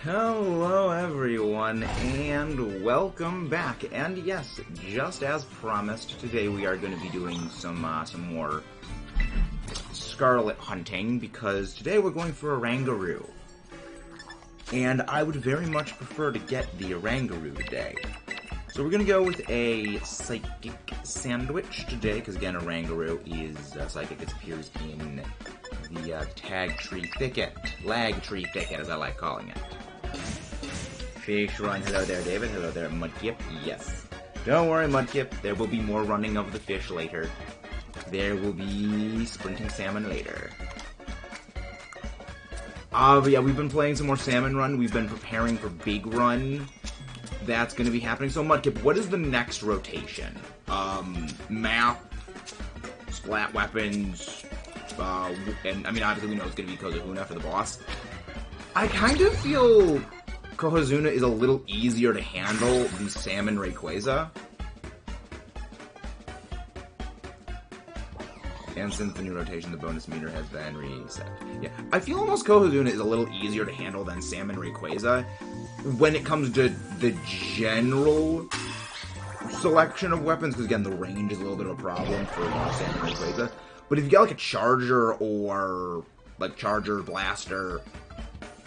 Hello everyone, and welcome back. And yes, just as promised, today we are going to be doing some more Scarlet hunting, because today we're going for ORANGURU. And I would very much prefer to get the ORANGURU today. So we're going to go with a Psychic Sandwich today, because again, ORANGURU is Psychic. It appears in the Tag Tree Thicket. Lag Tree Thicket, as I like calling it. Fish run. Hello there, David. Hello there, Mudkip. Yes. Don't worry, Mudkip. There will be more running of the fish later. There will be sprinting salmon later. But yeah, we've been playing some more Salmon Run. We've been preparing for Big Run. That's going to be happening. So, Mudkip, what is the next rotation? Map, Splat Weapons, and I mean, obviously we know it's going to be Kozahuna for the boss. I kind of feel Kozahuna is a little easier to handle than Salmon Rayquaza. And since the new rotation, the bonus meter has been reset. Yeah, I feel almost Kozahuna is a little easier to handle than Salmon Rayquaza when it comes to the general selection of weapons, because again, the range is a little bit of a problem for Salmon Rayquaza. But if you got like a Charger or like Charger Blaster,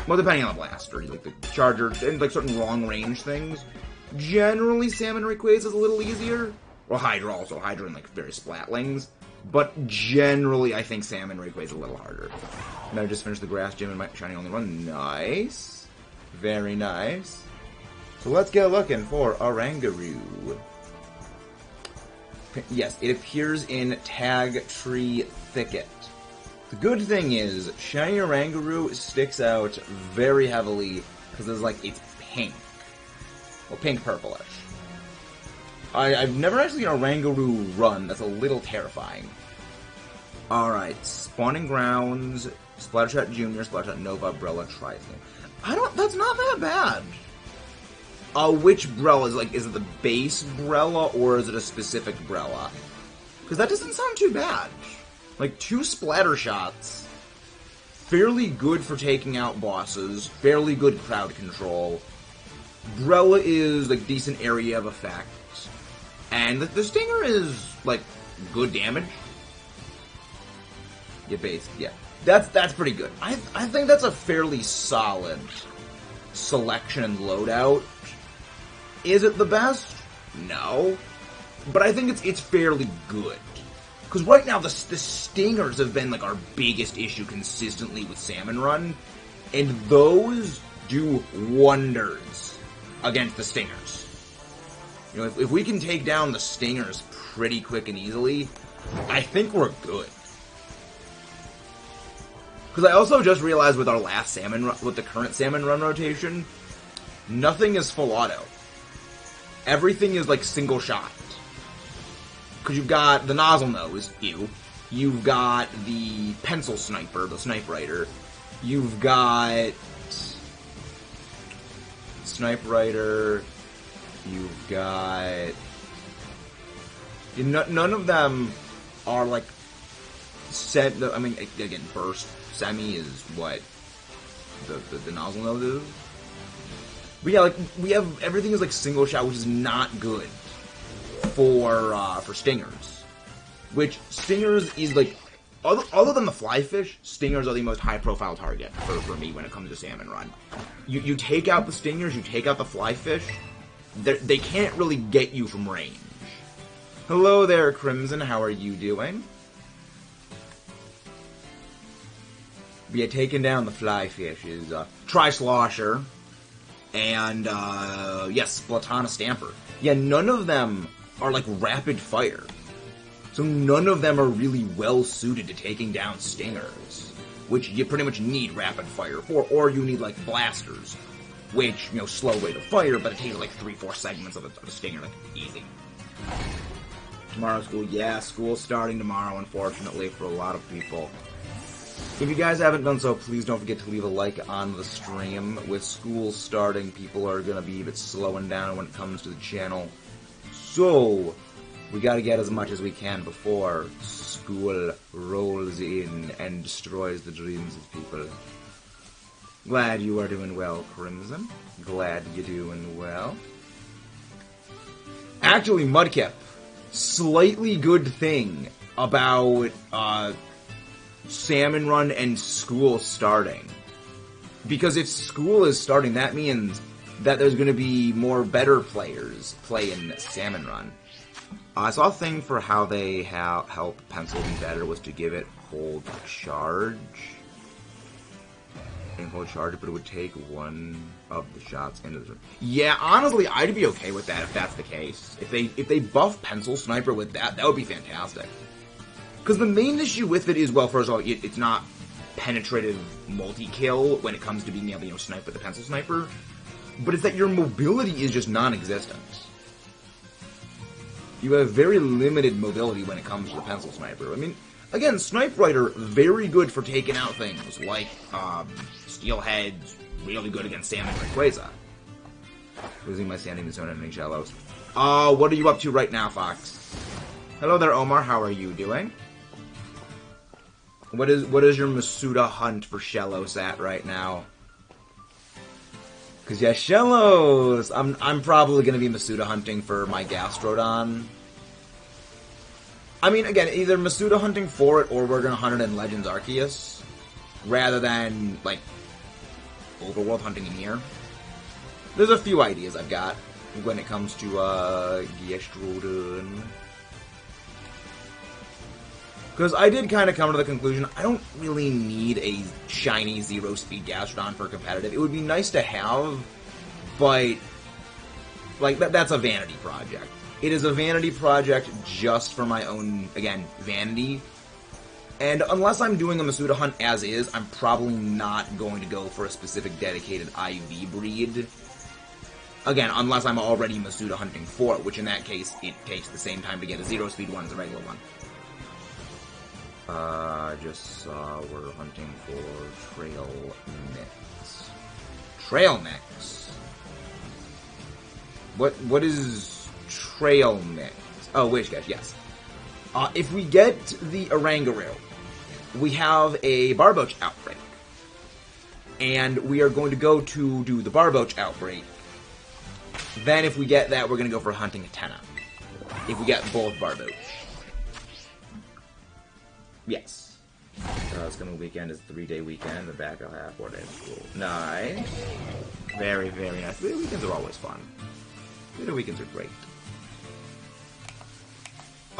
well, depending on the blaster, like the Charger and like certain long range things, generally Salmon Rayquaza is a little easier. Well, Hydra also, Hydra and like various Splatlings. But generally, I think Salmon Rayquaza is a little harder. And I just finished the grass gym and my shiny only run. Nice. Very nice. So let's get looking for ORANGURU. Yes, it appears in Tag Tree Thicket. The good thing is, shiny ORANGURU sticks out very heavily because it's pink. Well, pink-purplish. I've never actually seen ORANGURU run. That's a little terrifying. Alright, Spawning Grounds, Splattershot Junior, Splattershot Nova, Brella, Trizone. That's not that bad. Which Brella is it the base Brella, or is it a specific Brella? Because that doesn't sound too bad. Like, 2 Splattershots, fairly good for taking out bosses, fairly good crowd control. Brella is, decent area of effect. And the Stinger is, good damage. Yeah. That's pretty good. I think that's a fairly solid selection and loadout. Is it the best? No. But I think it's fairly good. Because right now, the Stingers have been, our biggest issue consistently with Salmon Run. And those do wonders against the Stingers. You know, if we can take down the Stingers pretty quick and easily, I think we're good. Because I also just realized with our last Salmon Run, with the current Salmon Run rotation, nothing is full auto. Everything is, single shot. Because you've got the Nozzle Nose, you've got the Pencil Sniper, the Snipe Rider, you've got Snipe Rider, you've got... None of them are, set... I mean, again, Burst Semi is what the Nozzle Nose is. But yeah, we have... Everything is, single shot, which is not good for Stingers. Which, Stingers is, other than the Flyfish, Stingers are the most high-profile target for me when it comes to Salmon Run. You take out the Stingers, you take out the Flyfish, they can't really get you from range. Hello there, Crimson. How are you doing? Yeah, taking down the Flyfish is Tri-Slosher and yes, Splatana Stamper. Yeah, none of them are rapid fire, so none of them are really well suited to taking down Stingers, which you pretty much need rapid fire for, or you need blasters, which, slow rate of fire, but it takes 3-4 segments of a Stinger, easy. Tomorrow's school, yeah, school's starting tomorrow, unfortunately, for a lot of people. If you guys haven't done so, please don't forget to leave a like on the stream. With school starting, people are gonna be a bit slowing down when it comes to the channel. So, we gotta get as much as we can before school rolls in and destroys the dreams of people. Glad you are doing well, Crimson. Glad you're doing well. Actually, Mudkip, slightly good thing about Salmon Run and school starting. Because if school is starting, that means that there's going to be more better players play in Salmon Run. I saw a thing for how they help Pencil be better was to give it hold charge. And hold charge, but it would take one of the shots into the... Yeah, honestly, I'd be okay with that if that's the case. If they buff Pencil Sniper with that, that would be fantastic. Because the main issue with it is, well, first of all, it's not penetrative multi-kill when it comes to being able to, you know, snipe with the Pencil Sniper, but it's that your mobility is just non-existent. You have very limited mobility when it comes to the Pencil Sniper. I mean, again, Snipe Rider, very good for taking out things like, Steelhead's really good against Salmon Rayquaza. Losing my standing to zone ending shallows. What are you up to right now, Fox? Hello there, Omar. How are you doing? What is your Masuda hunt for Shellos at right now? Cause yeah, Shellos! I'm probably gonna be Masuda hunting for my Gastrodon. I mean, again, either Masuda hunting for it or we're gonna hunt it in Legends Arceus. Rather than, like, Overworld hunting in here. There's a few ideas I've got when it comes to, Gastrodon. Because I did kind of come to the conclusion, I don't really need a shiny zero-speed Gastrodon for competitive. It would be nice to have, but, like, that's a vanity project. It is a vanity project just for my own, again, vanity. And unless I'm doing a Masuda hunt as is, I'm probably not going to go for a specific dedicated IV breed. Again, unless I'm already Masuda hunting for it, which in that case, it takes the same time to get a zero-speed one as a regular one. Just saw we're hunting for Trail Mix. Trail Mix? What is Trail Mix? Oh, Wishcash, yes. If we get the Oranguru, we have a Barboach outbreak. And we are going to go to do the Barboach outbreak. Then if we get that, we're going to go for hunting a Tenna. If we get both Barboach. Yes. This coming weekend is a 3-day weekend. The back I'll have 4 days of school. Nice. Very, very nice. The weekends are always fun. The weekends are great.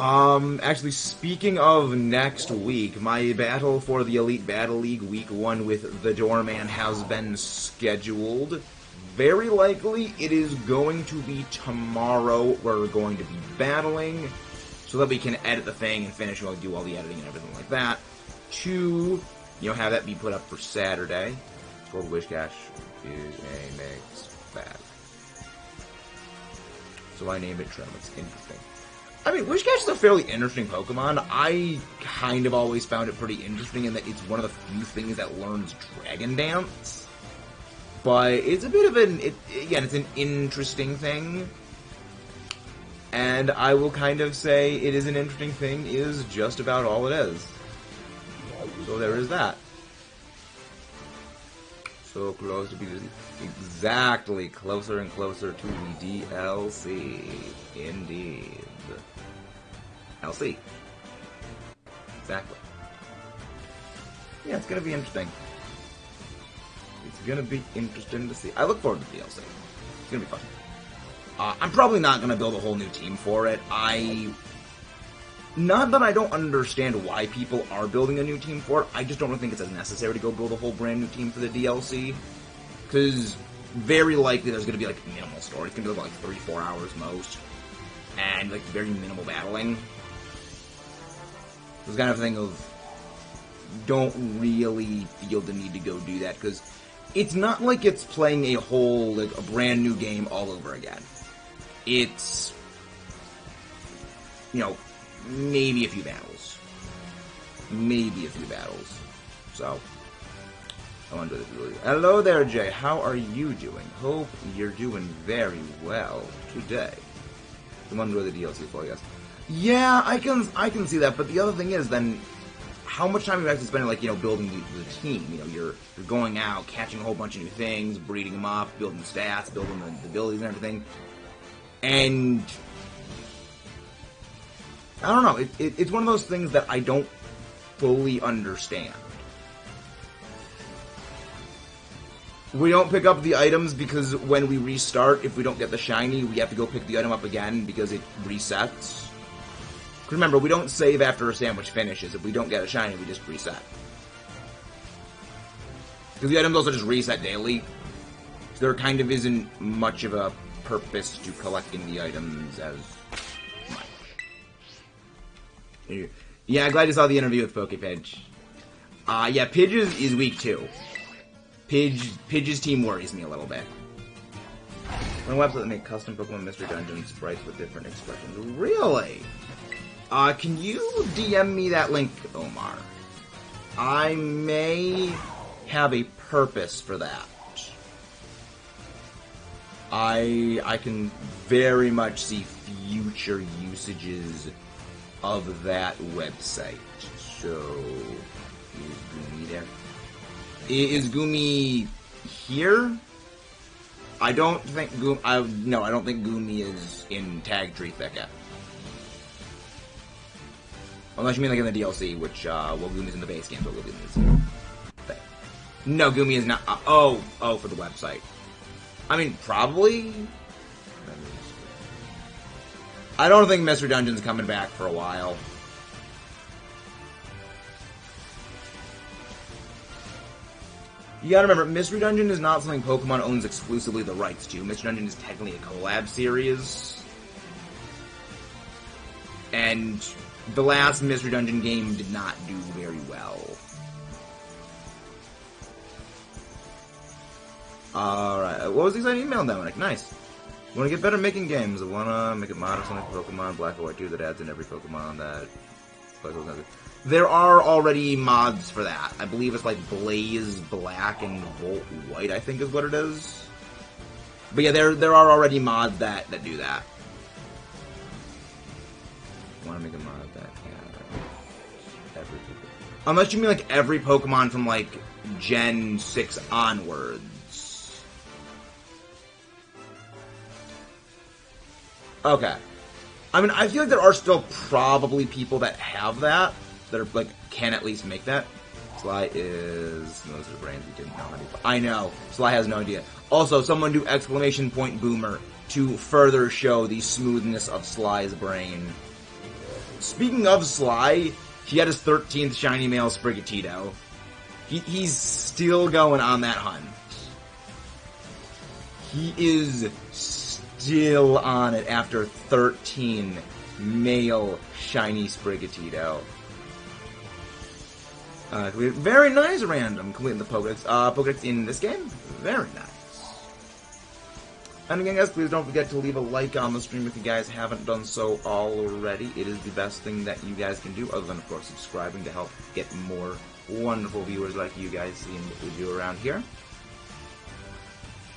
Actually, speaking of next week, my battle for the Elite Battle League Week 1 with the Doorman has been scheduled. Very likely, it is going to be tomorrow. We're going to be battling, so that we can edit the thing and finish, we'll do all the editing and everything like that. To, you know, have that be put up for Saturday. Gold Wishcash is a mixed bag. So I named it Trim. It's interesting. I mean, Wishcash is a fairly interesting Pokemon. I kind of always found it pretty interesting in that it's one of the few things that learns Dragon Dance. But it's a bit of again, it's an interesting thing. And I will kind of say it is an interesting thing is just about all it is. So there is that. So close to be exactly closer and closer to the DLC. Indeed. LC. Exactly. Yeah, it's gonna be interesting. It's gonna be interesting to see. I look forward to the DLC. It's gonna be fun. I'm probably not gonna build a whole new team for it. Not that I don't understand why people are building a new team for it, I just don't think it's as necessary to go build a whole brand new team for the DLC. Because very likely there's going to be, like, minimal story. It's going to be, like, 3-4 hours most. And, like, very minimal battling. It's kind of a thing of, don't really feel the need to go do that, because it's not like it's playing a whole, like, a brand new game all over again. It's, you know, maybe a few battles. Maybe a few battles. So, I wonder if really... Hello there, Jay. How are you doing? Hope you're doing very well today. I wonder where the DLC for, yes. Yeah, I can see that, but the other thing is, then, how much time you actually spend, like, building the team. You're going out, catching a whole bunch of new things, breeding them up, building stats, building the abilities and everything. And I don't know. It's one of those things that I don't fully understand. We don't pick up the items because when we restart, if we don't get the shiny, we have to go pick the item up again because it resets. Remember, we don't save after a sandwich finishes. If we don't get a shiny, we just reset. Because the items also just reset daily. So there kind of isn't much of a purpose to collecting the items as much. Yeah, glad you saw the interview with PokePidge. Yeah, Pidge is weak too. Pidge's team worries me a little bit. On a website that make custom Pokemon Mystery Dungeon sprites with different expressions. Really? Can you DM me that link, Omar? I may have a purpose for that. I can very much see future usages of that website. So, is Gumi there? Is Gumi here? I don't think no, I don't think Gumi is in Tag Tree Thicket. Unless you mean like in the DLC, which, Gumi's in the base game, so Gumi is here. No, Gumi is not. Oh, for the website. I mean, probably. I don't think Mystery Dungeon's coming back for a while. You gotta remember, Mystery Dungeon is not something Pokemon owns exclusively the rights to. Mystery Dungeon is technically a collab series. And the last Mystery Dungeon game did not do very well. Alright, what was the exciting email, Dominic? Nice. Want to get better making games. I want to make a mod of something for Pokemon Black and White 2 that adds in every Pokemon that... There are already mods for that. I believe it's like Blaze Black and Volt White, I think is what it is. But yeah, there are already mods that do that. I want to make a mod of that. Yeah, every Pokemon. Unless you mean like every Pokemon from like Gen 6 onwards. Okay. I mean, I feel like there are still probably people that have that are, like, can at least make that. Sly is... Those are brains we didn't know how to... I know. Sly has no idea. Also, someone do exclamation point Boomer to further show the smoothness of Sly's brain. Speaking of Sly, he had his 13th shiny male Sprigatito. He's still going on that hunt. He is still on it after 13 male shiny Sprigatito. Very nice, random, completing the Pokedex. Pokedex in this game? Very nice. And again, guys, please don't forget to leave a like on the stream if you guys haven't done so already. It is the best thing that you guys can do, other than, of course, subscribing to help get more wonderful viewers like you guys seeing what we do around here.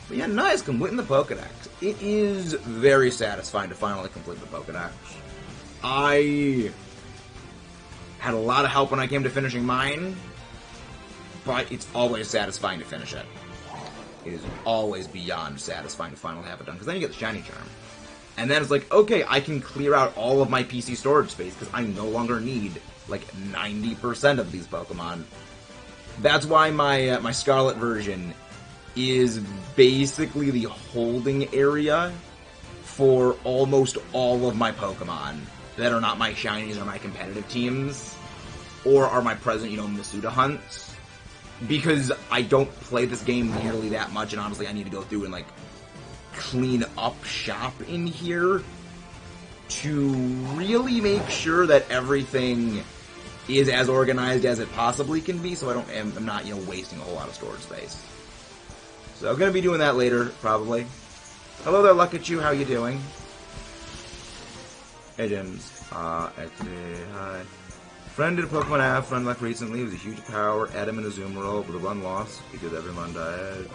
But yeah, nice, completing the Pokedex. It is very satisfying to finally complete the Pokedex. I had a lot of help when I came to finishing mine, but it's always satisfying to finish it. It is always beyond satisfying to finally have it done, because then you get the Shiny Charm. And then it's like, okay, I can clear out all of my PC storage space, because I no longer need, like, 90% of these Pokemon. That's why my Scarlet version is basically the holding area for almost all of my Pokemon that are not my shinies or my competitive teams, or are my present, Masuda hunts. Because I don't play this game nearly that much, and honestly I need to go through and, like, clean up shop in here to really make sure that everything is as organized as it possibly can be, so I'm not, wasting a whole lot of storage space. So I'm gonna be doing that later, probably. Hello there, Luckachu, how you doing? Hey, James. Actually, hi. Friend did a Pokemon app, friend left recently. It was a huge power, Adam in a Azumarill with a run loss because everyone died.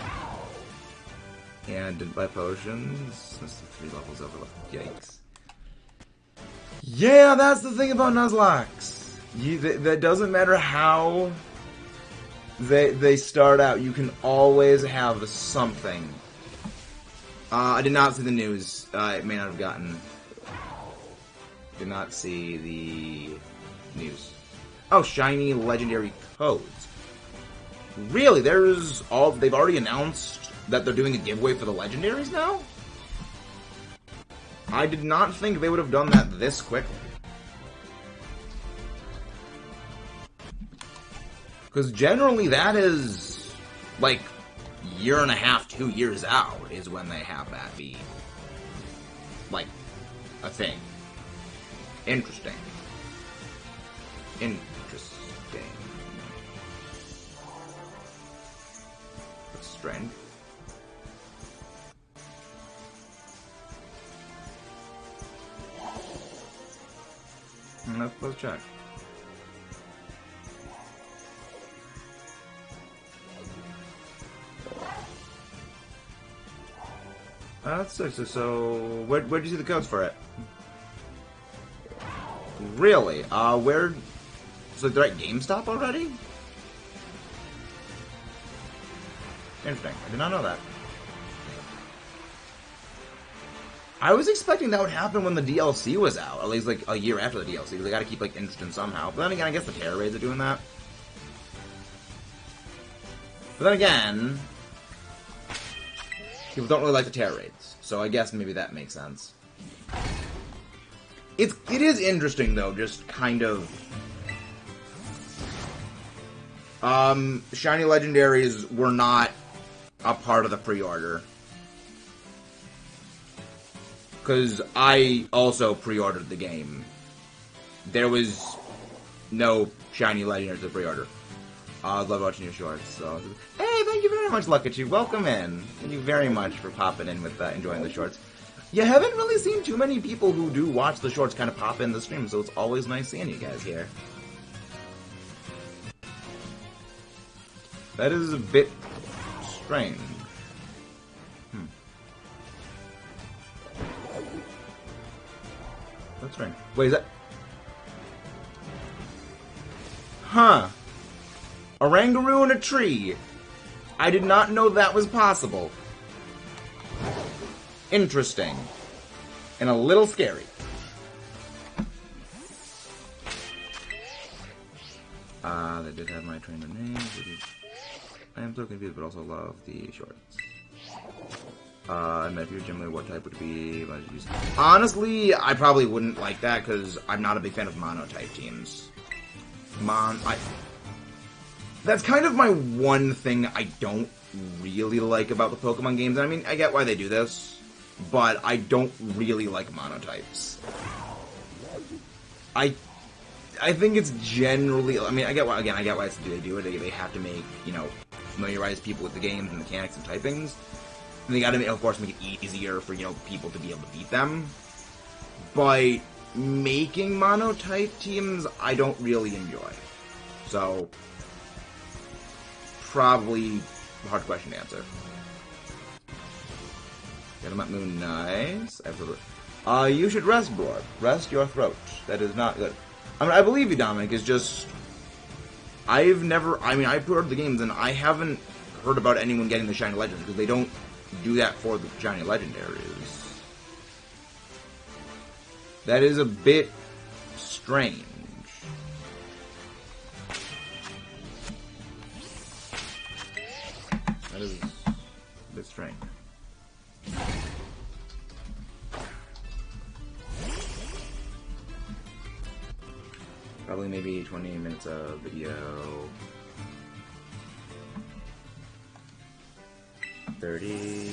And didn't buy potions. That's 3 levels over. Yikes. Yeah, that's the thing about Nuzlocke. That doesn't matter how they start out. You can always have something. I did not see the news. It may not have gotten. Did not see the news. Oh, shiny legendary codes. Really? They've already announced that they're doing a giveaway for the legendaries now? I did not think they would have done that this quickly. Because generally that is, like, year and a half, 2 years out is when they have that be, like, a thing. Interesting. Strength. Let's check. That's so where'd you see the codes for it? Really? Where? So they're at GameStop already? Interesting. I did not know that. I was expecting that would happen when the DLC was out, at least like a year after the DLC, because they gotta keep like interesting somehow. But then again, I guess the Terror Raids are doing that. But then again, people don't really like the Terror Raids, so I guess maybe that makes sense. It is interesting though, just kind of shiny legendaries were not a part of the pre-order. Because I also pre-ordered the game. There was no shiny legendaries in the pre-order. I love watching your shorts. So, hey, thank you very much, Luck at you. Welcome in. Thank you very much for popping in with enjoying the shorts. You haven't really seen too many people who do watch the shorts kind of pop in the stream, so it's always nice seeing you guys here. That is a bit strange. That's strange. Wait, is that... Huh. Oranguru in a tree. I did not know that was possible. Interesting. And a little scary. They did have my trainer name. I am so confused, but also love the shorts. And if you're generally, what type would it be? Honestly, I probably wouldn't like that, because I'm not a big fan of mono-type teams. That's kind of my one thing I don't really like about the Pokemon games. I mean, I get why they do this, but I don't really like monotypes. I think it's generally... I mean, I get why they do it. They have to make, familiarize people with the games and mechanics and typings. And they gotta, of course, make it easier for, people to be able to beat them. But making monotype teams, I don't really enjoy. So, probably a hard question to answer. Get him at Moon, nice. Absolutely. You should rest, Blorb. Rest your throat. That is not good. I mean, I believe you, Dominic. It's just... I pre-ordered the games, and I haven't heard about anyone getting the Shiny Legends, because they don't do that for the Shiny Legendaries. That is a bit strange. That is a bit strange. Probably maybe 20 minutes of video. 30.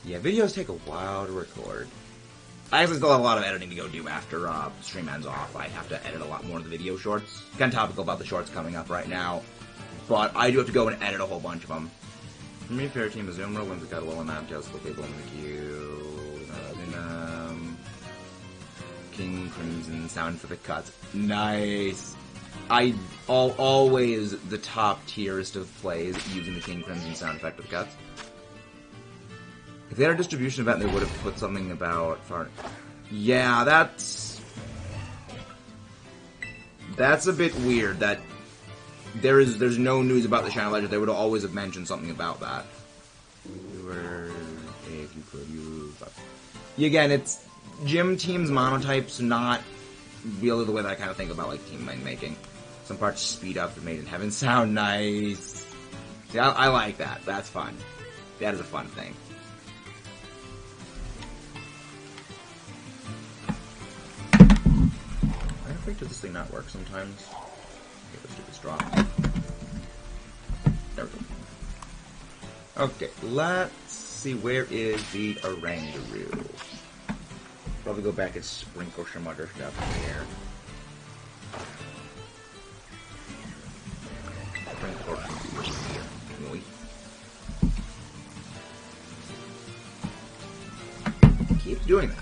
Yeah, videos take a while to record. I actually still have a lot of editing to go do after stream ends off. I have to edit a lot more of the video shorts. Kind of topical about the shorts coming up right now. But I do have to go and edit a whole bunch of them. For me, favorite team is Zoomer, one's got a low amount, just look able in the queue. King Crimson sound for the cuts. Nice. Always the top tierest of plays using the King Crimson sound effect for the cuts. If they had a distribution event, they would have put something about far. Yeah, that's a bit weird. That there's no news about the Shiny Legend. They would always have mentioned something about that. If you could use. Again, it's gym teams monotypes, not really the way that I kind of think about like team making. Some parts speed up the Made in Heaven sound nice. See, I like that. That's fun. That is a fun thing. I think does this thing not work sometimes? Okay, let's do this drop. There we go. Okay, let's see, where is the Oranguru? Probably go back and sprinkle some other stuff in here. Sprinkle some here. Keep doing that.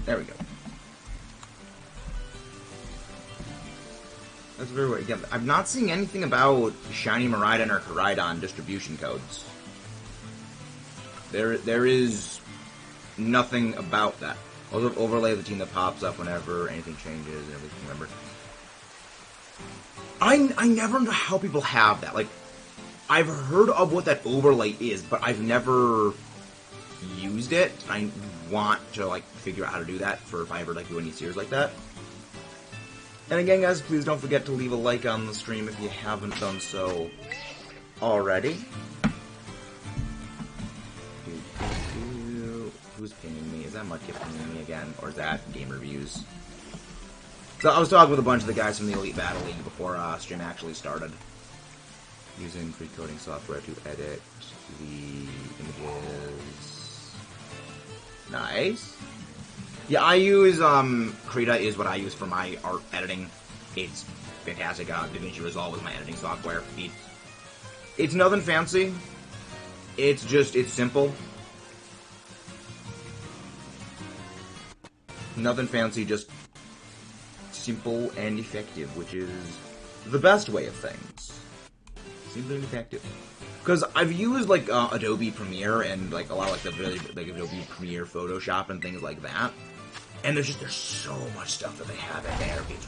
There we go. That's very weird. Again, I'm not seeing anything about Shiny Miraidon or Koraidon distribution codes. There is nothing about that. Also, overlay of the team that pops up whenever anything changes and everything. Remember, I never know how people have that. Like, I've heard of what that overlay is, but I've never used it. I want to like figure out how to do that for if I ever like do any series like that. And again, guys, please don't forget to leave a like on the stream if you haven't done so already. Who's pinging me? Is that Mudkip pinging me again? Or is that Game Reviews? So I was talking with a bunch of the guys from the Elite Battle League before stream actually started. Using free coding software to edit the images. Nice. Yeah, I use, Krita is what I use for my art editing. It's fantastic. DaVinci Resolve is my editing software. It's nothing fancy. It's simple. Nothing fancy, just simple and effective, which is the best way of things. Simple and effective. Because I've used, like, Adobe Premiere and, like, a lot of, like, Adobe Premiere Photoshop and things like that. And there's so much stuff that they have in there. It's...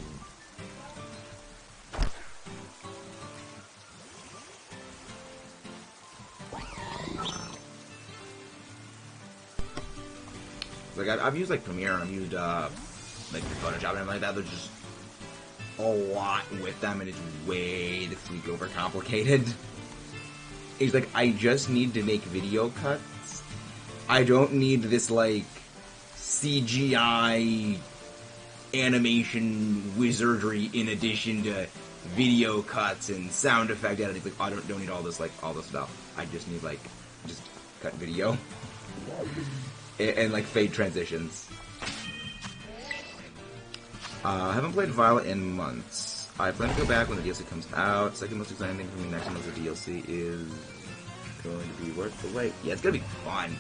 Like, I've used, like, Premiere and I've used, like, Photoshop and everything like that. There's just a lot with them and it's way the freak over complicated. It's like, I just need to make video cuts. I don't need this, like, CGI animation wizardry in addition to video cuts and sound effect editing. Like, I don't need all this, like, all this stuff. I just need, like, just cut video. and like, fade transitions. I haven't played Violet in months. I plan to go back when the DLC comes out. Second most exciting thing for me next month, the DLC is going to be worth the wait. Yeah, it's gonna be fun.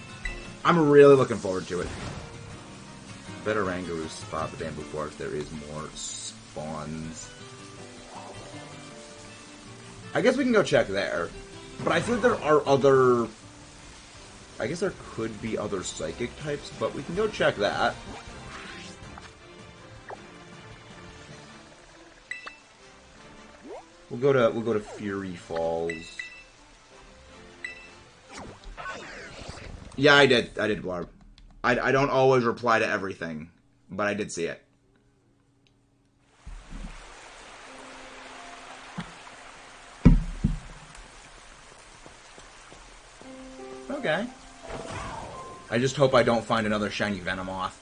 I'm really looking forward to it. Better Oranguru spot the bamboo forest. There is more spawns. I guess we can go check there. But I think there are other... I guess there could be other psychic types, but we can go check that. We'll go to Fury Falls. Yeah, I did Blarb. I don't always reply to everything, but I did see it. Okay. I just hope I don't find another shiny Venomoth.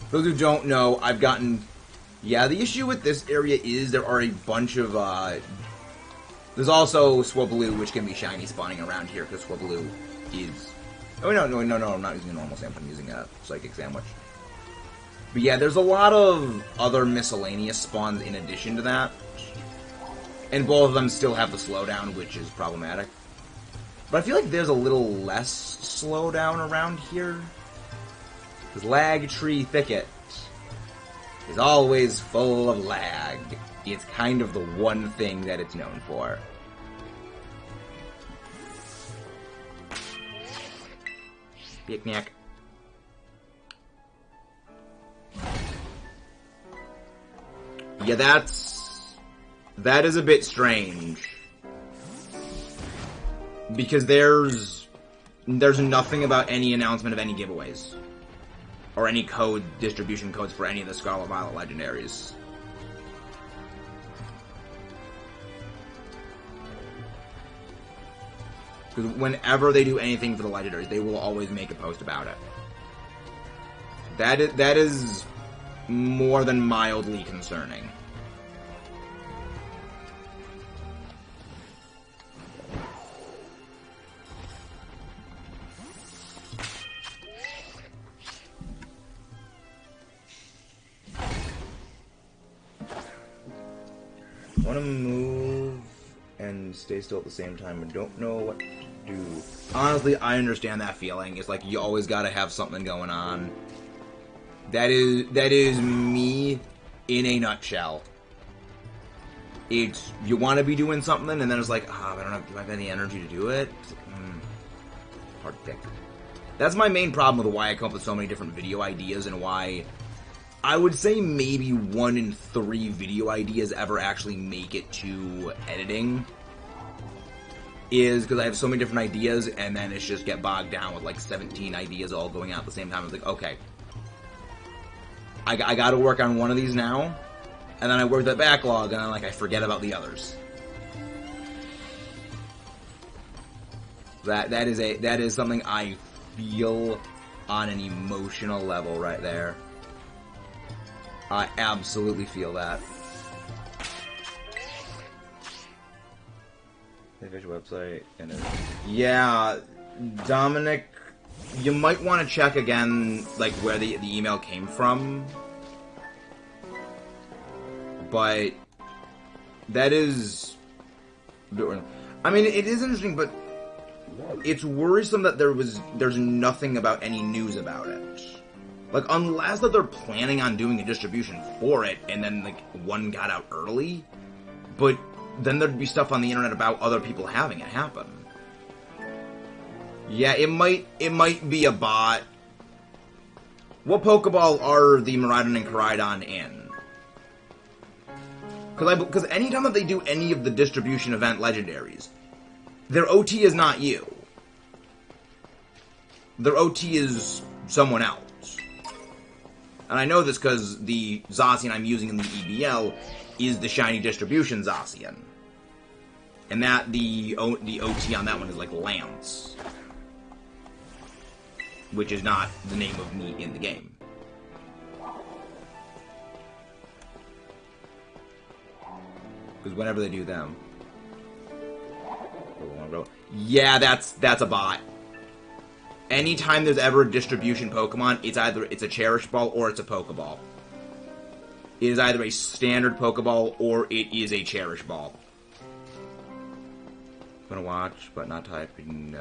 For those who don't know, I've gotten... Yeah, the issue with this area is there are a bunch of, there's also Swablu, which can be shiny spawning around here, because Swablu is... Oh, no, I'm not using a normal sandwich, I'm using a psychic sandwich. But yeah, there's a lot of other miscellaneous spawns in addition to that. And both of them still have the slowdown, which is problematic. But I feel like there's a little less slowdown around here. Because Lag Tree Thicket is always full of lag. It's kind of the one thing that it's known for. Picnic. Yeah, that is a bit strange. Because there's nothing about any announcement of any giveaways. Or any distribution codes for any of the Scarlet Violet legendaries. Because whenever they do anything for the legendaries, they will always make a post about it. That is more than mildly concerning. I want to move and stay still at the same time and don't know what to do. Honestly, I understand that feeling. It's like you always gotta have something going on. That is me in a nutshell. It's, you want to be doing something and then it's like, do I have any energy to do it? Hard to pick. That's my main problem with why I come up with so many different video ideas and why I would say maybe 1 in 3 video ideas ever actually make it to editing. Is because I have so many different ideas and then it's just get bogged down with like 17 ideas all going out at the same time. I was like, okay, I gotta work on one of these now, and then I work that backlog and I forget about the others. That is something I feel on an emotional level right there. I absolutely feel that. The official website and yeah, Dominic, you might want to check again, like where the email came from. But that is, I mean, it is interesting, but it's worrisome that there's nothing about any news about it. Like, unless that they're planning on doing a distribution for it, and then, like, one got out early, but then there'd be stuff on the internet about other people having it happen. Yeah, it might be a bot. What Pokeball are the Miraidon and Koraidon in? Because anytime that they do any of the distribution event legendaries, their OT is not you. Their OT is someone else. And I know this because the Zacian I'm using in the EBL is the shiny distribution Zacian. And that, the OT on that one is like Lance. Which is not the name of me in the game. Because whenever they do them... Yeah, that's a bot. Anytime there's ever a distribution Pokemon, it's a Cherish Ball or it's a Pokeball. It is either a standard Pokeball or it is a Cherish Ball. Gonna watch, but not typing. Need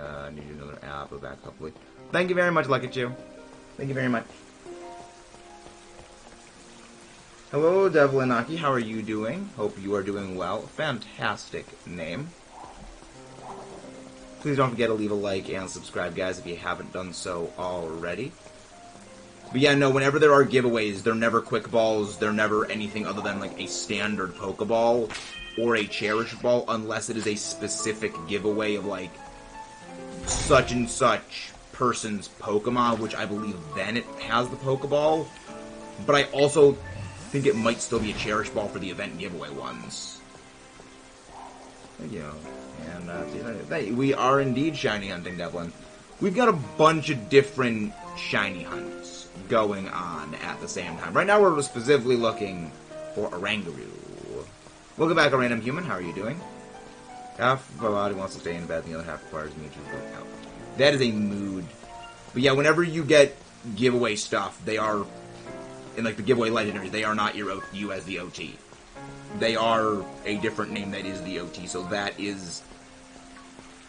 another app. Go back hopefully. Thank you very much, Lucky2. Thank you very much. Hello, Devlinaki. How are you doing? Hope you are doing well. Fantastic name. Please don't forget to leave a like and subscribe, guys, if you haven't done so already. But yeah, no, whenever there are giveaways, they're never quick balls, they're never anything other than, like, a standard Pokeball or a Cherish Ball, unless it is a specific giveaway of, like, such and such person's Pokemon, which I believe then it has the Pokeball. But I also think it might still be a Cherish Ball for the event giveaway ones. Thank you. And we are indeed shiny hunting, Devlin. We've got a bunch of different shiny hunts going on at the same time. Right now we're specifically looking for Oranguru. Welcome back, a random human. How are you doing? Half of my body wants to stay in bed, and the other half requires me to work out. That is a mood. But yeah, whenever you get giveaway stuff, they are, in like the giveaway legendaries, they are not you as the OT. They are a different name that is the OT, so that is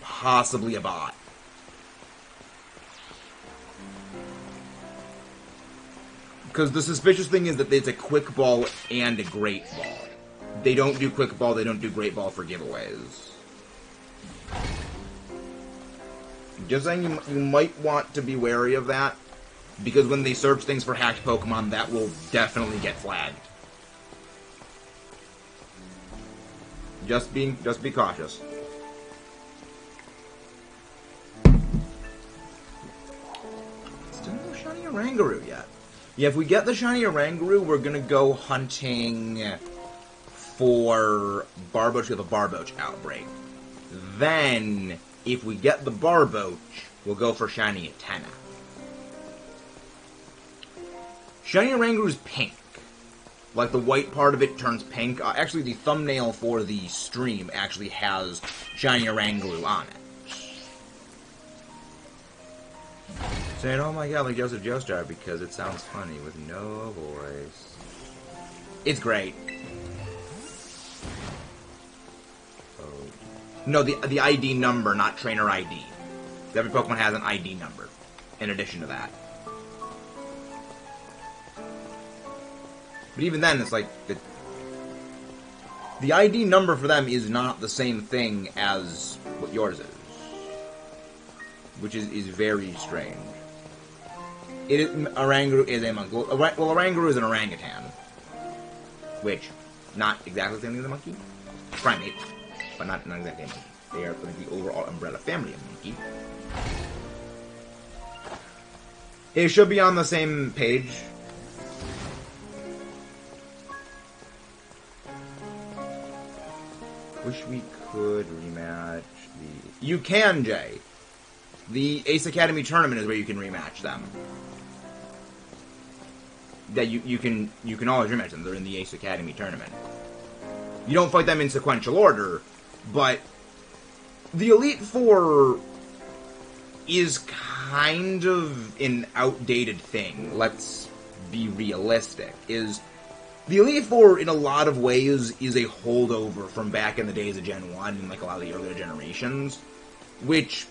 possibly a bot. Because the suspicious thing is that it's a quick ball and a great ball. they don't do Quick Ball, they don't do Great Ball for giveaways. Just saying, you might want to be wary of that, because when they search things for hacked Pokemon, that will definitely get flagged. Just be cautious. Still no shiny Oranguru yet. Yeah, if we get the shiny Oranguru, we're gonna go hunting for Barboach with a Barboach outbreak. Then, if we get the Barboach, we'll go for shiny Atena. Shiny Oranguru's pink. Like, the white part of it turns pink. Actually, the thumbnail for the stream actually has shiny Oranguru on it. Saying, oh my god, like Joseph Joestar, because it sounds funny with no voice. It's great. Oh. No, the ID number, not trainer ID. Every Pokemon has an ID number, in addition to that. But even then, it's like, the ID number for them is not the same thing as what yours is. Which is very strange. Oranguru is a monkey. Well, Oranguru is an orangutan. Which, not exactly the same thing as a monkey. Primate, but not exactly a monkey. They are like the overall umbrella family of monkey. It should be on the same page. Wish we could rematch the... You can, Jay. The Ace Academy tournament is where you can rematch them. That you can always rematch them. They're in the Ace Academy tournament. You don't fight them in sequential order, but the Elite Four is kind of an outdated thing. Let's be realistic. The Elite Four, in a lot of ways, is a holdover from back in the days of Gen 1 and like a lot of the earlier generations, which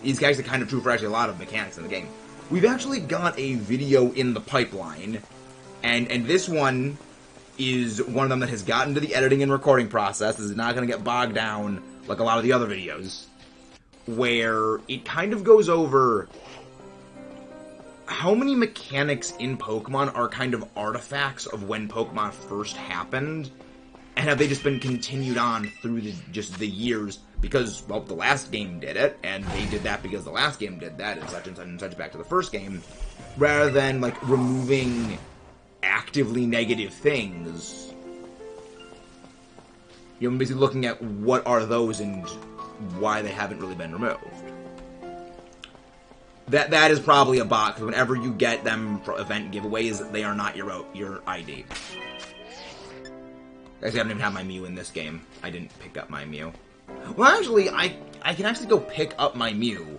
is actually kind of true for actually a lot of mechanics in the game. We've actually got a video in the pipeline, and this one is one of them that has gotten to the editing and recording process. This is not going to get bogged down like a lot of the other videos, where it kind of goes over how many mechanics in Pokemon are kind of artifacts of when Pokemon first happened, and have they just been continued on through the years because, well, the last game did it, and they did that because the last game did that, and such and such back to the first game, rather than, like, removing actively negative things. You're basically looking at what are those and why they haven't really been removed. That is probably a bot, because whenever you get them for event giveaways, they are not your ID. Actually, I don't even have my Mew in this game. I didn't pick up my Mew. Well, actually, I can actually go pick up my Mew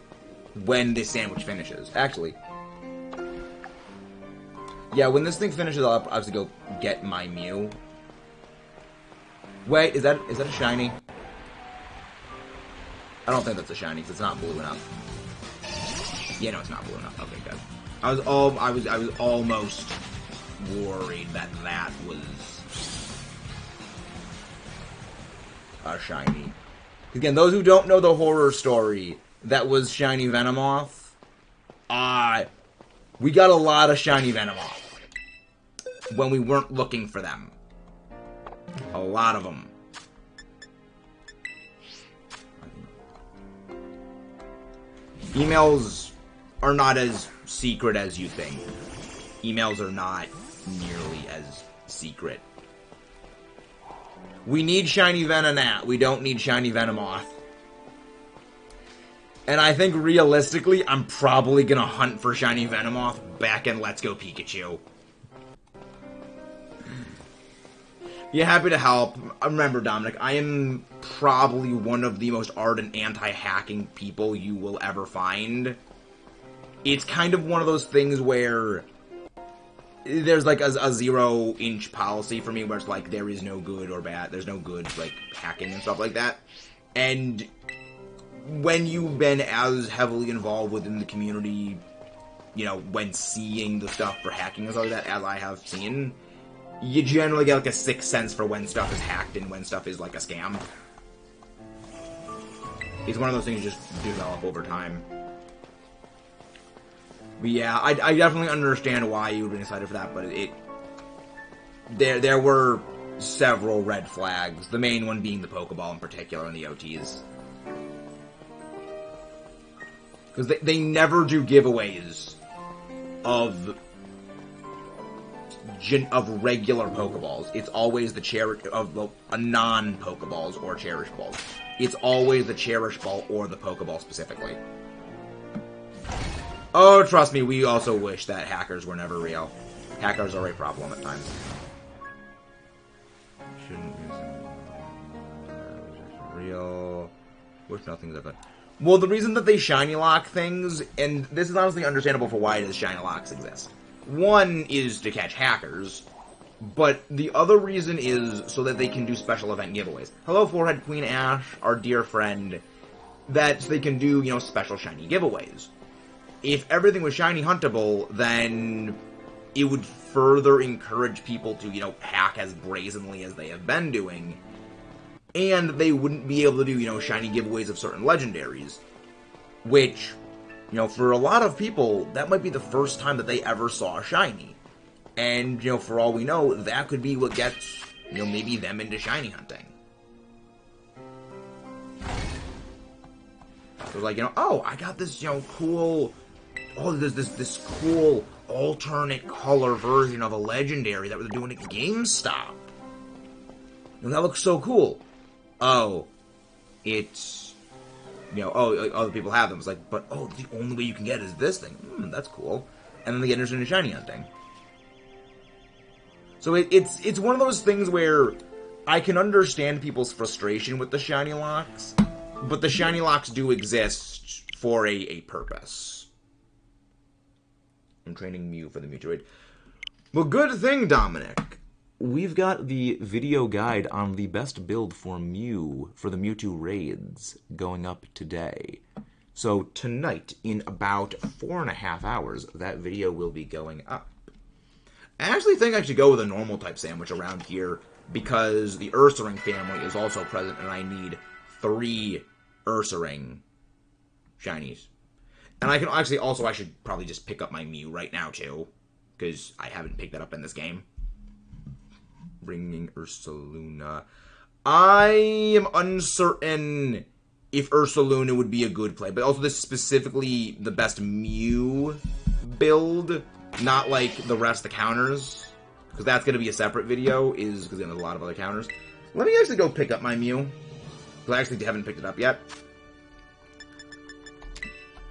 when this sandwich finishes. Actually. Yeah, when this thing finishes up, I have to go get my Mew. Wait, is that a shiny? I don't think that's a shiny, because it's not blue enough. Yeah, no, it's not blue enough. Okay, good. I was almost worried that was a shiny. Again, those who don't know the horror story, that was shiny Venomoth. We got a lot of shiny Venomoth when we weren't looking for them. A lot of them. Emails are not as secret as you think. Emails are not nearly as secret. We need shiny Venonat. We don't need shiny Venomoth. And I think realistically, I'm probably gonna hunt for shiny Venomoth back in Let's Go Pikachu. Yeah, happy to help. Remember, Dominic, I am probably one of the most ardent anti-hacking people you will ever find. It's kind of one of those things where there's like a 0-inch policy for me where it's like there is no good or bad. There's no good, like, hacking and stuff like that. And when you've been as heavily involved within the community, you know, when seeing the stuff for hacking and stuff like that, as I have seen, you generally get like a sixth sense for when stuff is hacked and when stuff is like a scam. It's one of those things you just develop over time. But yeah, I definitely understand why you would be excited for that, but there were several red flags. The main one being the Pokeball in particular and the OTs. Because they never do giveaways of regular Pokeballs. It's always the non-Pokeballs or Cherish Balls. It's always the Cherish Ball or the Pokeball specifically. Oh, trust me, we also wish that hackers were never real. Hackers are a problem at times. Shouldn't use them. Real. Wish nothing's ever. Well, the reason that they shiny lock things, and this is honestly understandable for why does shiny locks exist. One is to catch hackers, but the other reason is so that they can do special event giveaways. Hello, Forehead Queen Ash, our dear friend, that they can do, you know, special shiny giveaways. If everything was shiny huntable, then it would further encourage people to, you know, hack as brazenly as they have been doing. And they wouldn't be able to do, you know, shiny giveaways of certain legendaries. Which, you know, for a lot of people, that might be the first time that they ever saw a shiny. And, you know, for all we know, that could be what gets, you know, maybe them into shiny hunting. So like, you know, oh, I got this, you know, cool... Oh, there's this cool alternate color version of a legendary that we're doing at GameStop. And that looks so cool. Oh, it's, you know, oh, other people have them. It's like, but, oh, the only way you can get it is this thing. That's cool. And then they get interested in shiny hunting. So it's one of those things where I can understand people's frustration with the shiny locks, but the shiny locks do exist for a purpose. I'm training Mew for the Mewtwo raid. Well, good thing, Dominic. We've got the video guide on the best build for Mew for the Mewtwo raids going up today. So tonight, in about 4.5 hours, that video will be going up. I actually think I should go with a normal type sandwich around here because the Ursaring family is also present and I need 3 Ursaring shinies. And I can actually also, I should probably just pick up my Mew right now, too. Because I haven't picked that up in this game. Bringing Ursaluna. I am uncertain if Ursaluna would be a good play. But also, this is specifically the best Mew build. Not like the rest of the counters. Because that's going to be a separate video. Because there's a lot of other counters. Let me actually go pick up my Mew. Because I actually haven't picked it up yet.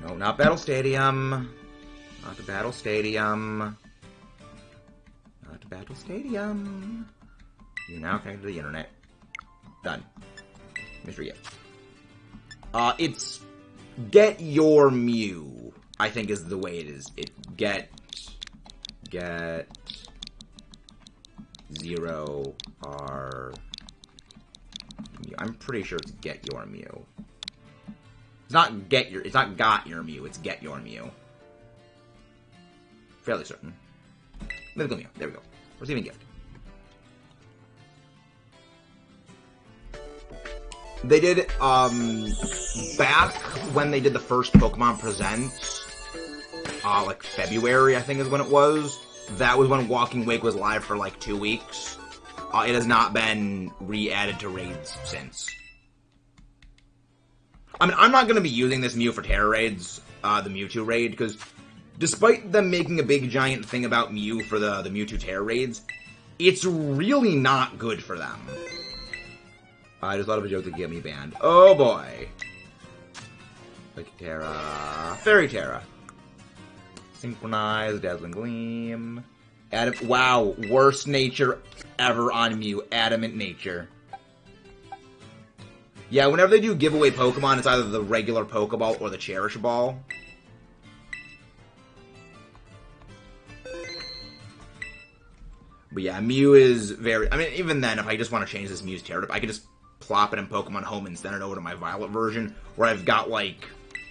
No, not Battle Stadium. Not the Battle Stadium. Not the Battle Stadium. You're now connected to the internet. Done. Mystery gift. It's Get Your Mew, I think is the way it is. Get 0 R Mew. I'm pretty sure it's Get Your Mew. It's not got your Mew, it's Get Your Mew. Fairly certain. Mythical Mew, there we go. Receiving gift. They did, back when they did the first Pokemon Presents, like February, I think is when it was. That was when Walking Wake was live for like 2 weeks. It has not been re-added to raids since. I mean, I'm not going to be using this Mew for Terra raids, the Mewtwo raid, because despite them making a big giant thing about Mew for the Mewtwo Terra raids, it's really not good for them. I just thought of a joke to get me banned. Oh boy. Like Terra. Fairy Terra. Synchronize, Dazzling Gleam. Wow, worst nature ever on Mew. Adamant Nature. Yeah, whenever they do giveaway Pokemon, it's either the regular Pokeball or the Cherish Ball. But yeah, Mew is very... I mean, even then, if I just want to change this Mew's Terra type, I could just plop it in Pokemon Home and send it over to my Violet version, where I've got, like,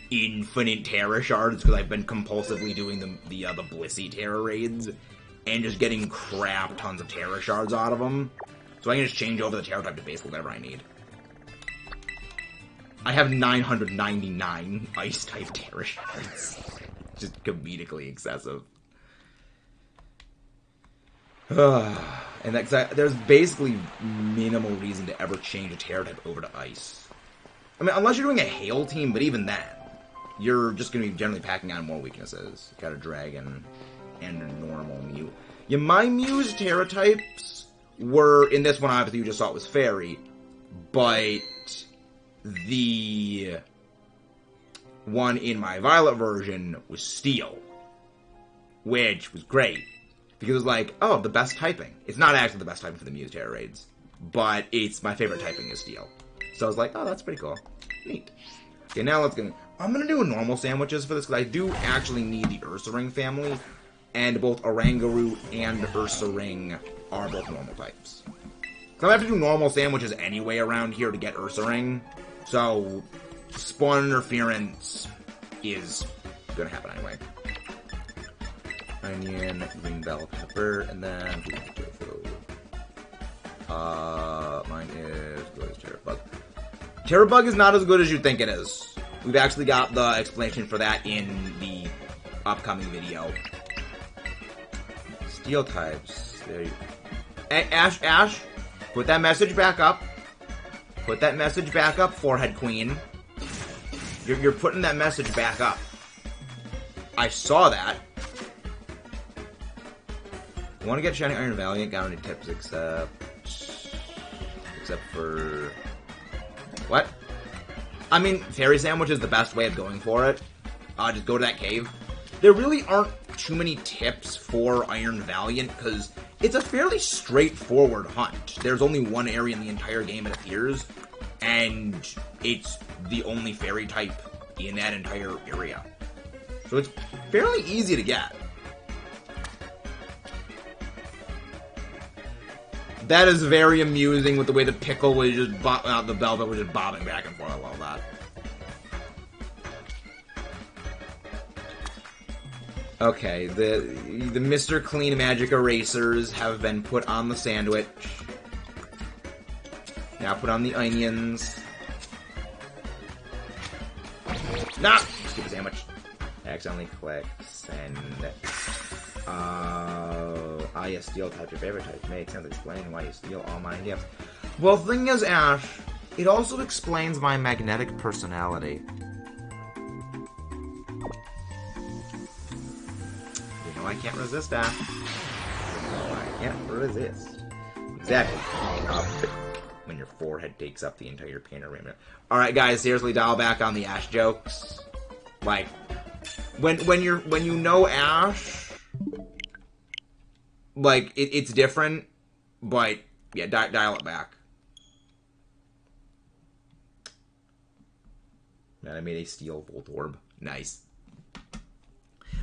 infinite Terra shards, because I've been compulsively doing the Blissey Terra raids. and just getting crap tons of Terra Shards out of them. So I can just change over the Terra type to basically whatever I need. I have 999 Ice-type Terra Shards. Just comedically excessive. And there's basically minimal reason to ever change a Terra type over to Ice. I mean, unless you're doing a Hail team, but even then, you're just going to be generally packing on more weaknesses. Got a Dragon and a normal Mew. Yeah, my Mew's Terra types were, in this one, obviously, you just saw it was Fairy, but the one in my Violet version was Steel, which was great, because it was like, oh, the best typing. It's not actually the best typing for the Mew's Terra raids, but it's my favorite typing is Steel. So I was like, oh, that's pretty cool. Neat. Okay, now I'm gonna do normal sandwiches for this, because I do actually need the Ursaring family, and both Oranguru and Ursaring are both normal types. So I have to do normal sandwiches anyway around here to get Ursaring, so spawn interference is gonna happen anyway. Onion, green bell pepper, and then tofu. Mine is good as Terra Bug. Terra Bug is not as good as you think it is. We've actually got the explanation for that in the upcoming video. Steel types. There you go. Ash, put that message back up. Put that message back up, Forehead Queen. You're putting that message back up. I saw that. Want to get Shiny Iron Valiant? Got any tips except for what? I mean, Fairy Sandwich is the best way of going for it. Just go to that cave. There really aren't too many tips for Iron Valiant, because it's a fairly straightforward hunt. There's only one area in the entire game, it appears, and it's the only Fairy type in that entire area. So it's fairly easy to get. That is very amusing with the way the Pickle was just the Velvet was just bobbing back and forth. I love that. Okay, the Mr. Clean Magic erasers have been put on the sandwich. Now put on the onions. Nah! Stupid sandwich. Accidentally click send. Yes, Steel type, your favorite type. Makes sense. Explain why you steal all my gifts. Well, the thing is, Ash, it also explains my magnetic personality. You know I can't resist, Ash. You know I can't resist. Exactly. When your forehead takes up the entire panorama. Alright, guys, seriously, dial back on the Ash jokes. Like, when you know Ash, like, it's different, but, yeah, dial it back. Man, I made a Steel Volt Orb. Nice. But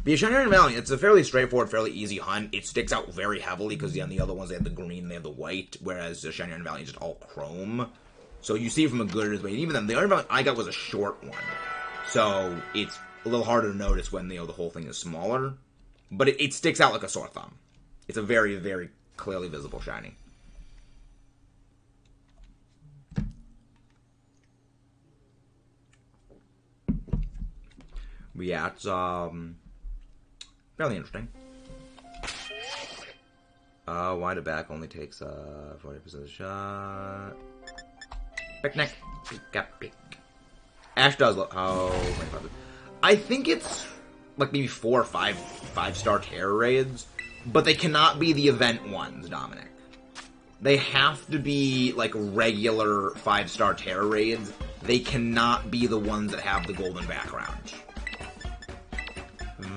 yeah, Shiny Iron Valiant, it's a fairly straightforward, fairly easy hunt. It sticks out very heavily, because on the other ones, they have the green, they have the white, whereas the Shiny Iron Valiant is just all chrome. So you see from a good way. Even then, the Iron Valiant I got was a short one. So it's a little harder to notice when, the whole thing is smaller. But it sticks out like a sore thumb. It's a very, very clearly visible shiny. But yeah, it's fairly interesting. Wind it back only takes 40% of the shot. Picnic. Pick. Ash does look. Oh, I think it's like maybe 4 or 5-star Terra raids. But they cannot be the event ones, Dominic. They have to be, like, regular 5-star Terra raids. They cannot be the ones that have the golden background.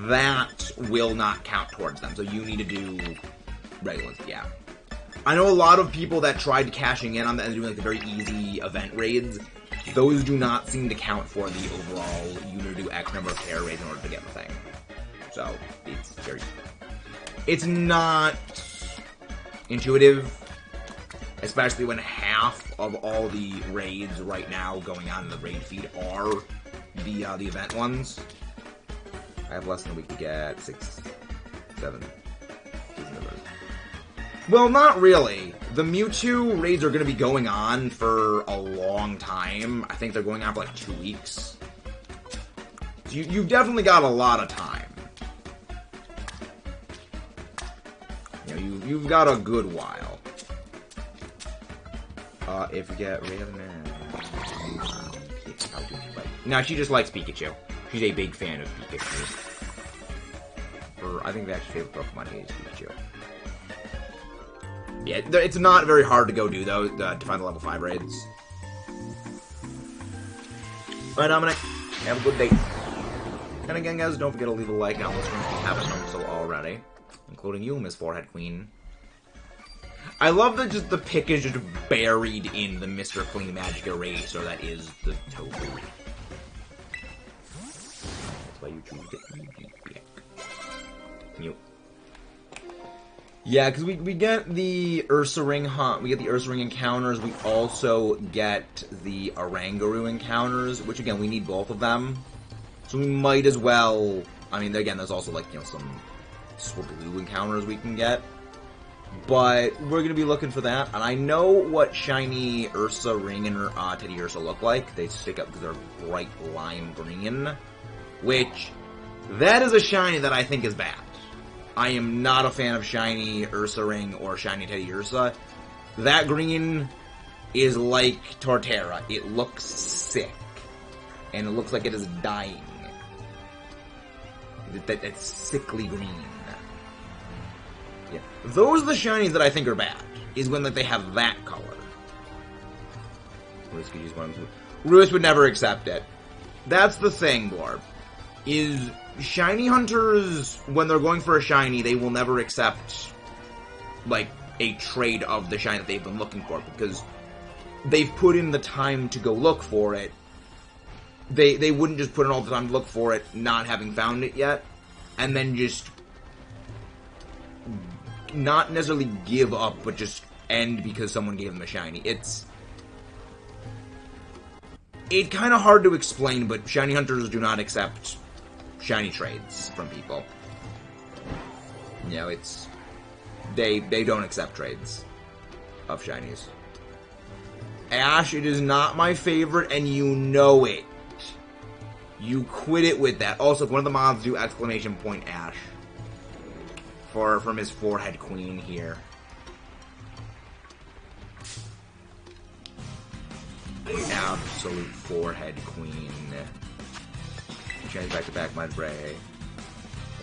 That will not count towards them, so you need to do regular, yeah. I know a lot of people that tried cashing in on that and doing, like, the very easy event raids. Those do not seem to count for the overall, you need to do X number of Terra raids in order to get the thing. So, it's very... It's not intuitive, especially when half of all the raids right now going on in the raid feed are the event ones. I have less than a week to get 6, 7. Well, not really. The Mewtwo raids are going to be going on for a long time. I think they're going on for like 2 weeks. You've definitely got a lot of time. You know, you've got a good while. If you get rid of man. No, she just likes Pikachu. She's a big fan of Pikachu. I think that's her favorite Pokemon is Pikachu. Yeah, it's not very hard to go do, though, to find the level 5 raids. Alright, Dominic. Have a good day. And again, guys, don't forget to leave a like on this one if you haven't done so already. Including you, Miss Forehead Queen. I love that just the pick is just buried in the Mr. Clean Magic Eraser that is the Tofu. That's why you choose the easy pick. Mute. Yeah, because we get the Ursaring hunt, we get the Ursaring encounters, we also get the Oranguru encounters, which again, we need both of them. So we might as well, I mean, again, there's also like, you know, some Swablu encounters we can get. But we're going to be looking for that, and I know what shiny Ursaring and Teddy Ursa look like. They stick up because they're bright lime green, which, that is a shiny that I think is bad. I am not a fan of shiny Ursaring or shiny Teddy Ursa. That green is like Torterra. It looks sick. And it looks like it is dying. That's sickly green. Yeah. Those are the shinies that I think are bad. Is when like, they have that color. Ruis would never accept it. That's the thing, Blorb. Is shiny hunters, when they're going for a shiny, they will never accept, like, a trade of the shiny that they've been looking for, because they've put in the time to go look for it. They wouldn't just put in all the time to look for it, not having found it yet, and then just not necessarily give up, but just end because someone gave them a shiny. It's kind of hard to explain, but shiny hunters do not accept shiny trades from people. You know, it's they don't accept trades of shinies. Ash, it is not my favorite, and you know it. You quit it with that. Also, if one of the mobs do exclamation point Ash from his Forehead Queen here. Absolute Forehead Queen. Change back to back Mudbray.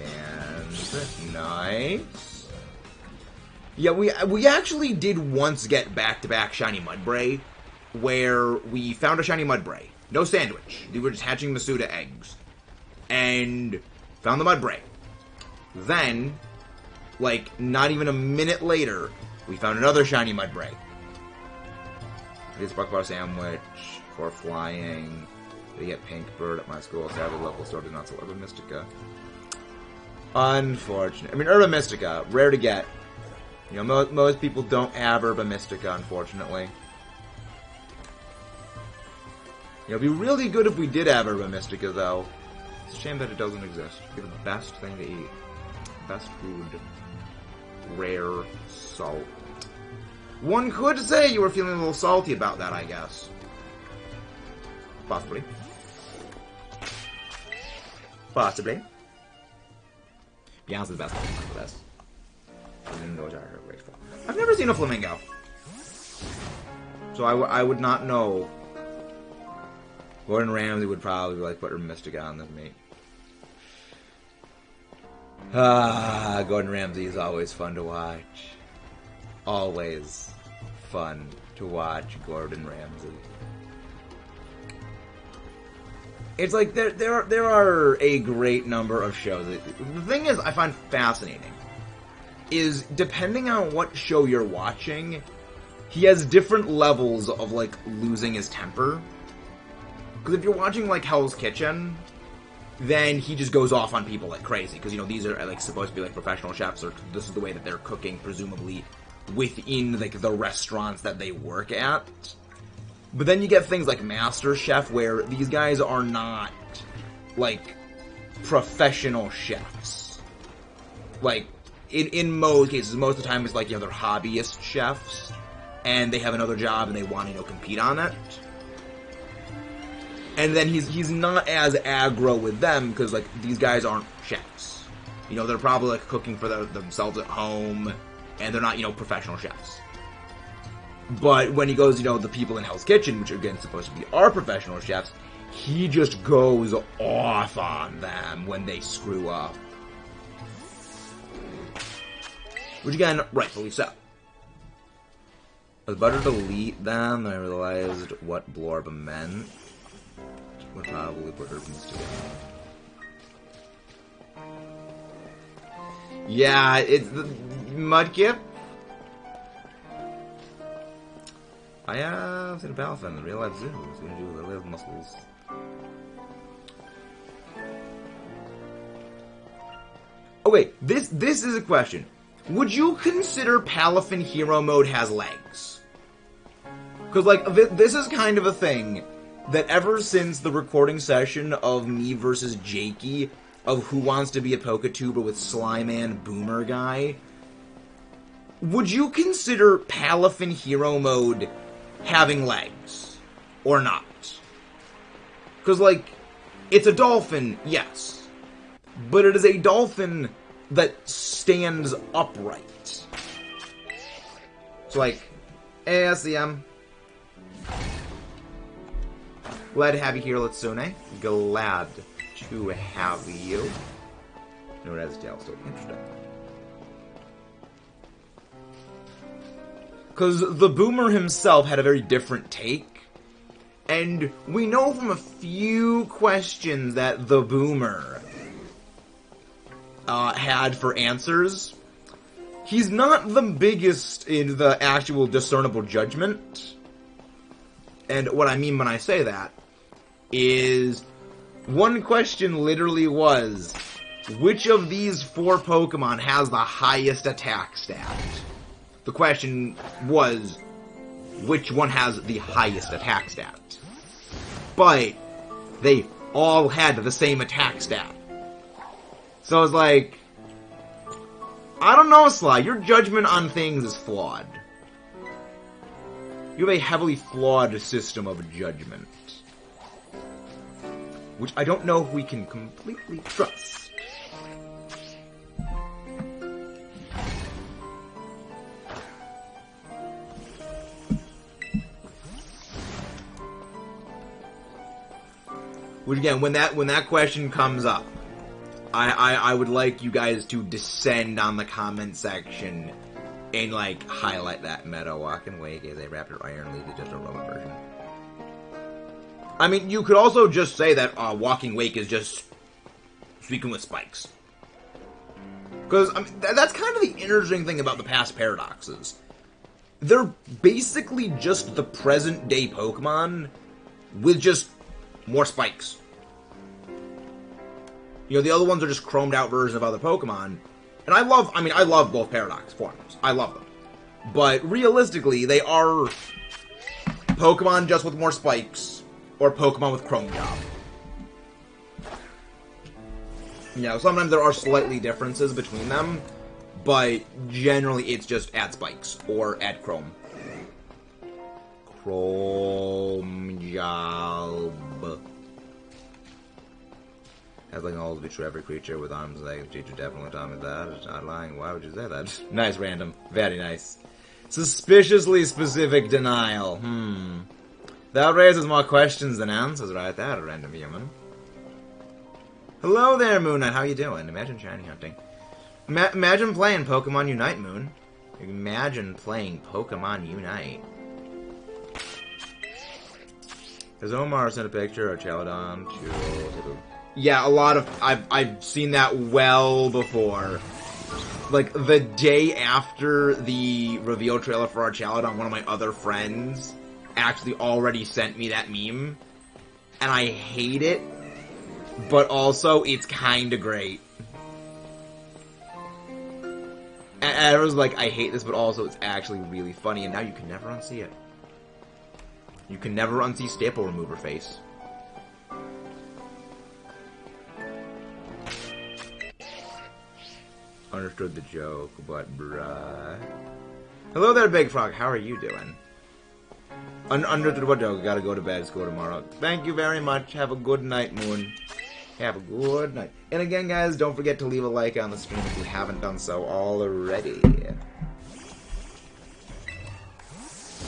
And nice. Yeah, we actually did once get back to back shiny Mudbray, where we found a shiny Mudbray. No sandwich. We were just hatching Masuda eggs. And found the Mudbray. Then, like, not even a minute later, we found another shiny Mudbray. This Buckbar sandwich for flying. They get Pink Bird at my school. Sadly, local store did not sell Urban Mystica. Unfortunate. I mean, Urban Mystica, rare to get. You know, most people don't have Urban Mystica, unfortunately. You know, it'd be really good if we did have Urban Mystica, though. It's a shame that it doesn't exist. It'd be the best thing to eat. Best food. Rare salt. One could say you were feeling a little salty about that, I guess. Possibly. Possibly. Beyonce's the best one for this. I've never seen a flamingo. So I would not know. Gordon Ramsay would probably like put her Mystica on this meat. Gordon Ramsay is always fun to watch. Always fun to watch Gordon Ramsay. It's like there are a great number of shows. The thing is, I find fascinating is depending on what show you're watching, he has different levels of like losing his temper. Because if you're watching like Hell's Kitchen, then he just goes off on people like crazy. Because you know these are like supposed to be like professional chefs, or this is the way that they're cooking, presumably within like the restaurants that they work at. But then you get things like Master Chef, where these guys are not, like, professional chefs. Like, in most cases, most of the time it's like, they're hobbyist chefs, and they have another job and they want to, compete on it. And then he's not as aggro with them, because, like, these guys aren't chefs. They're probably, like, cooking for themselves at home, and they're not, professional chefs. But when he goes, the people in Hell's Kitchen, which, again, supposed to be our professional chefs, he just goes off on them when they screw up. Which, again, rightfully so. I was about to delete them, and I realized what Blorb meant. Would probably put things together. Yeah, it's the Mudkip. I have seen a Palafin in the real life zoo. What's gonna do with their live muscles? Oh wait, this is a question. Would you consider Palafin Hero Mode has legs? Because, like, this is kind of a thing that ever since the recording session of me versus Jakey of Who Wants to Be a Pokatuber with Slyman Boomer Guy, would you consider Palafin Hero Mode having legs? Or not? Because, like, it's a dolphin, yes. But it is a dolphin that stands upright. So, like, ASEM. Glad to have you here, Litsune. Glad to have you. No, it has a tail, so interesting. Because the Boomer himself had a very different take. And we know from a few questions that the Boomer had for answers. He's not the biggest in the actual discernible judgment. And what I mean when I say that is, one question literally was, which of these 4 Pokemon has the highest attack stat? The question was, which one has the highest attack stat? But they all had the same attack stat. So I was like, I don't know, Sly, your judgment on things is flawed. You have a heavily flawed system of judgment. Which I don't know if we can completely trust. Which, again, when that question comes up, I would like you guys to descend on the comment section and, like, highlight that meta. Walk and Wake is a Raptor Iron League, just a Roman version. I mean, you could also just say that Walking Wake is just speaking with spikes. Because, I mean, that's kind of the interesting thing about the past paradoxes. They're basically just the present-day Pokemon with just more spikes. The other ones are just chromed-out versions of other Pokemon. And I love both Paradox forms. I love them. But realistically, they are Pokemon just with more spikes, or Pokemon with Chrome Job. Sometimes there are slightly differences between them, but generally it's just add spikes, or add Chrome. Chrome Job. Has like all be true every creature with arms and legs. Teacher definitely told me that. It's not lying. Why would you say that? Nice, random. Very nice. Suspiciously specific denial. That raises more questions than answers right there, random human. Hello there, Moon Knight. How you doing? Imagine shiny hunting. Imagine playing Pokemon Unite, Moon. Imagine playing Pokemon Unite. Has Omar sent a picture of Chaladon to... Yeah, a lot of... I've seen that well before. Like, the day after the reveal trailer for our Chaladon, one of my other friends actually already sent me that meme. And I hate it, but also it's kinda great. And I was like, I hate this, but also it's actually really funny, and now you can never unsee it. You can never unsee Staple Remover face. Understood the joke, but bruh. Hello there, Big Frog. How are you doing? Understood what joke? Gotta go to bed. School tomorrow. Thank you very much. Have a good night, Moon. Have a good night. And again, guys, don't forget to leave a like on the stream if you haven't done so already.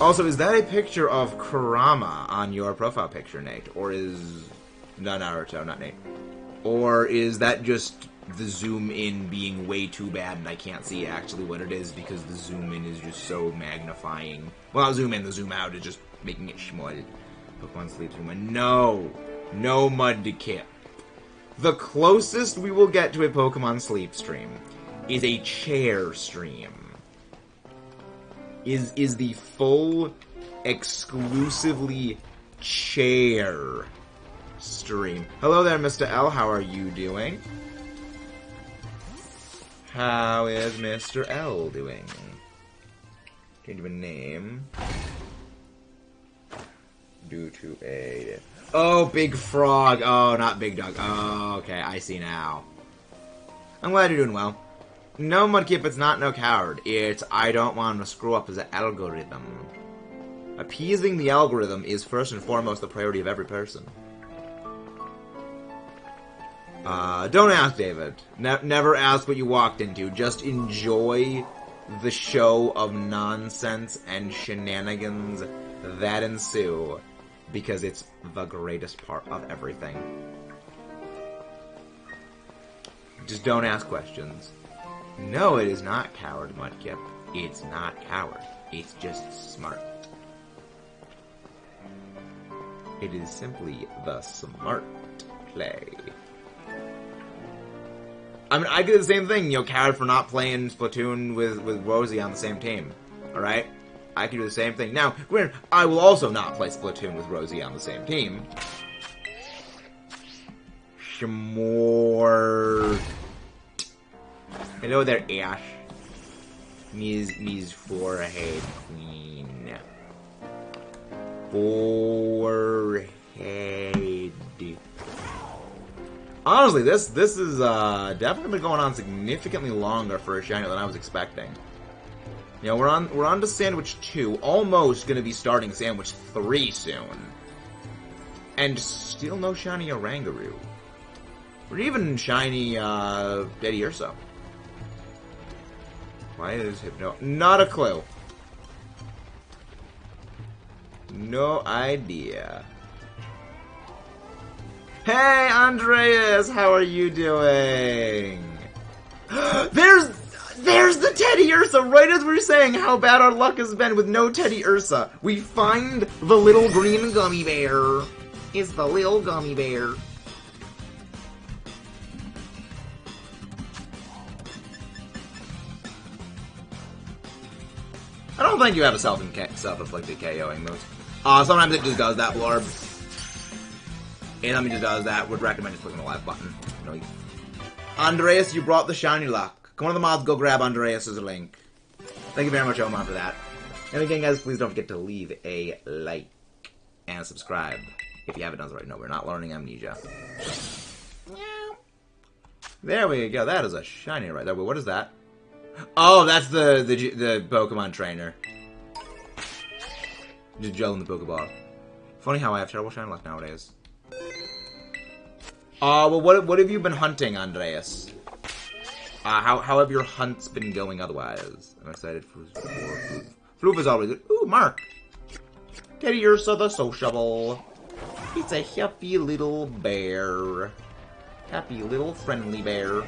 Also, is that a picture of Kurama on your profile picture, Nate? Or is... No, Naruto, not Nate. Or is that just the zoom in being way too bad and I can't see actually what it is because the zoom in is just so magnifying. Well, not zoom in, the zoom out is just making it schmud. Pokemon Sleep Stream. No! No Mud to Kip. The closest we will get to a Pokemon Sleep Stream is a chair stream. Is the full, exclusively chair stream. Hello there, Mr. L. How are you doing? How is Mr. L doing? Change of a name. Due to a... Oh, Big Frog. Oh, not Big Dog. Oh, okay. I see now. I'm glad you're doing well. No, Mudkip, it's not no coward. It's I don't want to screw up as an algorithm. Appeasing the algorithm is first and foremost the priority of every person. Don't ask, David. Never ask what you walked into. Just enjoy the show of nonsense and shenanigans that ensue, because it's the greatest part of everything. Just don't ask questions. No, it is not coward, Mudkip. It's not coward. It's just smart. It is simply the smart play. I mean, I do the same thing, you know, coward for not playing Splatoon with Rosie on the same team. Alright? I can do the same thing. Now, granted, I will also not play Splatoon with Rosie on the same team. Shmore. Hello there, Ash. Ms. Forehead Queen. Forehead. Honestly, this is definitely been going on significantly longer for a shiny than I was expecting. You know, we're on to Sandwich 2, almost gonna be starting Sandwich 3 soon. And still no shiny Oranguru. Or even shiny Betty Ursa. Why is Hypno? Not a clue. No idea. Hey, Andreas! How are you doing? There's the Teddy Ursa! Right as we're saying how bad our luck has been with no Teddy Ursa. We find the little green gummy bear. It's the little gummy bear. I don't think you have a self-inflicted KOing move. Sometimes it just does that, Blorb. And sometimes it just does that. Would recommend just clicking the live button. No, Andreas, you brought the shiny luck. Come on, the mods, go grab Andreas' link. Thank you very much, Oman, for that. And again, guys, please don't forget to leave a like and subscribe if you haven't done so right. No, we're not learning amnesia. There we go. That is a shiny right there. But what is that? Oh, that's the Pokemon trainer. Just gel in the Pokeball. Funny how I have terrible shiny luck nowadays. Well, what have you been hunting, Andreas? How have your hunts been going otherwise? I'm excited for Floof. Floof is always good. Ooh, Mark! Teddy Ursa the sociable. It's a happy little bear. Happy little friendly bear.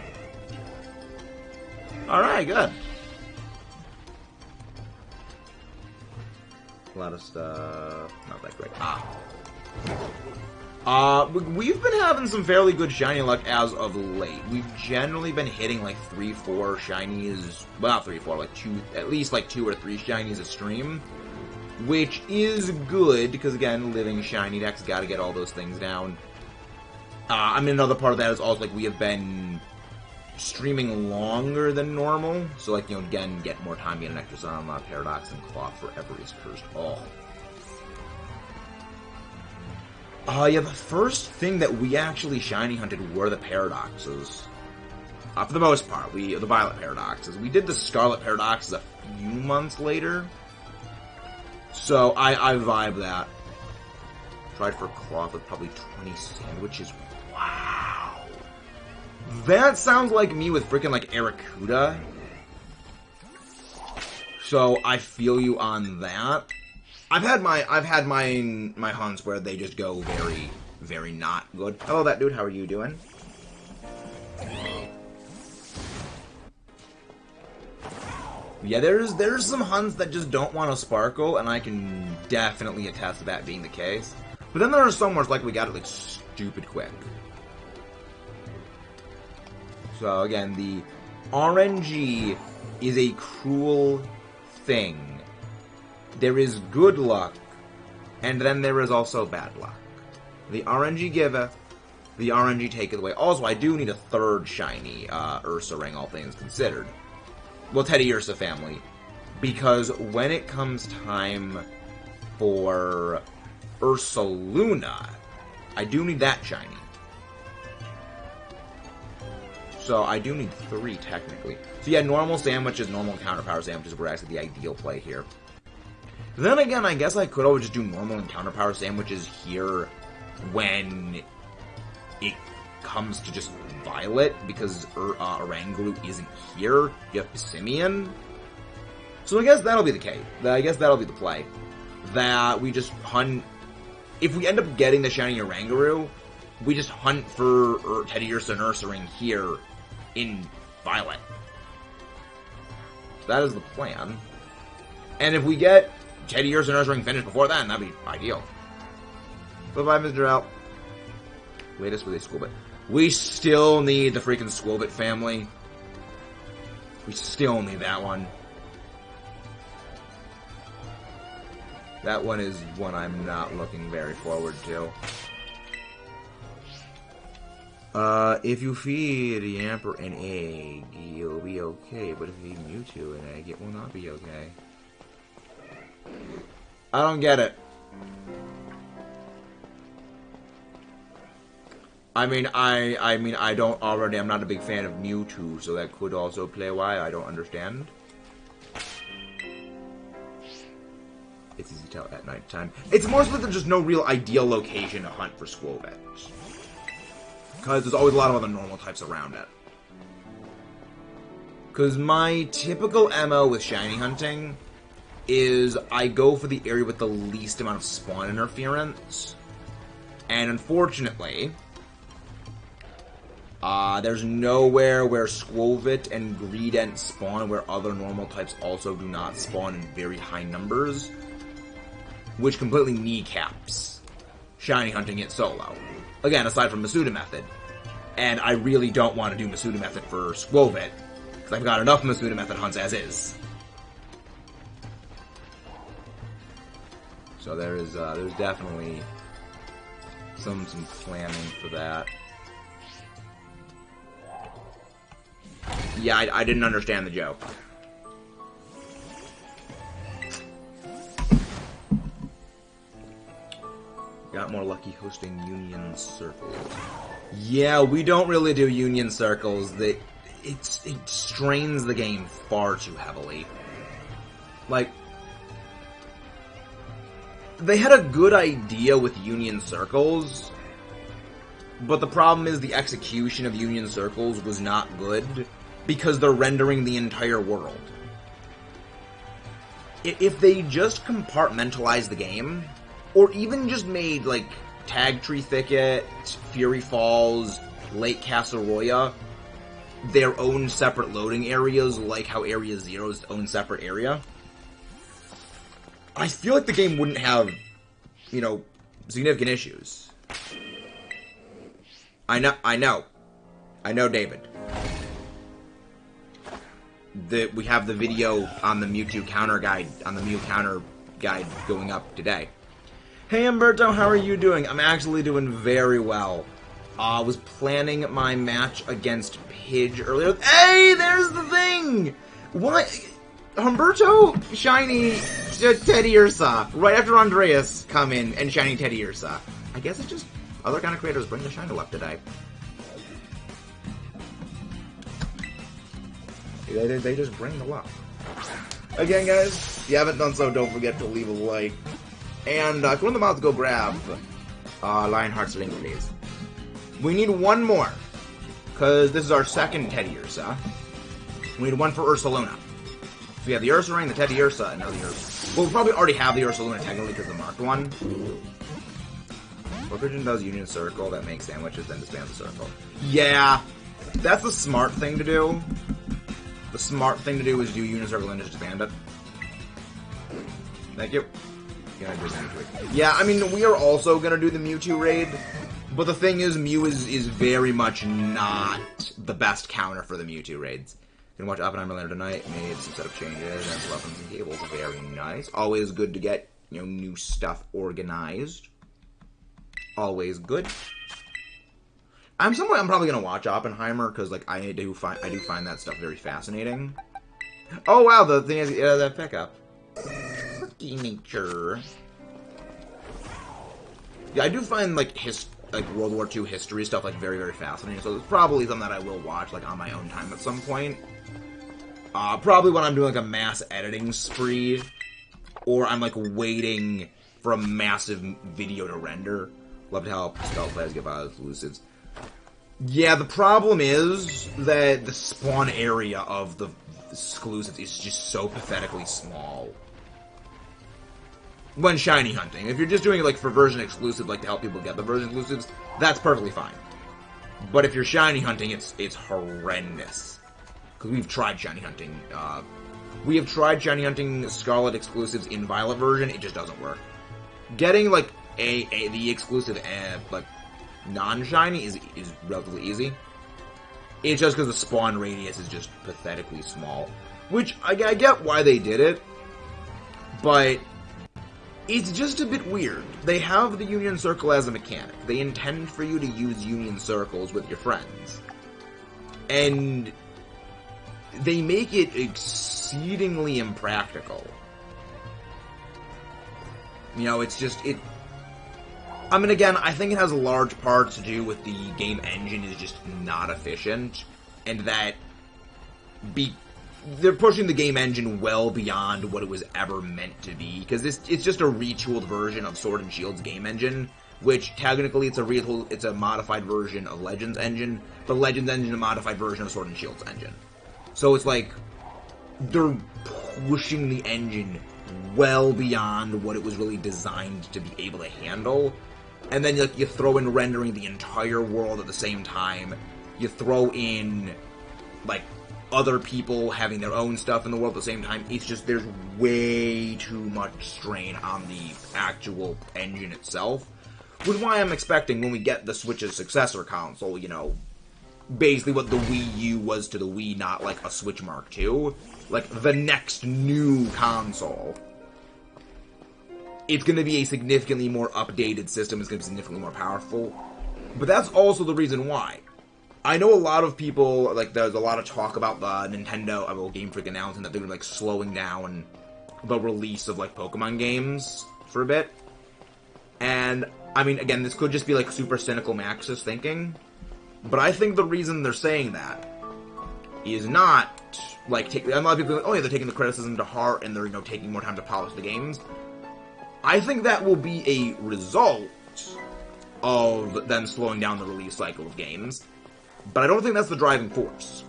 Alright, good. A lot of stuff. Not that great. We've been having some fairly good shiny luck as of late. We've generally been hitting like 3-4 shinies. Well, not 3-4, like 2, at least like 2 or 3 shinies a stream. Which is good, because again, living shiny decks gotta get all those things down. I mean, another part of that is also like we have been streaming longer than normal, so like, you know, again, get more time, get an extra sun on Paradox and Cloth forever is cursed. Oh. Yeah, the first thing that we actually shiny hunted were the Paradoxes. For the most part, the Violet Paradoxes. We did the Scarlet Paradoxes a few months later. So, I vibe that. Tried for cloth with probably 20 sandwiches. Wow. That sounds like me with freaking, like, Aracuda. So, I feel you on that. I've had my hunts where they just go very, very not good. Hello, that dude. How are you doing? Yeah, there's some hunts that just don't want to sparkle, and I can definitely attest to that being the case. But then there are some where it's like we got it like stupid quick. So again, the RNG is a cruel thing. There is good luck, and then there is also bad luck. The RNG giveth, the RNG taketh away. Also, I do need a third shiny Ursa ring, all things considered. Well, Teddy Ursa family. Because when it comes time for Ursaluna, I do need that shiny. So I do need 3, technically. So yeah, normal sandwiches, normal counterpower sandwiches were actually the ideal play here. Then again, I guess I could always just do normal and counterpower sandwiches here when it comes to just Violet, because ORANGURU isn't here. You have Pissimian. So I guess that'll be the case. I guess that'll be the play. That we just hunt... If we end up getting the shiny ORANGURU, we just hunt for Teddy Ursa and Ursaring here in Violet. That is the plan. And if we get Teddy Ursa and Ursaring finished before then, that'd be ideal. Bye-bye, Mr. L. Latest with a Squilbit. We still need the freaking Squilbit family. We still need that one. That one is one I'm not looking very forward to. If you feed a Yamper an egg, you'll be okay. But if you feed Mewtwo an egg, it will not be okay. I don't get it. I mean, I don't already. I'm not a big fan of Mewtwo, so that could also play why I don't understand. It's easy to tell at night time. It's more so that there's just no real ideal location to hunt for Squilbit, because there's always a lot of other normal types around it. Because my typical MO with shiny hunting is I go for the area with the least amount of spawn interference, and unfortunately, there's nowhere where Squilbit and Greedent spawn where other normal types also do not spawn in very high numbers, which completely kneecaps shiny hunting it solo. Again, aside from Masuda Method. And I really don't want to do Masuda Method for Squilbit, because I've got enough Masuda Method hunts as is. So there's definitely some planning for that. Yeah, I didn't understand the joke. Got more lucky hosting Union Circles. Yeah, we don't really do Union Circles. It strains the game far too heavily. Like, they had a good idea with Union Circles, but the problem is the execution of Union Circles was not good, because they're rendering the entire world. If they just compartmentalized the game, or even just made, like, Tag Tree Thicket, Fury Falls, Lake Casseroya their own separate loading areas, like how Area Zero is its own separate area, I feel like the game wouldn't have, you know, significant issues. I know, David. We have the video on the Mewtwo counter guide, on the Mew counter guide going up today. Hey Umberto, how are you doing? I'm actually doing very well. I was planning my match against Pidge earlier. Hey, there's the thing! What? Humberto, shiny Teddy Ursa. Right after Andreas come in and shiny Teddy Ursa. I guess it's just other kind of creators bring the shiny luck today. They just bring the luck. Again, guys, if you haven't done so, don't forget to leave a like. And if you want the mouth, go grab Lionheart's ring, please. We need one more, because this is our second Teddy Ursa. We need one for Ursaluna. So we have the Ursa ring, the Teddy Ursa, and now the Ursa. Well, we probably already have the Ursaluna technically because the marked one. Orchidgen does Union Circle, that makes sandwiches, then disbands the circle. Yeah, that's the smart thing to do. The smart thing to do is do Union Circle and just disband it. Thank you. Yeah, I mean, we are also gonna do the Mewtwo raid, but the thing is, Mew is very much not the best counter for the Mewtwo raids. You can watch Oppenheimer later tonight, made some setup changes, and weapons and cables, very nice. Always good to get, new stuff organized. Always good. I'm probably gonna watch Oppenheimer, because, I do find that stuff very fascinating. Oh, wow, the thing is, that pickup. Quirky nature. Yeah, I do find, World War II history stuff, very, very fascinating, so it's probably something that I will watch, on my own time at some point. Probably when I'm doing, a mass editing spree, or I'm, waiting for a massive video to render. Love to help Scarlet players get by with elusives. Yeah, the problem is that the spawn area of the exclusives is just so pathetically small. When shiny hunting. If you're just doing it, for version exclusive, to help people get the version exclusives, that's perfectly fine. But if you're shiny hunting, it's horrendous. Because we've tried shiny hunting, we have tried shiny hunting Scarlet exclusives in Violet version, it just doesn't work. Getting, the exclusive, non-shiny is relatively easy. It's just because the spawn radius is just pathetically small. Which, I get why they did it, but it's just a bit weird. They have the Union Circle as a mechanic. They intend for you to use Union Circles with your friends. And they make it exceedingly impractical. It's just, again, I think it has a large part to do with the game engine is just not efficient, and that they're pushing the game engine well beyond what it was ever meant to be, because it's just a retooled version of Sword and Shield's game engine, which technically it's a modified version of Legends engine, but Legends engine is a modified version of Sword and Shield's engine. So it's they're pushing the engine well beyond what it was really designed to be able to handle. And then you throw in rendering the entire world at the same time. You throw in other people having their own stuff in the world at the same time. It's just there's way too much strain on the actual engine itself. Which is why I'm expecting when we get the Switch's successor console, basically what the Wii U was to the Wii, not a Switch Mark II. The next new console. It's going to be a significantly more updated system. It's going to be significantly more powerful. But that's also the reason why. I know a lot of people, there's a lot of talk about the Nintendo, Game Freak announcing that they were, slowing down the release of, Pokemon games for a bit. And, again, this could just be, super cynical Maxis thinking. But I think the reason they're saying that is not, a lot of people are oh yeah, they're taking the criticism to heart and they're, taking more time to polish the games. I think that will be a result of them slowing down the release cycle of games, but I don't think that's the driving force.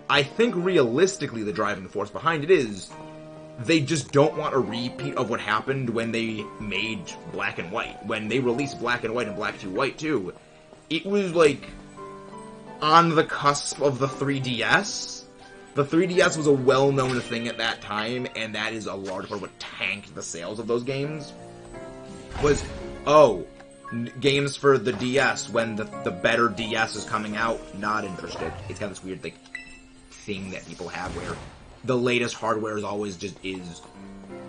I think realistically the driving force behind it is they just don't want a repeat of what happened when they made Black and White. When they released Black and White and Black 2 White 2, it was on the cusp of the 3DS. The 3DS was a well-known thing at that time, and that is a large part of what tanked the sales of those games. Was, games for the DS, when the better DS is coming out, not interested. It's got this weird, thing that people have where the latest hardware is always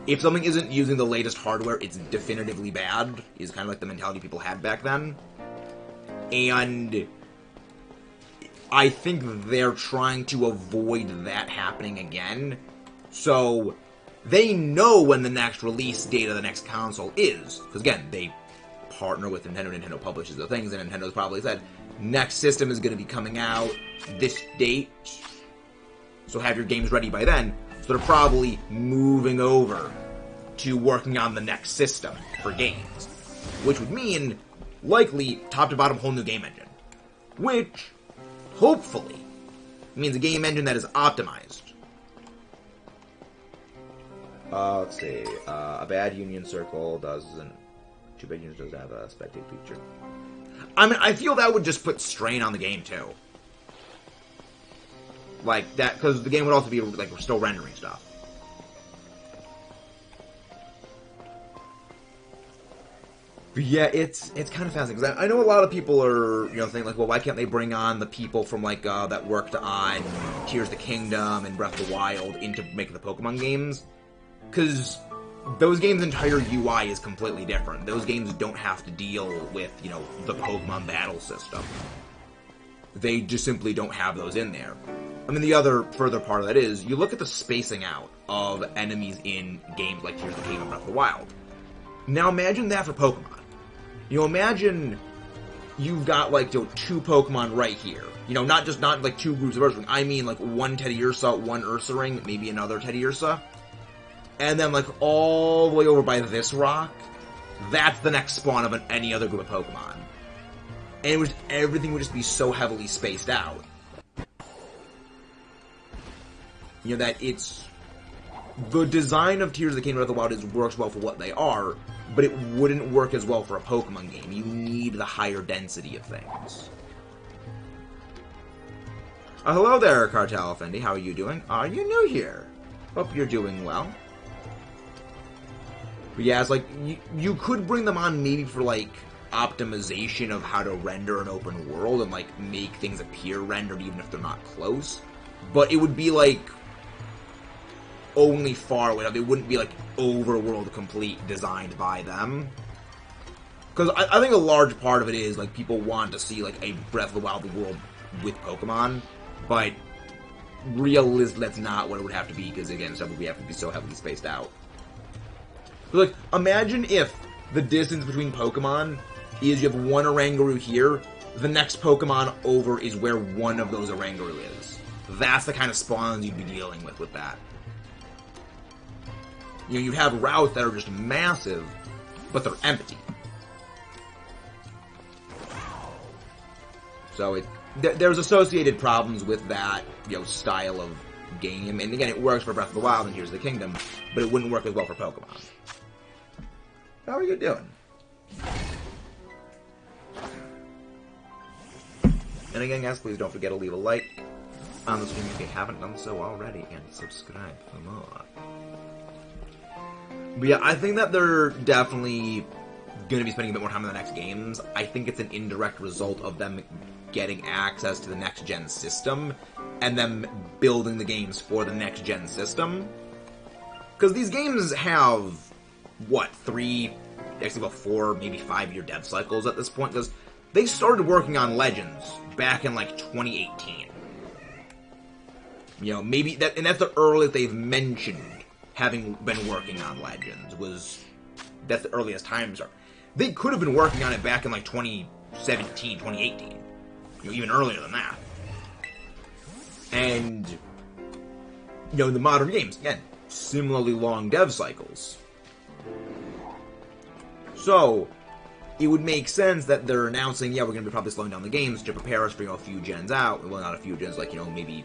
if something isn't using the latest hardware, it's definitively bad, is kind of the mentality people had back then. And I think they're trying to avoid that happening again. So they know when the next release date of the next console is. Because again, they partner with Nintendo. Nintendo publishes the things, and Nintendo's probably said, next system is going to be coming out this date. So have your games ready by then. So they're probably moving over to working on the next system for games. Which would mean, likely, top to bottom whole new game engine. Which, hopefully, means a game engine that is optimized. Let's see. A bad union circle doesn't... Two bad unions doesn't have a spectate feature. I mean, I feel that would just put strain on the game, too. Like, that, because the game would also be, like, we're still rendering stuff. But yeah, it's kind of fascinating, because I know a lot of people are, thinking, like, well, why can't they bring on the people from, like, that worked on Tears of the Kingdom and Breath of the Wild into making the Pokemon games? Because those games' entire UI is completely different. Those games don't have to deal with, the Pokemon battle system. They just simply don't have those in there. I mean, the other further part of that is, you look at the spacing out of enemies in games like Tears of the Kingdom and Breath of the Wild. Now imagine that for Pokemon. Imagine you've got, like, two Pokemon right here. Not like two groups of Ursaring. I mean, like, one Teddiursa, one Ursaring, maybe another Teddiursa. And then, like, all the way over by this rock, that's the next spawn of any other group of Pokemon. And everything would just be so heavily spaced out. That it's... The design of Tears of the Kingdom of the Wild works well for what they are, but it wouldn't work as well for a Pokemon game. You need the higher density of things. Hello there, Cartel Effendi. How are you doing? Are you new here? Hope you're doing well. But yeah, it's like, you could bring them on maybe for, like, optimization of how to render an open world and, like, make things appear rendered even if they're not close. But it would be, like, only far away. It wouldn't be, like, overworld complete designed by them. Because I think a large part of it is, like, people want to see, like, a Breath of the Wild world with Pokemon. But realistically, that's not what it would have to be, because, again, stuff would have to be so heavily spaced out. But, like, imagine if the distance between Pokemon is you have one Oranguru here, the next Pokemon over is where one of those Oranguru is. That's the kind of spawns you'd be dealing with that. You have routes that are just massive, but they're empty. So there's associated problems with that, style of game. And again, it works for Breath of the Wild and Tears of the Kingdom, but it wouldn't work as well for Pokemon. How are you doing? And again, guys, please don't forget to leave a like on the stream if you haven't done so already, and subscribe for more. But yeah, I think that they're definitely going to be spending a bit more time on the next games. I think it's an indirect result of them getting access to the next-gen system, and them building the games for the next-gen system. Because these games have, what, 4, maybe 5-year dev cycles at this point, because they started working on Legends back in, like, 2018. Maybe, and that's the earliest they've mentioned having been working on Legends, that's the earliest time start. They could have been working on it back in, like, 2017, 2018. Even earlier than that. And, the modern games, again, similarly long dev cycles. So, it would make sense that they're announcing, yeah, we're going to be probably slowing down the games to prepare us for, a few gens out. Well, not a few gens, like, maybe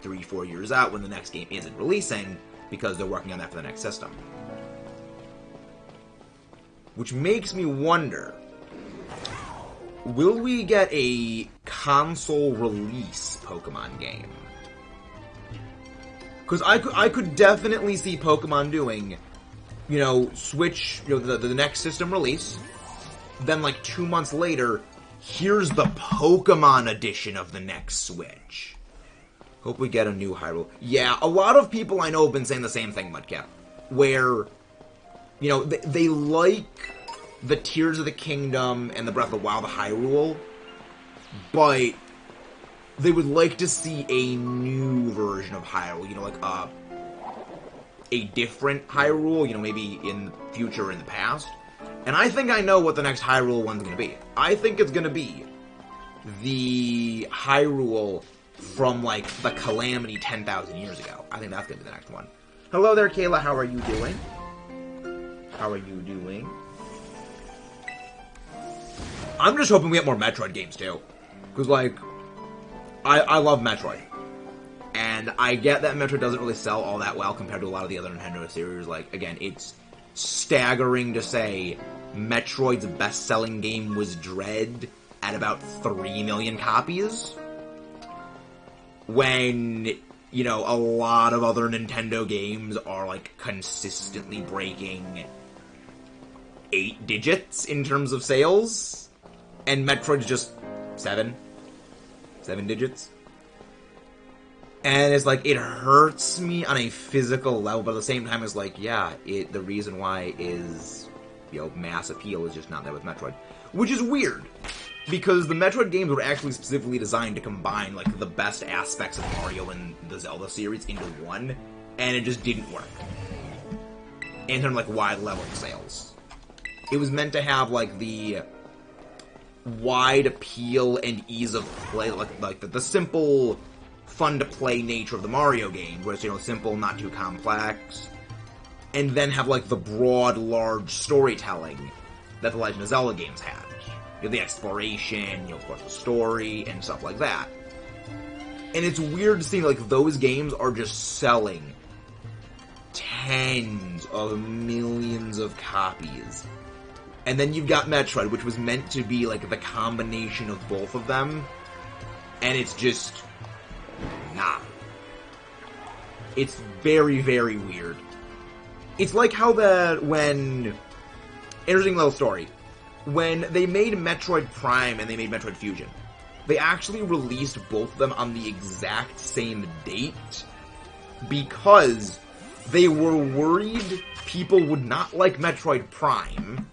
3-4 years out when the next game isn't releasing, because they're working on that for the next system. Which makes me wonder, will we get a console release Pokemon game? Because I could definitely see Pokemon doing, Switch, the next system release, then like 2 months later, here's the Pokemon edition of the next Switch. Hope we get a new Hyrule. Yeah, a lot of people I know have been saying the same thing, Mudcap, where, they like the Tears of the Kingdom and the Breath of the Wild Hyrule, but they would like to see a new version of Hyrule, like a different Hyrule, maybe in the future or in the past. And I think I know what the next Hyrule one's going to be. I think it's going to be the Hyrule from, like, the calamity 10,000 years ago. I think that's gonna be the next one. Hello there, Kayla. How are you doing? How are you doing? I'm just hoping we get more Metroid games, too. Because, like, I love Metroid. And I get that Metroid doesn't really sell all that well compared to a lot of the other Nintendo series. Like, again, it's staggering to say Metroid's best-selling game was Dread at about 3 million copies. When, you know, a lot of other Nintendo games are, like, consistently breaking 8 digits in terms of sales. And Metroid's just 7 digits. And it's like, it hurts me on a physical level, but at the same time, it's like, yeah, the reason why is, you know, mass appeal is just not there with Metroid. Which is weird, because the Metroid games were actually specifically designed to combine, like, the best aspects of Mario and the Zelda series into one, and it just didn't work. In terms of, like, wide level sales. It was meant to have, like, the wide appeal and ease of play, like the simple, fun-to-play nature of the Mario game, where it's, you know, simple, not too complex, and then have, like, the broad, large storytelling that the Legend of Zelda games had. You know, the exploration, you know, of course, the story, and stuff like that. And it's weird to see, like, those games are just selling tens of millions of copies. And then you've got Metroid, which was meant to be, like, the combination of both of them, and it's just not. It's very, very weird. It's like how interesting little story. When they made Metroid Prime and they made Metroid Fusion, they actually released both of them on the exact same date because they were worried people would not like Metroid Prime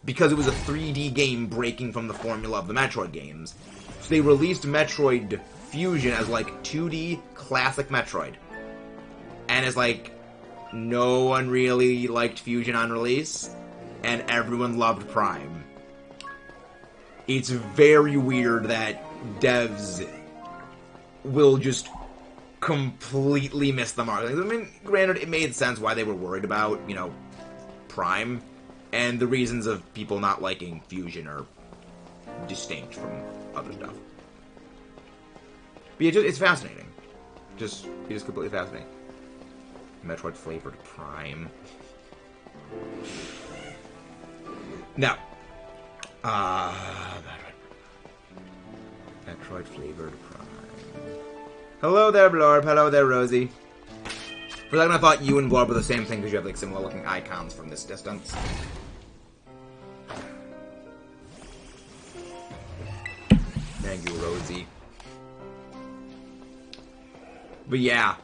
because it was a 3D game breaking from the formula of the Metroid games. So they released Metroid Fusion as, like, 2D classic Metroid. And it's like, no one really liked Fusion on release, and everyone loved Prime. It's very weird that devs will just completely miss the mark. I mean, granted, it made sense why they were worried about, you know, Prime, and the reasons of people not liking Fusion are distinct from other stuff. But it's fascinating. It is completely fascinating. Metroid flavored Prime. Now, Metroid flavored Prime. Hello there, Blorb. Hello there, Rosie. For a second, I thought you and Blorb were the same thing because you have, like, similar looking icons from this distance. Thank you, Rosie. But yeah,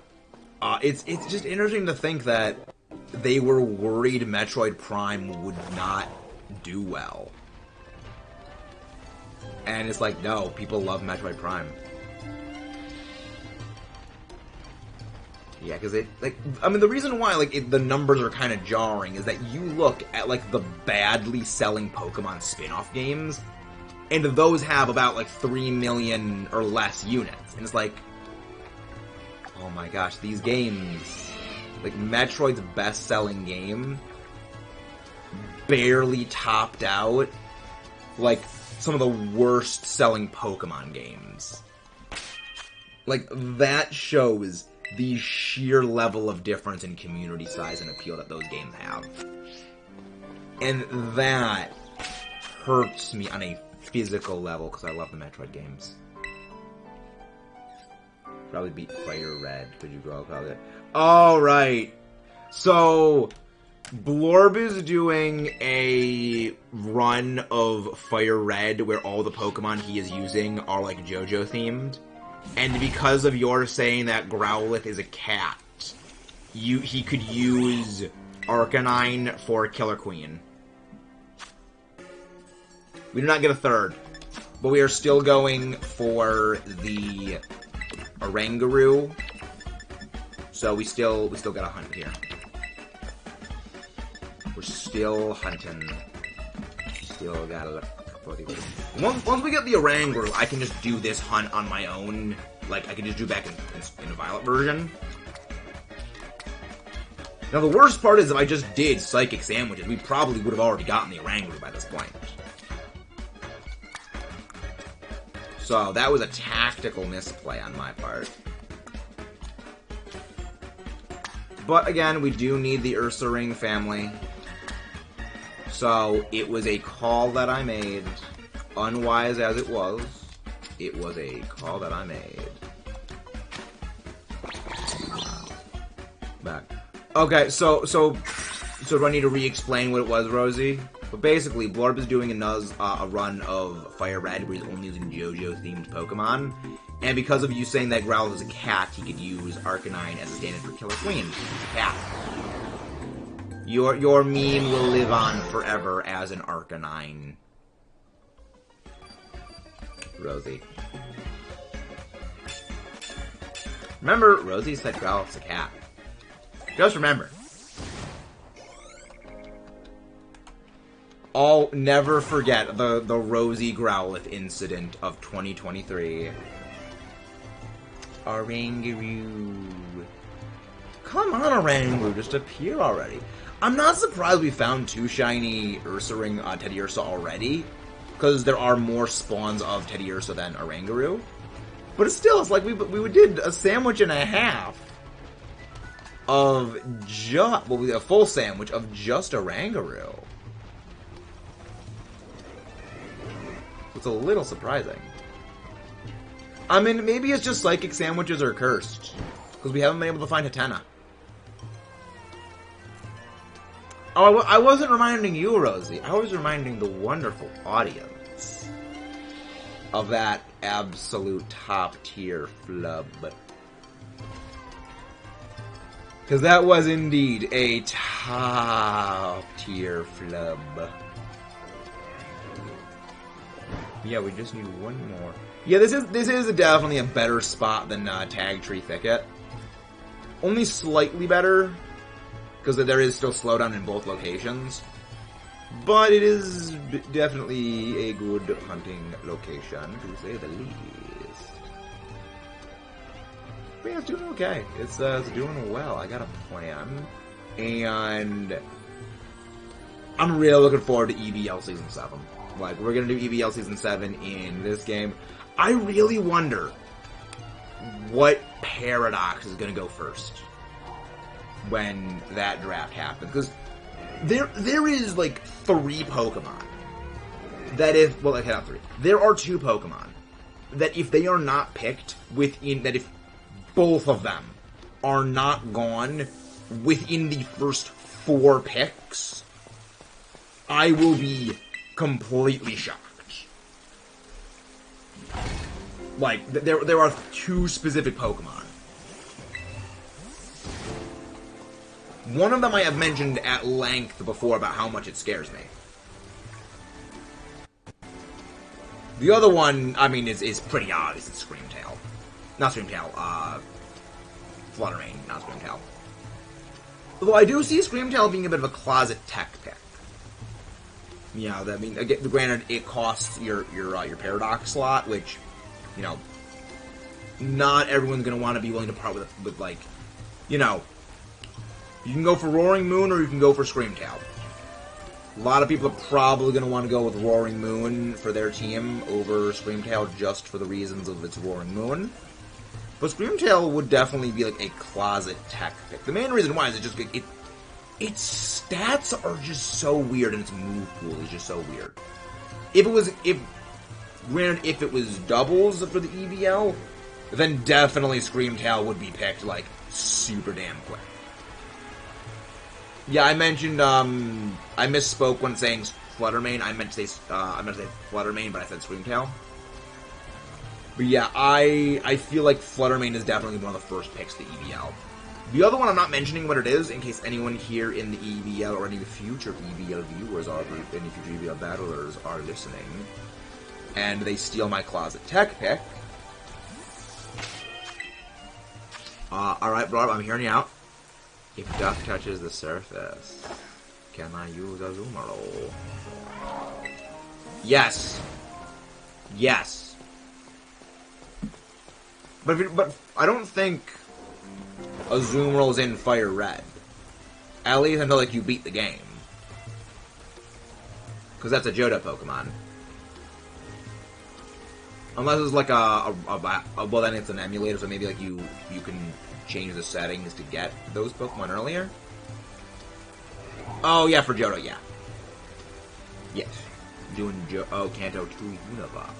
it's just interesting to think that they were worried Metroid Prime would not do well. And it's like, no, people love Metroid Prime. Yeah, because the reason why, like, the numbers are kind of jarring is that you look at, like, the badly selling Pokemon spin-off games, and those have about, like, 3 million or less units. And it's like, oh my gosh, these games, like, Metroid's best-selling game barely topped out, like, some of the worst-selling Pokemon games. Like, that shows the sheer level of difference in community size and appeal that those games have. And that hurts me on a physical level, because I love the Metroid games. Probably beat Fire Red. Could you grow up out of it? Alright. So, Blorb is doing a run of Fire Red where all the Pokemon he is using are, like, JoJo themed. And because of your saying that Growlithe is a cat, he could use Arcanine for Killer Queen. We do not get a third, but we are still going for the Oranguru, so we still got a hunt here. We're still hunting. Still got a Once we get the Oranguru, I can just do this hunt on my own. Like, I can just do back in the Violet version. Now, the worst part is if I just did Psychic Sandwiches, we probably would have already gotten the Oranguru by this point. So, that was a tactical misplay on my part. But, again, we do need the Ursaring family. So, it was a call that I made. Unwise as it was a call that I made. Back. Okay, so do I need to re-explain what it was, Rosie? But basically, Blorb is doing a run of Fire Red where he's only using JoJo-themed Pokemon. And because of you saying that Growlithe is a cat, he could use Arcanine as a stand-in for Killer Queen. Cat. Your meme will live on forever as an Arcanine. Rosie. Remember, Rosie said Growlithe's a cat. Just remember. I'll never forget the Rosie Growlithe incident of 2023. Oranguru. Come on, Oranguru, just appear already. I'm not surprised we found 2 shiny Ursaring Teddiursa already, because there are more spawns of Teddiursa than Oranguru. But it's like we did a sandwich and a half of a full sandwich of just Oranguru. It's a little surprising. I mean, maybe it's just Psychic Sandwiches are cursed, because we haven't been able to find Hatena. Oh, I wasn't reminding you, Rosie. I was reminding the wonderful audience of that absolute top-tier flub. Because that was indeed a top-tier flub. Yeah, we just need one more. Yeah, this is definitely a better spot than Tag Tree Thicket. Only slightly better, because there is still slowdown in both locations. But it is definitely a good hunting location, to say the least. But yeah, it's doing okay. It's doing well. I got a plan. And I'm really looking forward to EBL Season 7. Like, we're gonna do EBL Season 7 in this game. I really wonder what Paradox is gonna go first when that draft happens. Because there is, like, 3 Pokemon that if... Well, okay, not 3. There are 2 Pokemon that if they are not picked within... That if both of them are not gone within the first 4 picks, I will be completely shocked. Like, there are 2 specific Pokemon. One of them I have mentioned at length before about how much it scares me. The other one, I mean, is pretty obvious. It's Screamtail. Not Screamtail, Fluttermane, not Screamtail. Although I do see Screamtail being a bit of a closet tech pick. Yeah, I mean, again, granted, it costs your Paradox slot, which, you know, not everyone's going to want to be willing to part with, like, you know, you can go for Roaring Moon or you can go for Screamtail. A lot of people are probably going to want to go with Roaring Moon for their team over Screamtail just for the reasons of its Roaring Moon. But Screamtail would definitely be, like, a closet tech pick. The main reason why is its stats are just so weird, and its move pool is just so weird. If it was doubles for the EBL, then definitely Screamtail would be picked, like, super damn quick. Yeah, I mentioned, I misspoke when saying Fluttermane. I meant to say Fluttermane, but I said Screamtail. But yeah, I feel like Fluttermane is definitely one of the first picks to EBL. The other one, I'm not mentioning what it is, in case anyone here in the EBL or any future EBL viewers or any future EBL battlers are listening, and they steal my closet tech pick. Alright, bro, I'm hearing you out. If dust touches the surface, can I use a Zoomerol? Yes. Yes. But I don't think Azumarill's in Fire Red. At least until, like, you beat the game. Because that's a Johto Pokemon. Unless it's like well, then it's an emulator, so maybe, like, you can change the settings to get those Pokemon earlier? Oh, yeah, for Johto, yeah. Yes. Doing Kanto 2 Unova.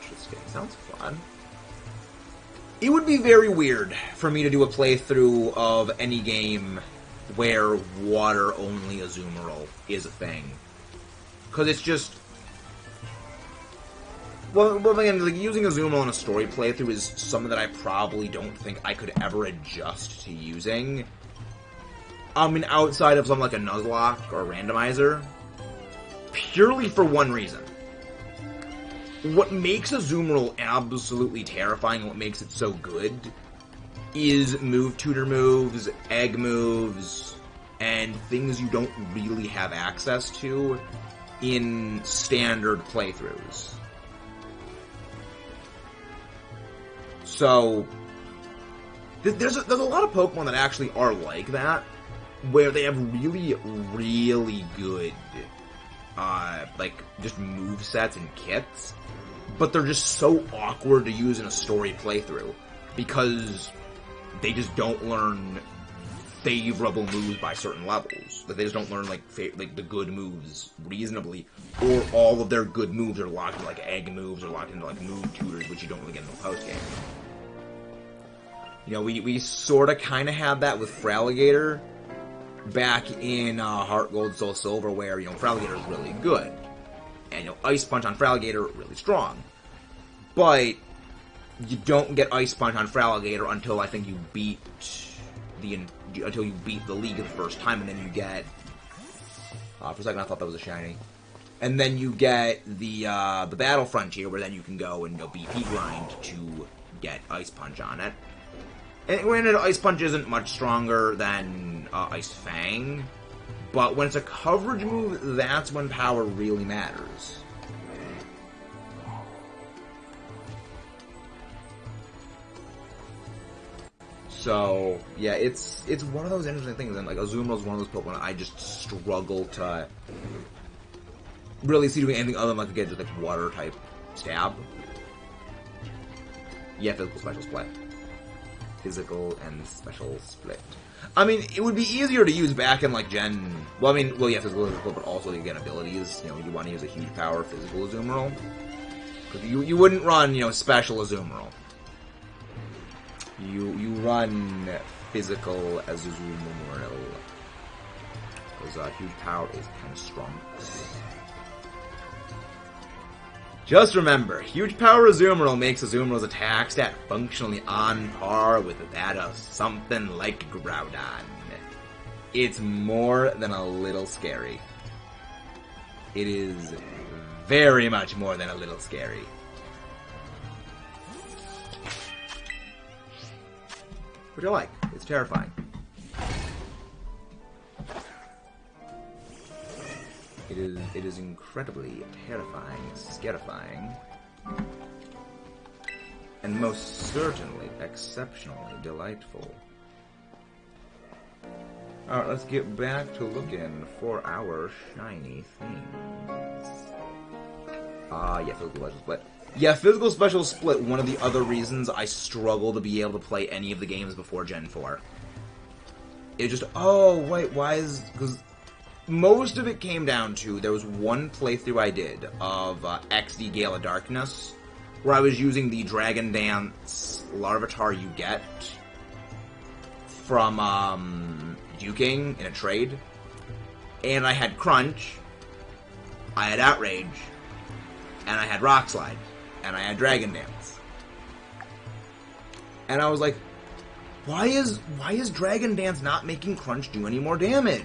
Interesting. Sounds fun. It would be very weird for me to do a playthrough of any game where water-only Azumarill is a thing. Because it's just... Well, again, like, using Azumarill in a story playthrough is something that I probably don't think I could ever adjust to using. I mean, outside of something like a Nuzlocke or a randomizer. Purely for one reason. What makes Azumarill absolutely terrifying, what makes it so good, is move tutor moves, egg moves, and things you don't really have access to in standard playthroughs. So, there's a lot of Pokemon that actually are like that, where they have really, really good, like, just movesets and kits, but they're just so awkward to use in a story playthrough, because they just don't learn favorable moves by certain levels. Like, they just don't learn, like, the good moves reasonably, or all of their good moves are locked into, like, egg moves, or locked into, like, move tutors, which you don't really get in the post-game. You know, we sorta kinda had that with Fraligator back in Heart Gold, Soul Silver, where, you know, Fraligator is really good. And, you know, Ice Punch on Fraligator, really strong. But you don't get Ice Punch on Fraligator until I think you beat until you beat the League the first time, and then you get... for a second I thought that was a shiny. And then you get the Battle Frontier, where then you can go and, you know, BP grind to get Ice Punch on it. And granted, Ice Punch isn't much stronger than Ice Fang, but when it's a coverage move, that's when power really matters. So, yeah, it's one of those interesting things, and, like, Azumarill's one of those Pokemon I just struggle to really see doing anything other than, like, again, just, like, water-type stab. Yeah, Physical Special Split. Physical and Special Split. I mean, it would be easier to use back in, like, Gen... Well, I mean, well, yeah, Physical, but also, again, abilities. You know, you want to use a huge power Physical Azumarill. Because you wouldn't run, you know, Special Azumarill. You run Physical as Azumarill. Because huge power is kind of strong. Just remember, huge power Azumarill makes Azumarill's attack stat functionally on par with that of something like Groudon. It's more than a little scary. It is very much more than a little scary. Which I like. It's terrifying. It is incredibly terrifying, scarifying, and most certainly exceptionally delightful. Alright, let's get back to looking for our shiny things. Yeah, Physical Special Split. Yeah, Physical Special Split, one of the other reasons I struggle to be able to play any of the games before Gen 4. It just, oh, wait, why is... Because most of it came down to, there was one playthrough I did of XD Gale of Darkness, where I was using the Dragon Dance Larvitar you get from Duking in a trade, and I had Crunch, I had Outrage, and I had Rock Slide, and I had Dragon Dance. And I was like, why is Dragon Dance not making Crunch do any more damage?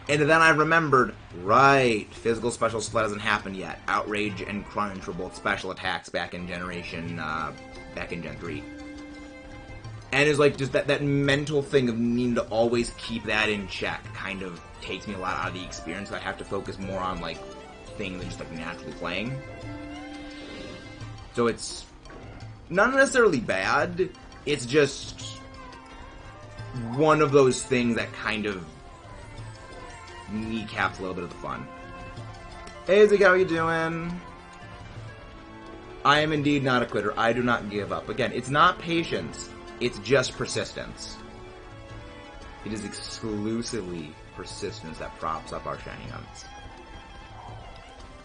And then I remembered, right, Physical Special Split hasn't happened yet. Outrage and Crunch were both special attacks back in back in Gen 3. And it's like, just that mental thing of needing to always keep that in check kind of takes me a lot out of the experience. I have to focus more on, like, thing than just, like, naturally playing. So it's not necessarily bad, it's just one of those things that kind of kneecaps a little bit of the fun. Hey, Zeke, how you doing? I am indeed not a quitter. I do not give up. Again, it's not patience, it's just persistence. It is exclusively persistence that props up our shiny hunts.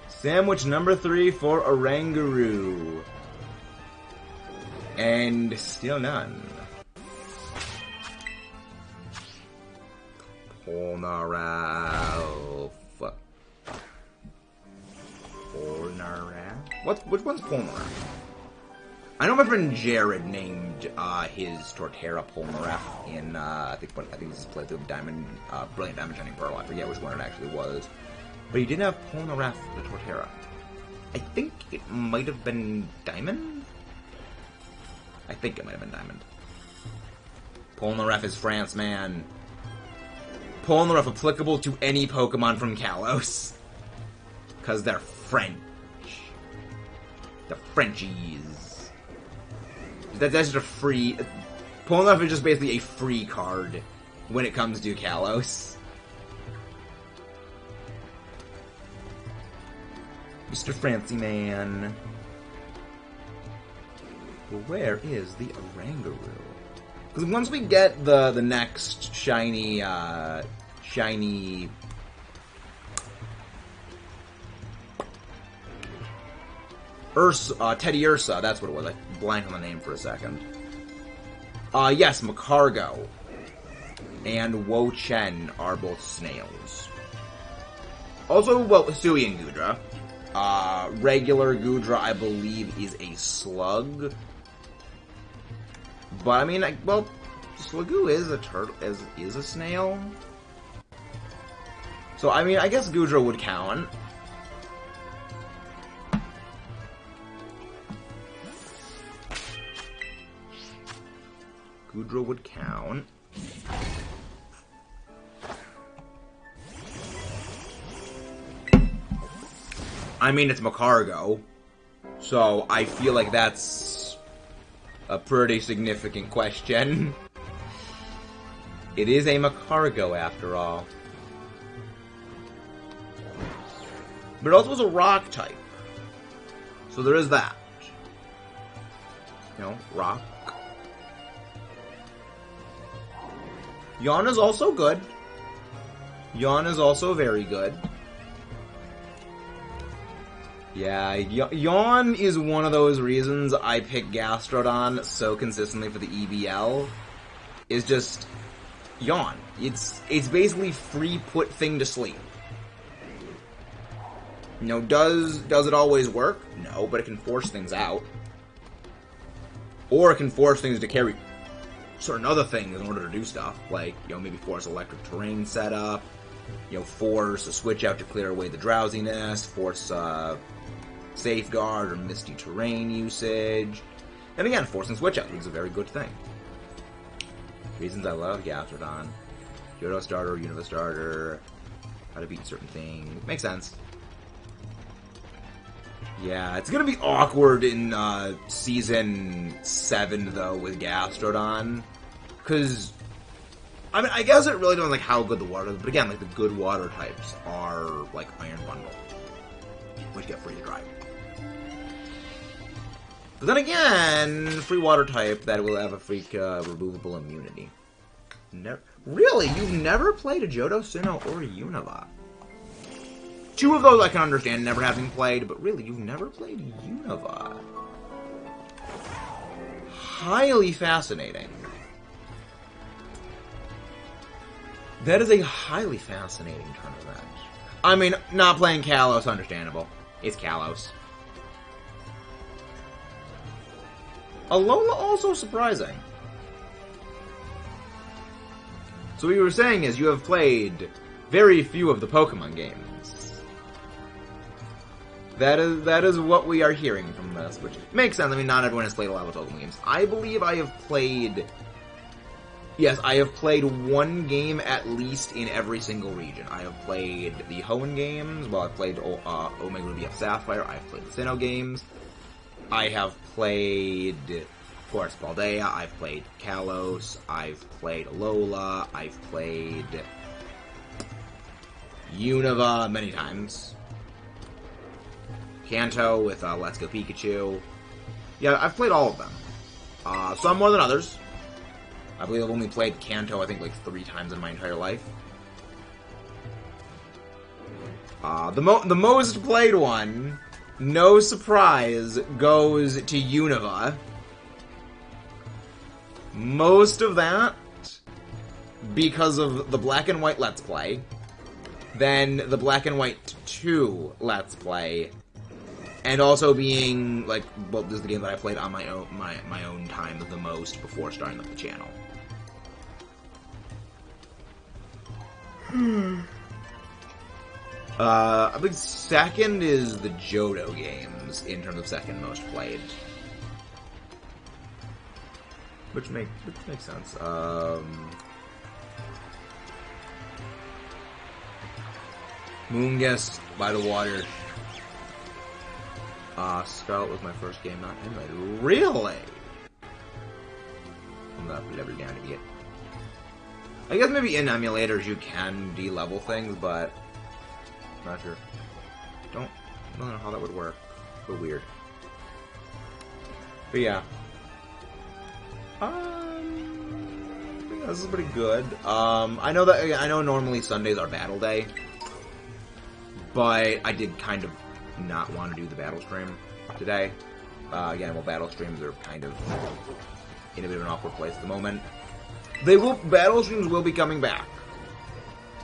Sandwich number 3 for ORANGURU. And still none. Polnareff. Polnareff? Which one's Polnareff? I know my friend Jared named his Torterra Polnareff in I think this is played through Diamond Brilliant Diamond Shining Pearl. I forget which one it actually was. But he did have Polnareff the Torterra. I think it might have been Diamond? I think it might have been Diamond. Polnareff is France, man. Polnareff applicable to any Pokemon from Kalos. Because they're French. The Frenchies. That's just a free... Polnareff is just basically a free card when it comes to Kalos. Mr. Francie Man. Well, where is the ORANGURU? Because once we get the next shiny Teddy Ursa, that's what it was. I blanked on the name for a second. Yes, Macargo and Wo Chen are both snails. Also, well, Sui and Gudra. Regular Gudra, I believe, is a slug. But I mean, well, Slugoo is a turtle, is a snail. So I mean, I guess Gudra would count. Gudra would count. I mean, it's Macargo, so I feel like that's a pretty significant question. It is a Macargo, after all. But it also is a rock type. So there is that. You know, rock. Yawn is also good. Yawn is also very good. Yeah, Yawn is one of those reasons I pick Gastrodon so consistently for the EBL. Is just Yawn. It's basically free put thing to sleep. You know, does it always work? No, but it can force things out. Or it can force things to carry certain other things in order to do stuff. Like, you know, maybe force electric terrain setup. You know, force a switch out to clear away the drowsiness. Force, Safeguard or Misty Terrain usage. And again, forcing switch out is a very good thing. Reasons I love Gastrodon. Johto starter, Unova starter, how to beat certain things. Makes sense. Yeah, it's gonna be awkward in Season 7, though, with Gastrodon. Because, I mean, I guess it really depends, like, how good the water is. But again, like, the good water types are, like, Iron Bundle, which get free to dry. But then again, free water type that will have a freak removable immunity. Really? You've never played a Johto, Sinnoh, or a Unova? Two of those I can understand never having played, but really, you've never played Unova. Highly fascinating. That is a highly fascinating turn of events. I mean, not playing Kalos, understandable. It's Kalos. Alola also surprising. So what you were saying is you have played very few of the Pokemon games. That is what we are hearing from this, which makes sense. I mean, not everyone has played a lot of Pokemon games. I believe I have played Yes, I have played one game at least in every single region. I have played the Hoenn games, well, I've played Omega Ruby F Sapphire, I've played the Sinnoh games, I have played Forest Paldea, I've played Kalos, I've played Alola, I've played Unova many times. Kanto with Let's Go Pikachu. Yeah, I've played all of them. Some more than others. I believe I've only played Kanto, I think, like 3 times in my entire life. The most played one, no surprise, goes to Unova. Most of that because of the Black and White Let's Play, then the Black and White 2 Let's Play, and also being, like, well, this is the game that I played on my own time the most before starting up the channel. I think second is the Johto games, in terms of second most played. Which makes sense. Moongus, By the Water. Scarlet was my first game, not emulated. Really? I'm not never gonna get. I guess maybe in emulators you can de-level things, but I'm not sure. I don't know how that would work. A little weird. But yeah. This is pretty good. I know normally Sundays are battle day, but I did kind of not want to do the battle stream today. Again, well, battle streams are kind of in a bit of an awkward place at the moment. Battle streams will be coming back.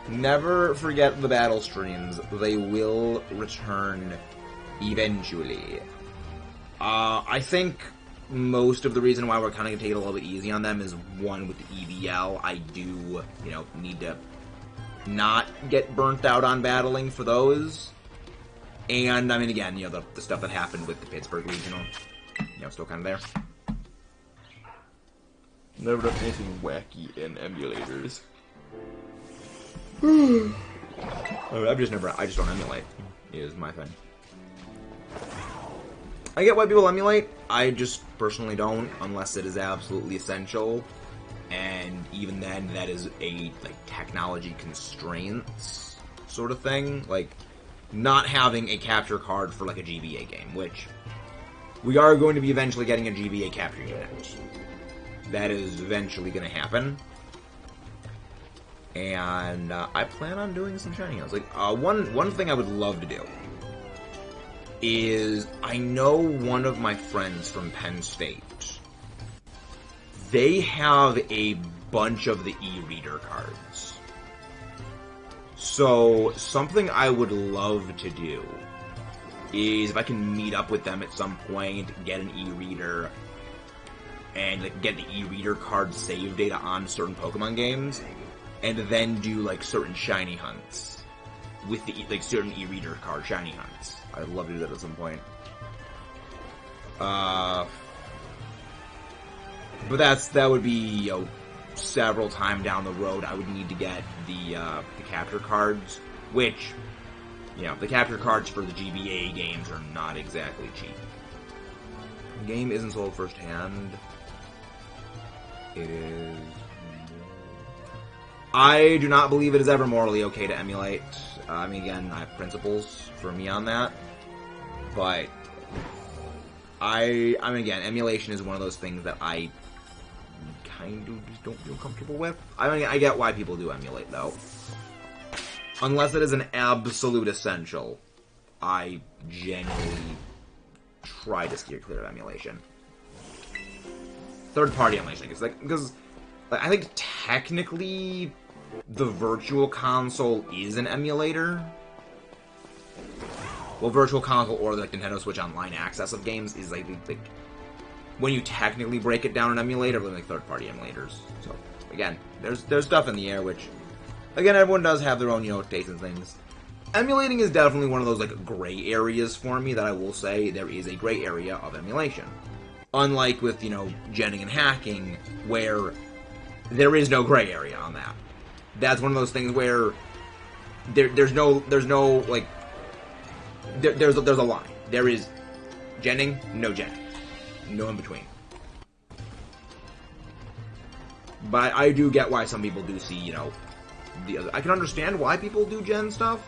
Never forget the battle streams. They will return eventually. I think most of the reason why we're kind of going to take it a little bit easy on them is, one, with the EVL, I do, need to not get burnt out on battling for those. And, I mean, again, the stuff that happened with the Pittsburgh Regional, still kind of there. Never done anything wacky in emulators. I just don't emulate, is my thing. I get why people emulate, I just personally don't, unless it is absolutely essential. And even then, that is a, technology constraints sort of thing. Like, not having a capture card for, a GBA game, which we are going to be eventually getting a GBA capture unit. That is eventually going to happen. And I plan on doing some shiny hills. One thing I would love to do is, I know one of my friends from Penn State, they have a bunch of the e-reader cards. So, something I would love to do is, if I can meet up with them at some point, get an e-reader, and get the e-reader card save data on certain Pokemon games, and then do certain shiny hunts with the certain e-reader card shiny hunts. I'd love to do that at some point. But that would be several times down the road. I would need to get the capture cards, which the capture cards for the GBA games are not exactly cheap. The game isn't sold firsthand. It is. I do not believe it is ever morally okay to emulate. I mean, again, I have principles for me on that, but I mean, again, emulation is one of those things that I kind of just don't feel comfortable with. I mean, I get why people do emulate, though. Unless it is an absolute essential, I genuinely try to steer clear of emulation. Third-party emulation, because I think technically the Virtual Console is an emulator. Well, Virtual Console or the Nintendo Switch Online access of games is when you technically break it down an emulator, but third-party emulators. So again, there's stuff in the air, which again, everyone does have their own tastes and things. Emulating is definitely one of those gray areas for me that I will say there is a gray area of emulation. Unlike with, genning and hacking, where There is no gray area on that. That's one of those things where there's no like there's a line. There is genning, no genning, no in between. But I do get why some people do see, you know, the other. I can understand why people do gen stuff,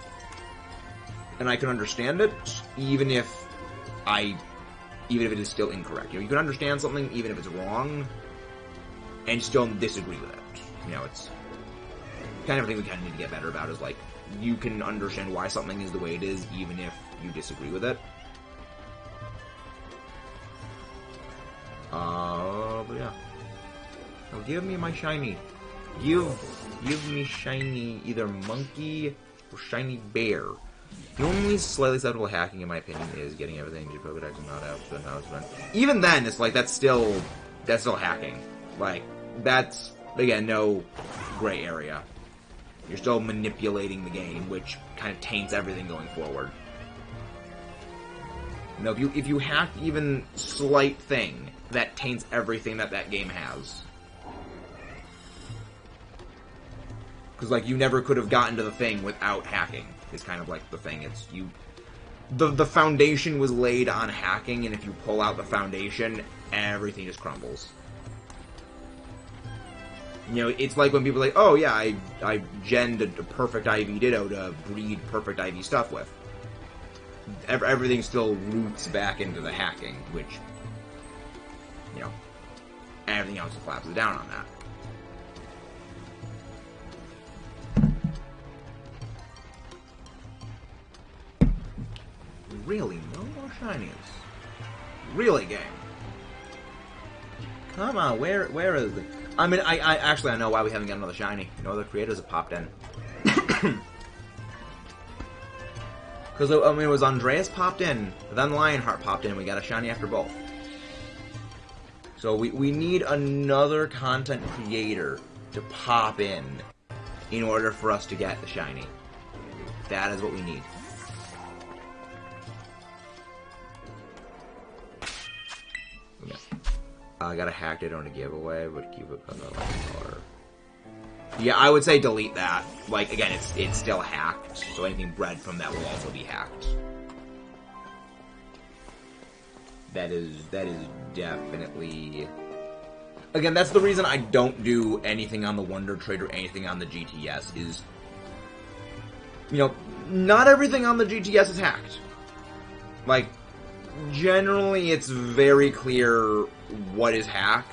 and I can understand it, even if it is still incorrect. You know, you can understand something even if it's wrong, and still disagree with it. You know, it's kind of a thing we kind of need to get better about. Is like you can understand why something is the way it is, even if you disagree with it. But yeah. Now give me my shiny. Give me shiny either monkey or shiny bear. The only slightly acceptable hacking, in my opinion, is getting everything to Pokedex and not out. So now it's fun. Even then, it's like that's still hacking. Like that's again no gray area. You're still manipulating the game, which kind of taints everything going forward. You know, if you hack even slight thing, that taints everything that game has. Because, like, you never could have gotten to the thing without hacking. It's kind of like the thing. It's, you... The foundation was laid on hacking, and if you pull out the foundation, everything just crumbles. You know, it's like when people are like, oh, yeah, I genned a perfect IV Ditto to breed perfect IV stuff with. Everything still roots back into the hacking, which, you know, everything else collapses down on that. Really? No more shinies? Really, game? Come on, where is the... I mean, I actually I know why we haven't got another shiny. No other creators have popped in. Because, I mean, it was Andreas popped in, then Lionheart popped in, and we got a shiny after both. So we need another content creator to pop in order for us to get the shiny. That is what we need. Okay. I got a hacked it on a giveaway, but keep it on the color. Yeah, I would say delete that. Like, again, it's still hacked, so anything bred from that will also be hacked. That is definitely... Again, that's the reason I don't do anything on the Wonder Trade or anything on the GTS, is... You know, not everything on the GTS is hacked. Like, generally it's very clear what is hacked.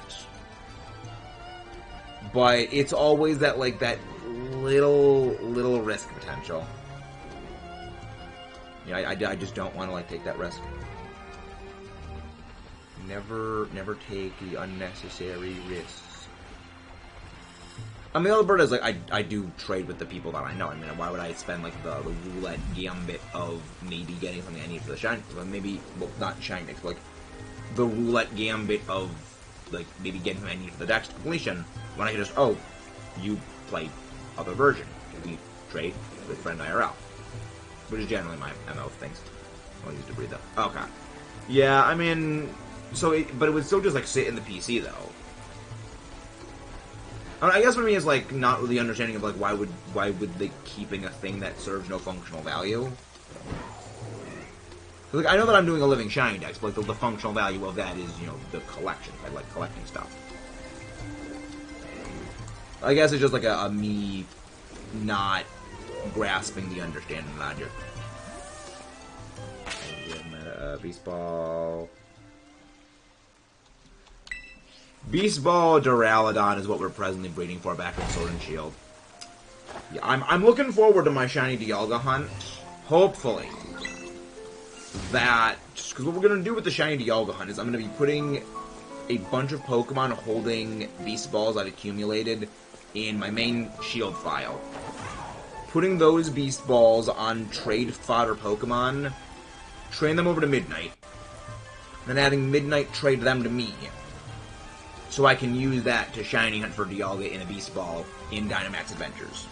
But it's always that, like, that little risk potential. Yeah, I just don't want to, like, take that risk. Never take the unnecessary risks. I mean, the other part is, like, I do trade with the people that I know. I mean, why would I spend, like, the roulette gambit of maybe getting something I need for the shiny? Well, maybe, well, not shiny mix, but, like, the roulette gambit of, like, maybe getting something I need for the dex completion, when I can just, oh, you play other version. We trade with friend IRL. Which is generally my MO of things. I'll use to breed though. Okay. Yeah, I mean, but it would still just, like, sit in the PC, though. I guess for me is, like, not really understanding of, like, why would they keeping a thing that serves no functional value? Like, I know that I'm doing a living shiny dex, but, like, the functional value of that is, you know, the collection. I like collecting stuff. I guess it's just, like, a me not grasping the understanding logic. Beast Ball. Beast Ball Duraludon is what we're presently breeding for back in Sword and Shield. Yeah, I'm looking forward to my shiny Dialga hunt. Hopefully. Because what we're going to do with the shiny Dialga hunt is I'm going to be putting a bunch of Pokemon holding Beast Balls I've accumulated in my main Shield file. Putting those Beast Balls on trade fodder Pokemon, train them over to Midnight, then having Midnight trade them to me. So I can use that to shiny hunt for Dialga in a Beast Ball in Dynamax Adventures.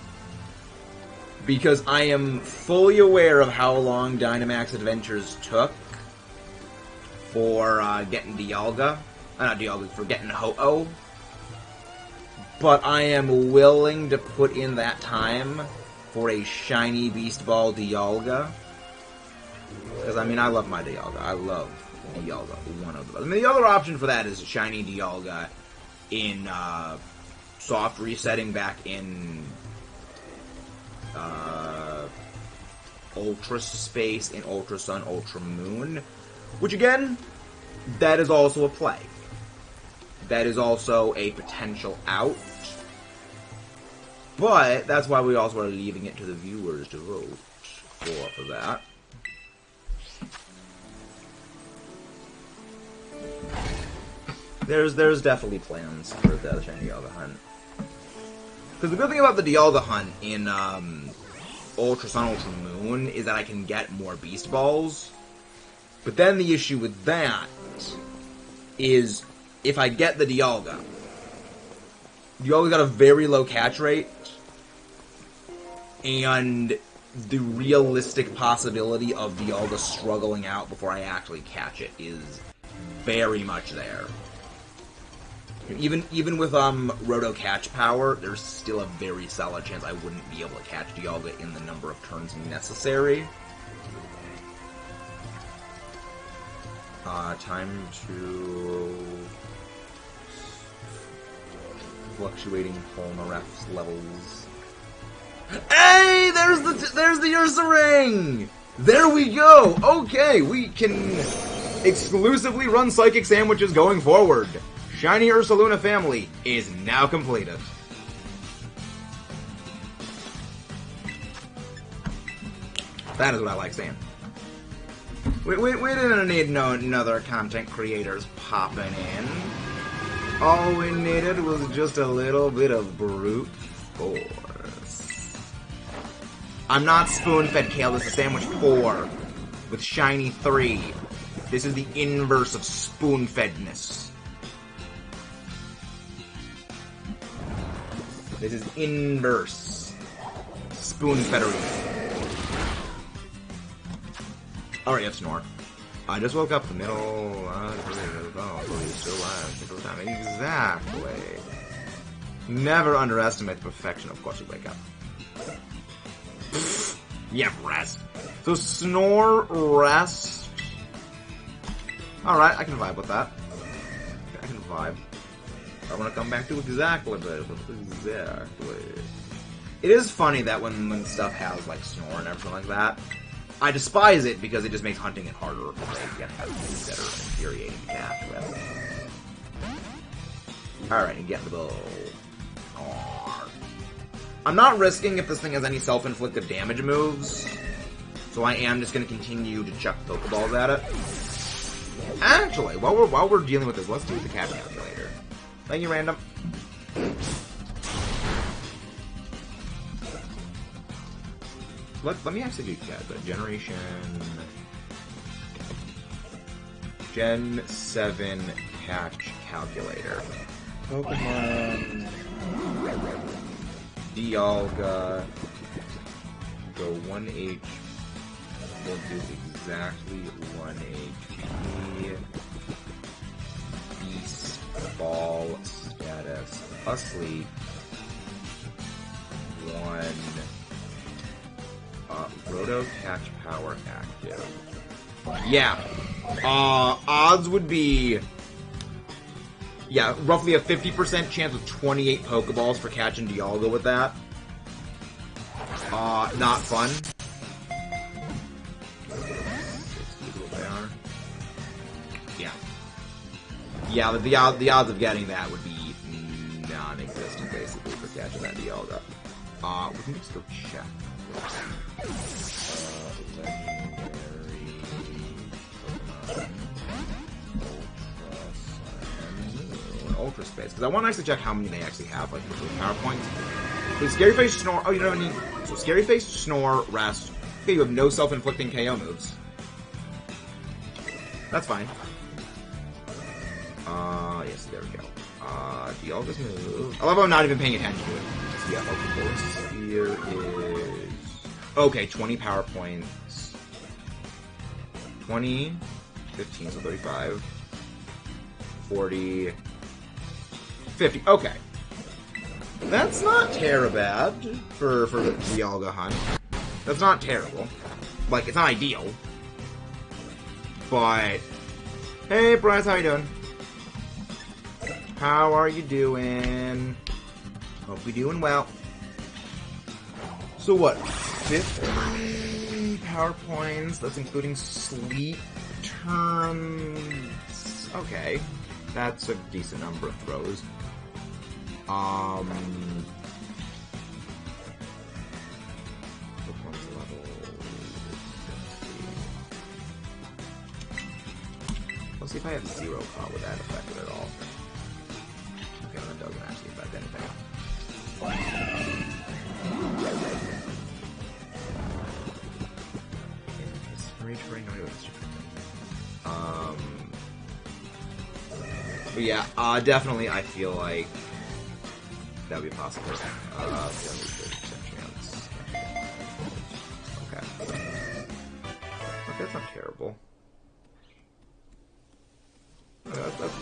Because I am fully aware of how long Dynamax Adventures took for getting Dialga. Not Dialga, for getting Ho-Oh. but I am willing to put in that time for a shiny Beast Ball Dialga. Because, I mean, I love my Dialga. I love Dialga. One of them. I mean, the other option for that is a shiny Dialga in soft resetting back in Ultra Space, in Ultra Sun, Ultra Moon. Which, again, that is also a play. That is also a potential out. But that's why we also are leaving it to the viewers to vote for that. There's definitely plans for the shiny Dialga hunt. Because the good thing about the Dialga hunt in Ultra Sun, Ultra Moon is that I can get more Beast Balls. But then the issue with that is if I get the Dialga's got a very low catch rate, and the realistic possibility of Dialga struggling out before I actually catch it is very much there. Even with Roto catch power, there's still a very solid chance I wouldn't be able to catch Dialga in the number of turns necessary. Time to fluctuating Polnareff levels. Hey, there's the Ursaring! There we go! Okay, we can exclusively run Psychic Sandwiches going forward. Shiny Ursaluna family is now completed. That is what I like saying. We didn't need no other content creators popping in. All we needed was just a little bit of brute force. I'm not spoon-fed, Kale. This is Sandwich 4 with Shiny 3. This is the inverse of spoon-fedness. This is inverse spoon-federy. Alright, you have Snore. I just woke up in the middle. He's still alive. Exactly. Never underestimate the perfection of course you wake up. Yeah, rest. So Snore, rest. Alright, I can vibe with that. I can vibe. I want to come back to exactly this. Exactly. It is funny that when stuff has like Snore and everything like that, I despise it because it just makes hunting it harder because I get things that are infuriating to catch with. Alright, you get the bow. I'm not risking if this thing has any self-inflicted damage moves, so I am just going to continue to chuck Pokeballs at it. Actually, while we're dealing with this, let's do the catch calculator. Thank you, random. Let me actually do that. Generation... Gen 7 Catch Calculator. Pokemon... Dialga... Go 1 H... We'll do exactly 1 HP... Beast Ball status... Asleep... 1... Roto Catch Power active. Yeah. Odds would be... Yeah, roughly a 50% chance with 28 Pokeballs for catching Dialga with that. Not fun. Yeah. Yeah, the odds of getting that would be non-existent, basically, for catching that Dialga. We can just go check. Legendary Pokemon Ultra Space, because I want to actually check how many they actually have, like, with power points. So Scary Face, Snore. Oh, you don't need. So Scary Face, Snore, Rest. Okay, you have no self-inflicting KO moves. That's fine. Yes, there we go. Dialga's move. I love how I'm not even paying attention to it. So yeah, okay, course here is. Okay, 20 power points. 20, 15, so 35, 40, 50. Okay. That's not terrible bad for the Dialga hunt. That's not terrible. Like, it's not ideal. But, hey Bryce, how you doing? How are you doing? Hope you're doing well. So what? 50 power points, that's including sleep turns. Okay. That's a decent number of throws. Performance level 60. Let's see if I have zero call. Would that affect it at all? Okay, that doesn't actually affect anything. But yeah, definitely I feel like that would be possible. 30% chance. Okay. Okay, that's not terrible.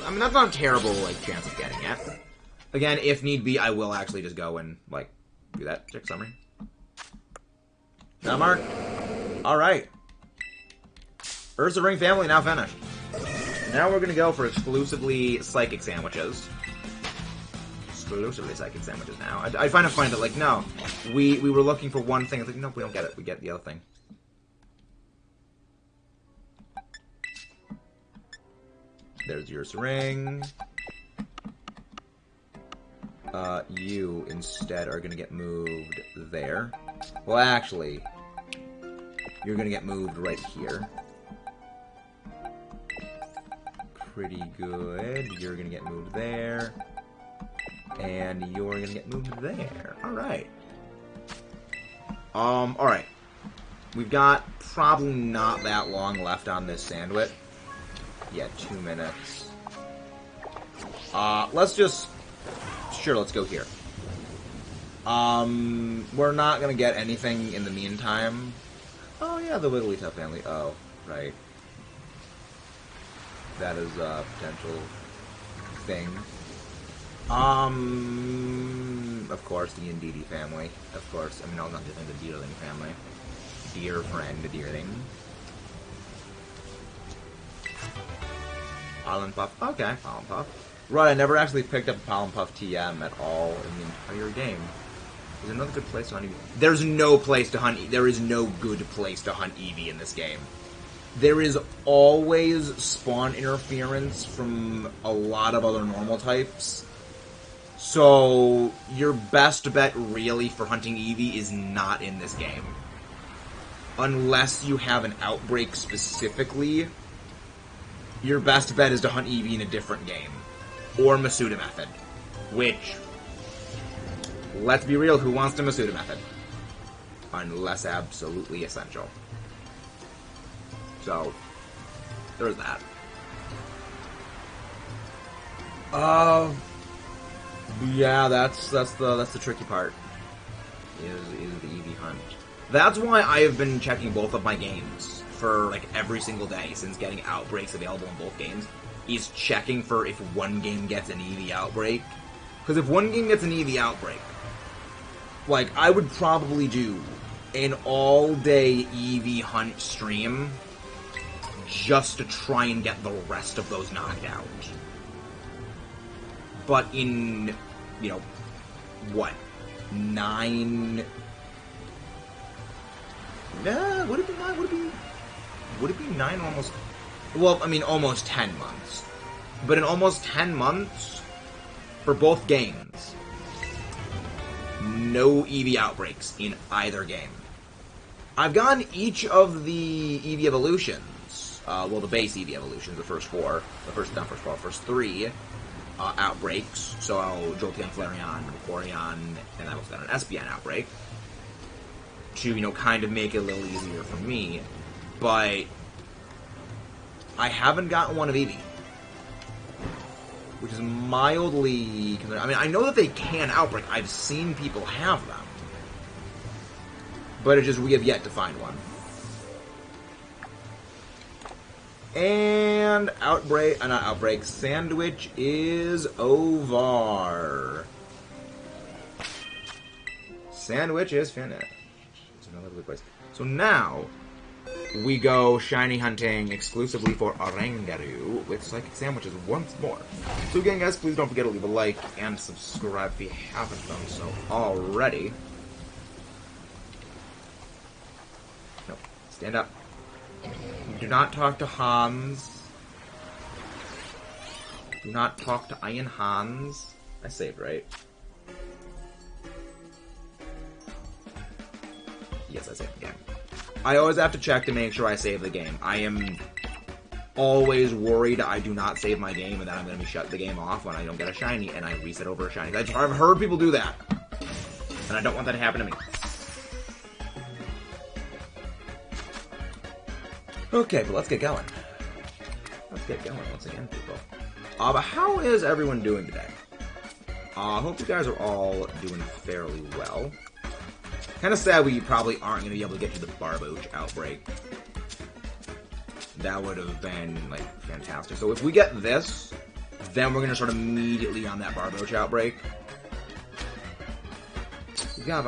I mean, that's not a terrible, like, chance of getting it. Again, if need be, I will actually just go and, like, do that. Check summary. Now, Mark. Alright. Ursa Ring family now finished. Now we're gonna go for exclusively psychic sandwiches. Exclusively psychic sandwiches now. I find it funny that, like, no, we were looking for one thing. It's like, nope, we don't get it. We get the other thing. There's your ring. You instead are gonna get moved there. Well, actually, you're gonna get moved right here. Pretty good. You're gonna get moved there. And you're gonna get moved there. Alright. Alright. We've got probably not that long left on this sandwich. Yeah, 2 minutes. Let's just... Sure, let's go here. We're not gonna get anything in the meantime. Oh yeah, the Wigglytuff family. Oh, right. That is a potential thing. Of course, the Indeedee family. Of course, I mean, no, not just the Deerling family. Dear friend, Deerling. Pollen Puff. Okay, Pollen Puff. Right, I never actually picked up a Pollen Puff TM at all in the entire game. Is there another good place to hunt Eevee? There's no place to hunt. There is no good place to hunt Eevee in this game. There is always spawn interference from a lot of other normal types. So, your best bet really for hunting Eevee is not in this game. Unless you have an outbreak specifically, your best bet is to hunt Eevee in a different game. Or Masuda method. Which, let's be real, who wants to Masuda method? Unless absolutely essential. So, there's that. Yeah, that's the tricky part. Is the Eevee hunt. That's why I have been checking both of my games for like every single day since getting outbreaks available in both games. Is checking for if one game gets an Eevee outbreak. Because if one game gets an Eevee outbreak, like I would probably do an all-day Eevee hunt stream just to try and get the rest of those knocked out. But in, you know, what, 9... would it be 9? Would it be 9 almost... Well, I mean, almost 10 months. But in almost 10 months, for both games, no Eevee outbreaks in either game. I've gotten each of the Eevee evolutions, well, the base Eevee evolutions, the first 4, first 3 outbreaks. So, Jolteon, Flareon, Vaporeon, and I also got an Espeon outbreak. To, you know, kind of make it a little easier for me. But I haven't gotten one of Eevee. Which is mildly... I mean, I know that they can outbreak. I've seen people have them. But it's just we have yet to find one. And outbreak... not outbreak. Sandwich is over. sandwich is finished. It's another good place. So now, we go shiny hunting exclusively for ORANGURU with psychic sandwiches once more. So again, guys, please don't forget to leave a like and subscribe if you haven't done so already. No, stand up. Do not talk to Hans. Do not talk to Iron Hans. I saved, right? Yes, I saved the game. I always have to check to make sure I save the game. I am always worried I do not save my game and then I'm going to be shut the game off when I don't get a shiny and I reset over a shiny. I've heard people do that. And I don't want that to happen to me. Okay, but let's get going. Let's get going once again, people. But how is everyone doing today? I hope you guys are all doing fairly well. Kind of sad we probably aren't going to be able to get to the Barboach outbreak. That would have been, like, fantastic. So if we get this, then we're going to start immediately on that Barboach outbreak. We got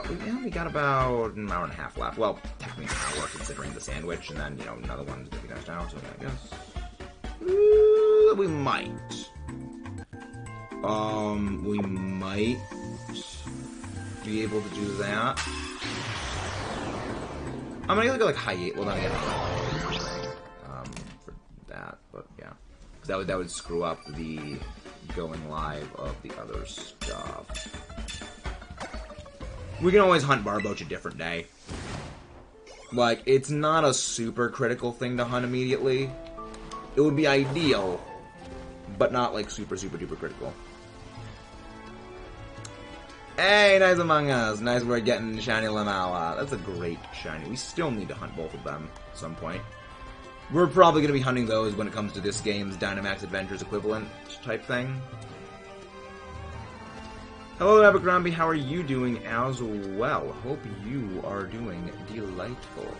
about an hour and a half left. Well, technically an hour considering the sandwich, and then, you know, another one's going to be next hour, so I guess... we might. We might be able to do that. I'm gonna go like high 8. Well, not again. For that, but yeah, because that would screw up the going live of the other stuff. We can always hunt Barboach a different day. Like, it's not a super critical thing to hunt immediately. It would be ideal, but not like super duper critical. Hey, nice Among Us. Nice we're getting shiny Lamala. That's a great shiny. We still need to hunt both of them at some point. We're probably going to be hunting those when it comes to this game's Dynamax Adventures equivalent type thing. Hello, Abercrombie. How are you doing as well? Hope you are doing delightful.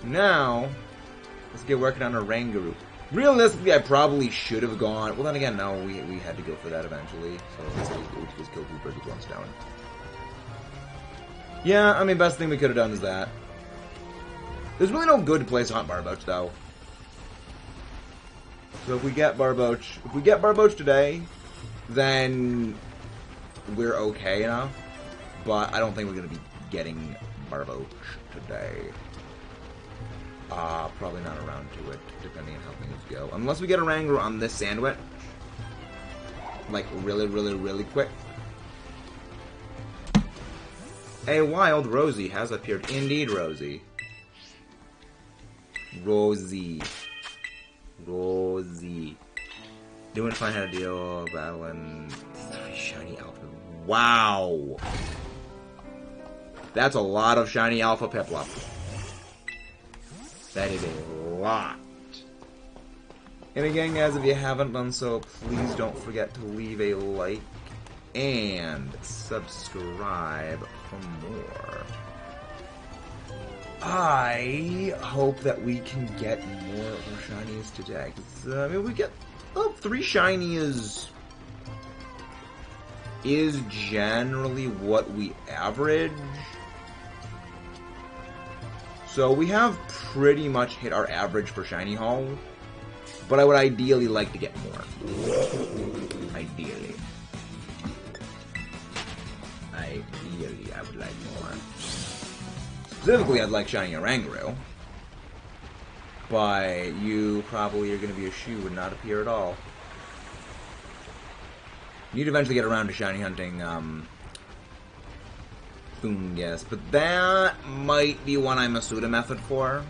Now, let's get working on ORANGURU. Realistically, I probably should have gone... Well, then again, no, we had to go for that eventually. So let's just kill 2 birds with 1 stone. Yeah, I mean, best thing we could have done is that. There's really no good place to hunt Barboach, though. So if we get Barboach today, then we're okay enough. But I don't think we're going to be getting Barboach today. Probably not around to it, depending on how things go. Unless we get ORANGURU on this sandwich. Like, really quick. A wild Rosie has appeared. Indeed, Rosie. Rosie. Doing fine, how to deal, battling 3 shiny alpha. Wow! That's a lot of shiny alpha Piplup. That is a lot. And again, guys, if you haven't done so, please don't forget to leave a like and subscribe for more. I hope that we can get more of our shinies today. I mean, we get 3 shinies is generally what we average. So we have pretty much hit our average for shiny haul, but I would ideally like to get more. Ideally, I would like more. Specifically, I'd like shiny ORANGURU, but you probably are going to be a shoe and not appear at all. You need to eventually get around to shiny hunting, Fungus, but that might be one I'm a pseudo method for.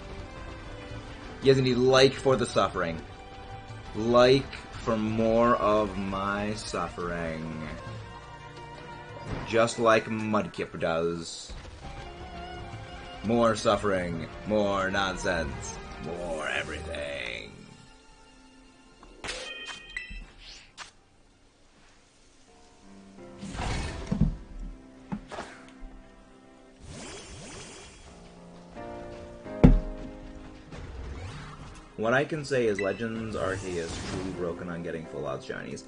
Yes, indeed, like for the suffering. Like for more of my suffering. Just like Mudkip does. More suffering, more nonsense, more everything. What I can say is Legends Arceus truly broken on getting full odds shinies.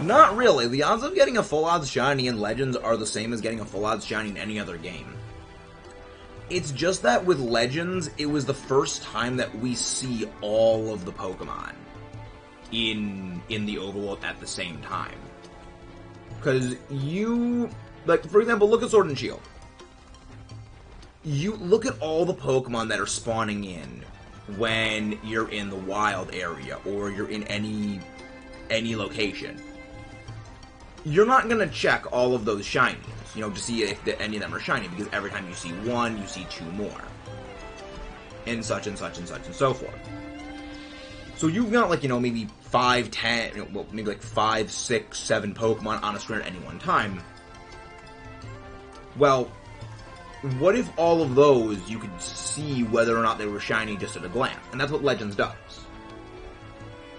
Not really. The odds of getting a full odds shiny in Legends are the same as getting a full odds shiny in any other game. It's just that with Legends, it was the first time that we see all of the Pokemon in the overworld at the same time. Because you... Like, for example, look at Sword and Shield. You look at all the Pokemon that are spawning in when you're in the wild area, or you're in any location. You're not going to check all of those shinies, you know, to see if any of them are shiny, because every time you see one, you see two more. And such and such and such and so forth. So you've got, like, you know, maybe 5, 10, you know, well, maybe like 5, 6, 7 Pokemon on a screen at any one time. Well, what if all of those you could see whether or not they were shiny just at a glance? And that's what Legends does.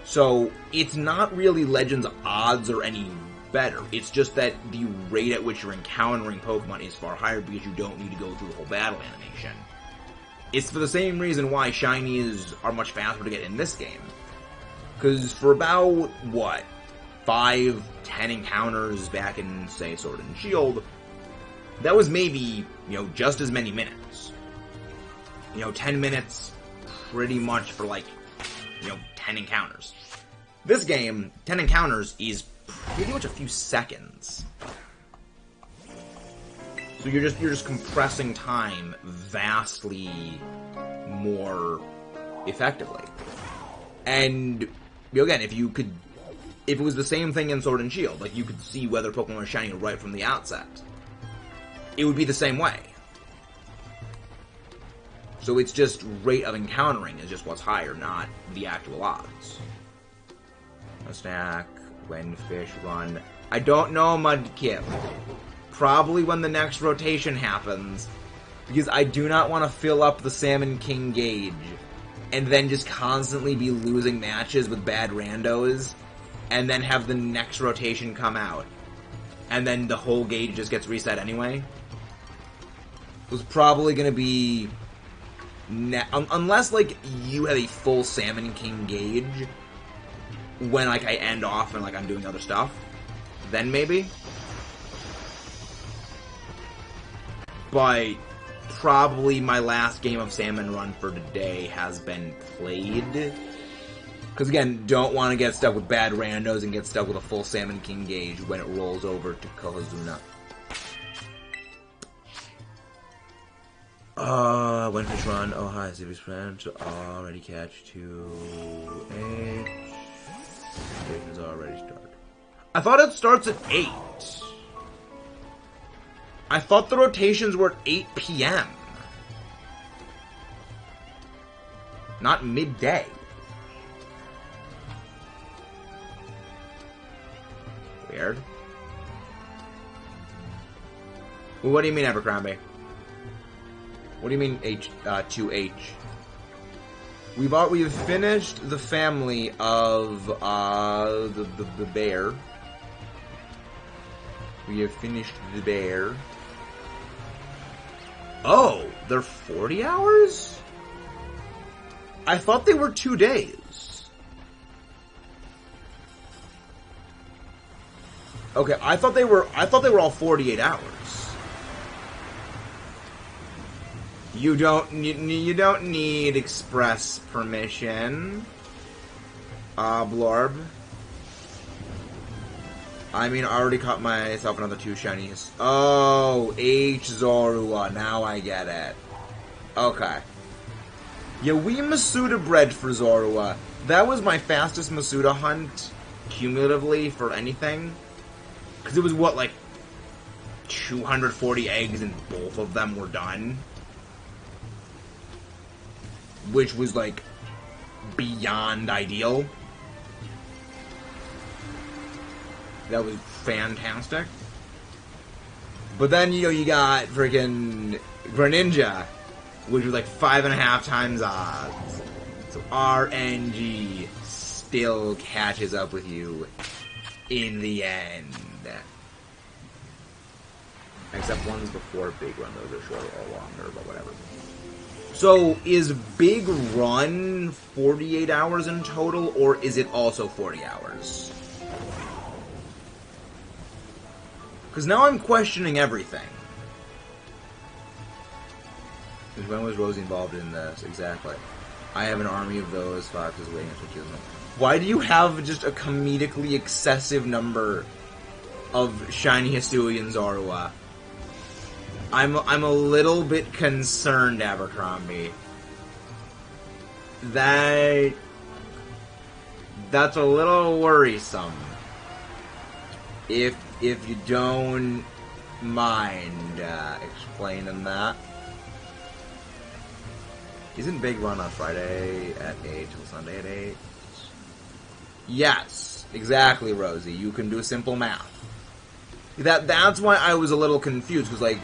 So, it's not really Legends odds or any better. It's just that the rate at which you're encountering Pokemon is far higher because you don't need to go through the whole battle animation. It's for the same reason why shinies are much faster to get in this game. Because for about, 5, 10 encounters back in, say, Sword and Shield, that was maybe, you know, just as many minutes. You know, 10 minutes pretty much for, like, you know, 10 encounters. This game, 10 encounters is pretty much a few seconds. So you're just compressing time vastly more effectively. And, you know, again, if it was the same thing in Sword and Shield, like, you could see whether Pokemon were shiny right from the outset, it would be the same way. So it's just rate of encountering is just what's higher, not the actual odds. A snack, when fish run. I don't know, Mudkip. Probably when the next rotation happens, because I do not want to fill up the Salmon King gauge and then just constantly be losing matches with bad randos and then have the next rotation come out and then the whole gauge just gets reset anyway. It was probably going to be... unless, like, you have a full Salmon King gauge when, like, I end off and, like, I'm doing other stuff, then maybe. But probably my last game of Salmon Run for today has been played. Because, again, don't want to get stuck with bad randos and get stuck with a full Salmon King gauge when it rolls over to Kohazuna. When fish run, oh hi, Civics friend, already catch 2H. Rotations already started. I thought it starts at 8. I thought the rotations were at 8 p.m. Not midday. Weird. Well, what do you mean, Abercrombie? What do you mean 2H? We've finished the family of the bear. We have finished the bear. Oh, they're 40 hours? I thought they were 2 days. Okay, I thought they were all 48 hours. You don't need express permission. Blorb. I mean, I already caught myself another 2 shinies. Oh, H. Zorua. Now I get it. Okay. Yeah, we Masuda bred for Zorua. That was my fastest Masuda hunt, cumulatively, for anything. Because it was, what, like, 240 eggs and both of them were done? Which was, like, beyond ideal. That was fantastic. But then, you know, you got freaking Greninja, which was like 5.5 times odds. So RNG still catches up with you in the end. Except ones before Big Run, those are shorter or longer, but whatever. So, is Big Run 48 hours in total, or is it also 40 hours? Because now I'm questioning everything. When was Rosie involved in this? Exactly. I have an army of those foxes waiting to kill them. Why do you have just a comedically excessive number of shiny Hisui and Zorua? I'm a little bit concerned, Abercrombie. That's a little worrisome. If you don't mind explaining that. Isn't Big Run on Friday at 8 till Sunday at 8? Yes, exactly, Rosie. You can do simple math. That's why I was a little confused, because, like,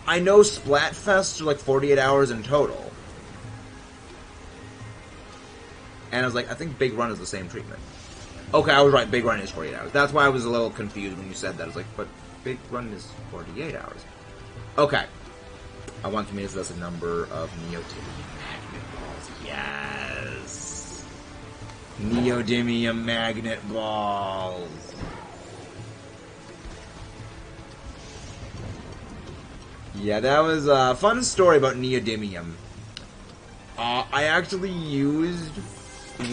I know Splatfests are, like, 48 hours in total. And I was like, I think Big Run is the same treatment. Okay, I was right, Big Run is 48 hours. That's why I was a little confused when you said that. I was like, but Big Run is 48 hours. Okay. I want to make this a number of Neodymium magnet balls. Yes! Neodymium magnet balls. Yeah, that was a fun story about neodymium. I actually used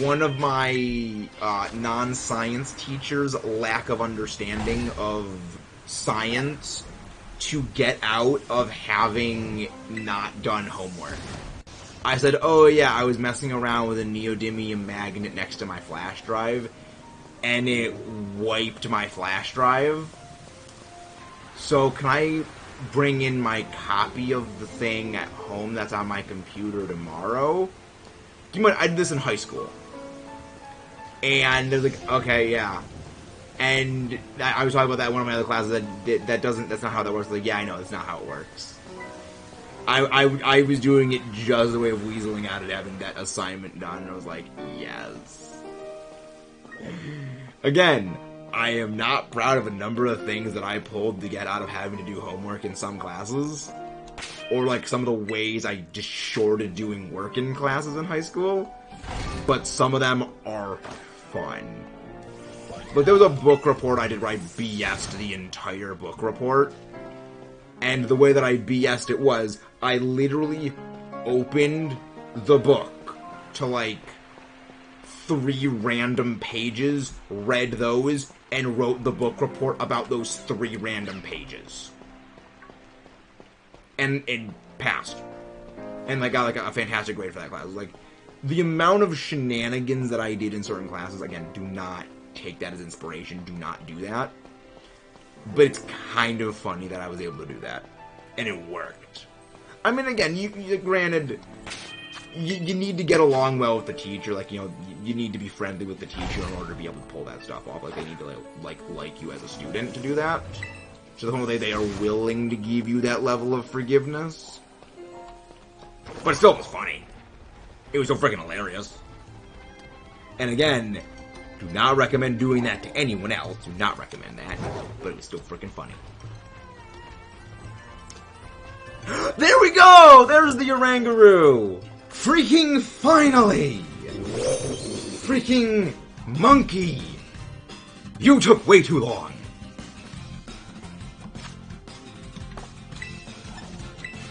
one of my non-science teachers' lack of understanding of science to get out of having not done homework. I said, oh yeah, I was messing around with a neodymium magnet next to my flash drive, and it wiped my flash drive. So can I bring in my copy of the thing at home that's on my computer tomorrow? I did this in high school. And they're like, okay, yeah. And I was talking about that in one of my other classes. That's not how that works. Like, yeah, I know, that's not how it works. I was doing it just the way of weaseling out of having that assignment done, and I was like, yes. Again, I am not proud of a number of things that I pulled to get out of having to do homework in some classes. Or, like, some of the ways I just shorted doing work in classes in high school. But some of them are fun. But there was a book report I did where I BS'd the entire book report. And the way that I BS'd it was, I literally opened the book to, like, 3 random pages, read those, and wrote the book report about those 3 random pages. And it passed. And I got, like, a fantastic grade for that class. Like, the amount of shenanigans that I did in certain classes, again, do not take that as inspiration. Do not do that. But it's kind of funny that I was able to do that. And it worked. I mean, again, granted, you need to get along well with the teacher. Like, you know, you need to be friendly with the teacher in order to be able to pull that stuff off. Like, they need to, like you as a student to do that. So the whole day they are willing to give you that level of forgiveness. But it still was funny. It was so freaking hilarious. And again, do not recommend doing that to anyone else. Do not recommend that. But it was still freaking funny. There we go! There's the Oranguru! Freaking finally! Freaking monkey! You took way too long.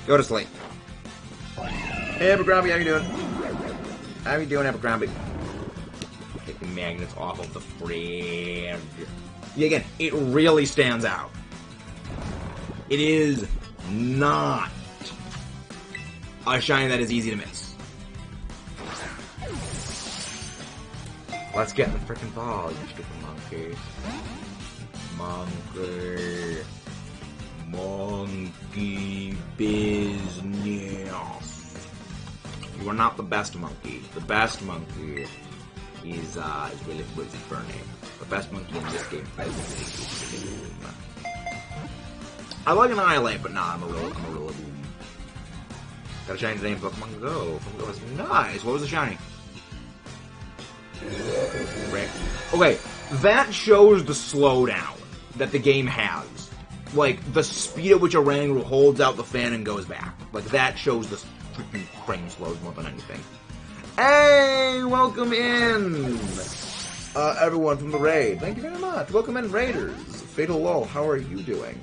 Go to sleep. Hey, Abercrombie, how you doing? How you doing, Abercrombie? Take the magnets off of the fridge. Yeah, again, it really stands out. It is not a shiny that is easy to miss. Let's get the freaking ball, you stupid monkey. Monkey business. You are not the best monkey. The best monkey is really, what's his burn name? The best monkey in this game is Boom. I like Annihilate, but nah, I'm a real Boom. Got a shiny today in Pokemon Go. Pokemon Go is nice. What was the shiny? Right. Okay, that shows the slowdown that the game has. Like, the speed at which Oranguru holds out the fan and goes back. Like, that shows the freaking frame slows more than anything. Hey, welcome in, everyone from the raid. Thank you very much. Welcome in, Raiders. Fatal Lull, how are you doing?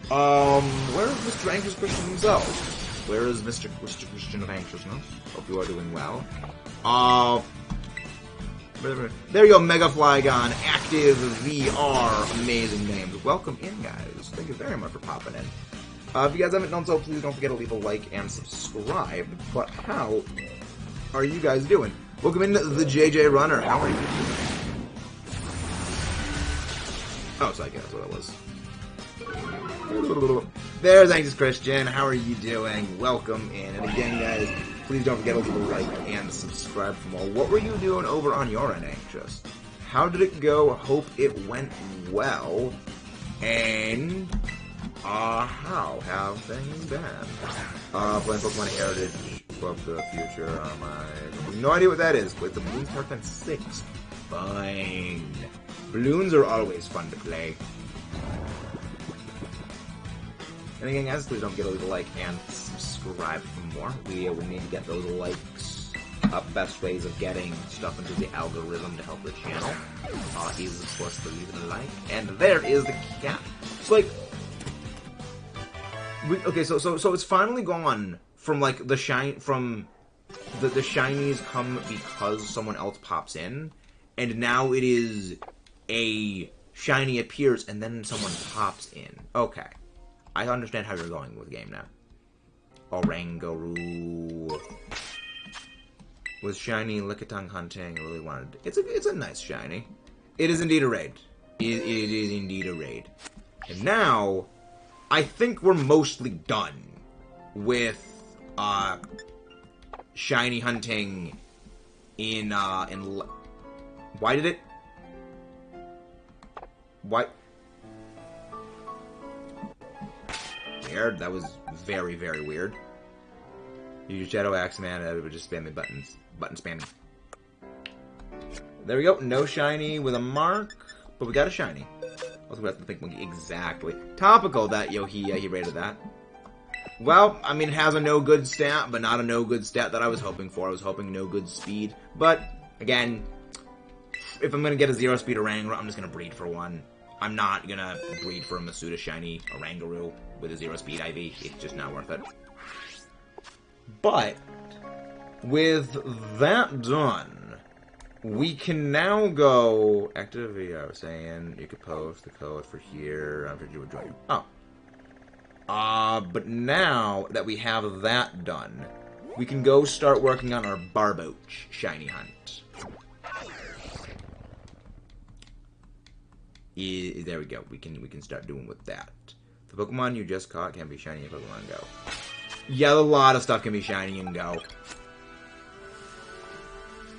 Where is Mr. Anxious Christian himself? Where is Mr. Christian of Anxiousness? Hope you are doing well. There you go, Mega Flygon, Active VR, amazing names. Welcome in, guys. Thank you very much for popping in. If you guys haven't done so, please don't forget to leave a like and subscribe. But how are you guys doing? Welcome in, the JJ Runner. How are you doing? Oh, sorry, that's what it was. There's Anxious Christian. How are you doing? Welcome in. And again, guys, please don't forget to leave a like and subscribe for more. What were you doing over on your end, Anxious? How did it go? Hope it went well. And how have things been? Playing Pokemon Heritage of the Future. I have no idea what that is. With the Balloons Park on 6. Fine. Balloons are always fun to play. And again, guys, please don't forget to leave a like and subscribe for more. We need to get those likes up. Best ways of getting stuff into the algorithm to help the channel. Easy, of course, to leave a like. And there is the cat. It's like... okay, so it's finally gone from, like, the shine... From... The shinies come because someone else pops in. And now it is... a shiny appears and then someone pops in. Okay. I understand how you're going with the game now. Oranguru. With shiny Lickitung hunting, I really wanted... It's a nice shiny. It is indeed a raid. It is indeed a raid. And now, I think we're mostly done with, shiny hunting in... Why did it... What? Weird. That was very, very weird. You use Shadow Axe, man, and it would just spam the buttons. Button spamming. There we go. No shiny with a mark, but we got a shiny. Also, we have the pink monkey. Exactly. Topical that, he rated that. Well, I mean, it has a no good stat, but not a no good stat that I was hoping for. I was hoping no good speed. But, again, if I'm going to get a 0 speed Oranguru, I'm just going to breed for one. I'm not going to breed for a Masuda shiny Oranguru with a 0 speed IV. It's just not worth it. But, with that done, we can now go... Activity, I was saying, you could post the code for here. I'm sure you would join. Oh. But now that we have that done, we can go start working on our Barboach shiny hunt. There we go. We can start doing with that. The Pokemon you just caught can be shiny in Pokemon Go. Yeah, a lot of stuff can be shiny in Go.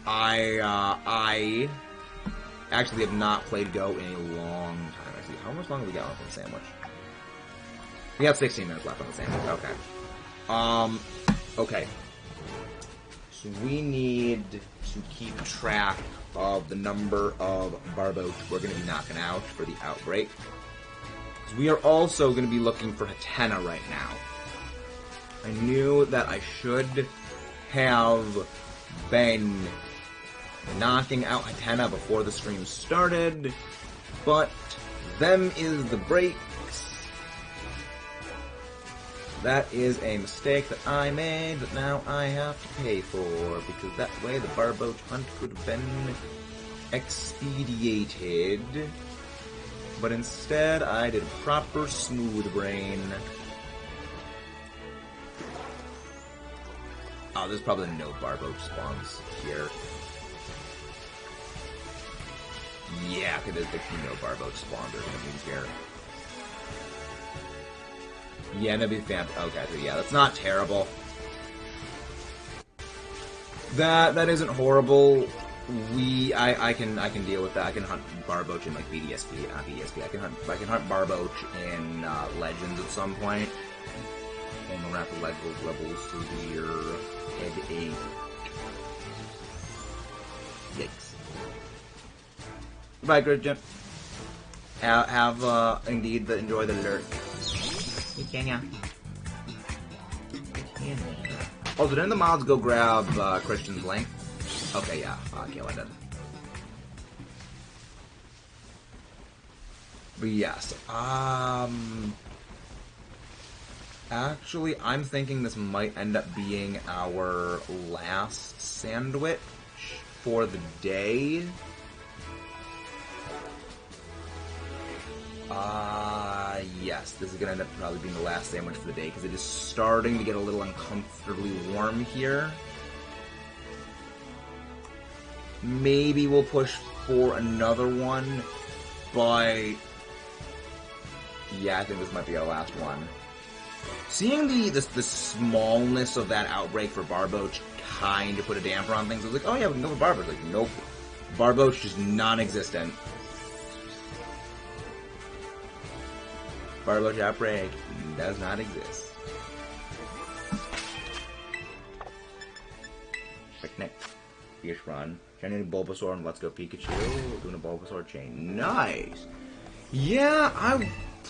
I actually have not played Go in a long time. Actually, how much longer we got left on the sandwich? We have 16 minutes left on the sandwich. Okay. Okay. So we need to keep track of the number of Barboach we're going to be knocking out for the outbreak. We are also going to be looking for Hatena right now. I knew that I should have been knocking out Hatena before the stream started, but them is the breaks. That is a mistake that I made that now I have to pay for, because that way the Barboach hunt could have been expedited. But instead, I did proper smooth brain. Oh, there's probably no Barboach spawns here. Yeah, because there's no Barboach spawns or anything here. Yeah, that'd be fantastic. Okay, so yeah, that's not terrible. That isn't horrible. I can deal with that. I can hunt Barboach in like BDSP. I can hunt Barboach in Legends at some point. And the rapid levels severe headache. Yikes. Bye, Gridjim. Have indeed enjoy the lurk. Yeah. Oh, didn't the mods go grab Christian's link? Okay, yeah. Okay, I did. But yes, actually, I'm thinking this might end up being our last sandwich for the day. Yes, this is gonna end up probably being the last sandwich for the day, because it is starting to get a little uncomfortably warm here. Maybe we'll push for another one, but yeah, I think this might be our last one. Seeing the smallness of that outbreak for Barboach kind of put a damper on things. I was like, oh yeah, we can go for Barboach. Like, nope. Barboach just non-existent. Barboach outbreak does not exist. Picnic. Fish run. Shiny Bulbasaur and Let's Go Pikachu. Doing a Bulbasaur chain. Nice! Yeah, I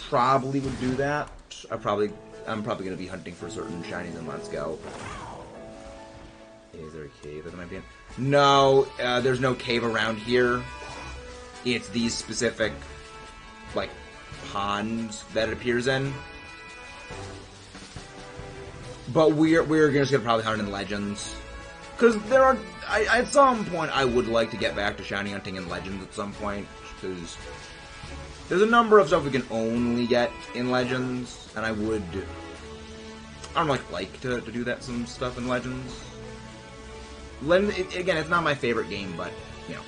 probably would do that. I'm probably going to be hunting for certain shinies in Let's Go. Is there a cave that might be in? No, there's no cave around here. It's these specific, like, ponds that it appears in. But we're just going to probably hunt in Legends. Because there are... at some point, I would like to get back to shiny hunting in Legends at some point. Because there's a number of stuff we can only get in Legends. And I would... I don't like to do that, some stuff in Legends. Again, it's not my favorite game, but, you know.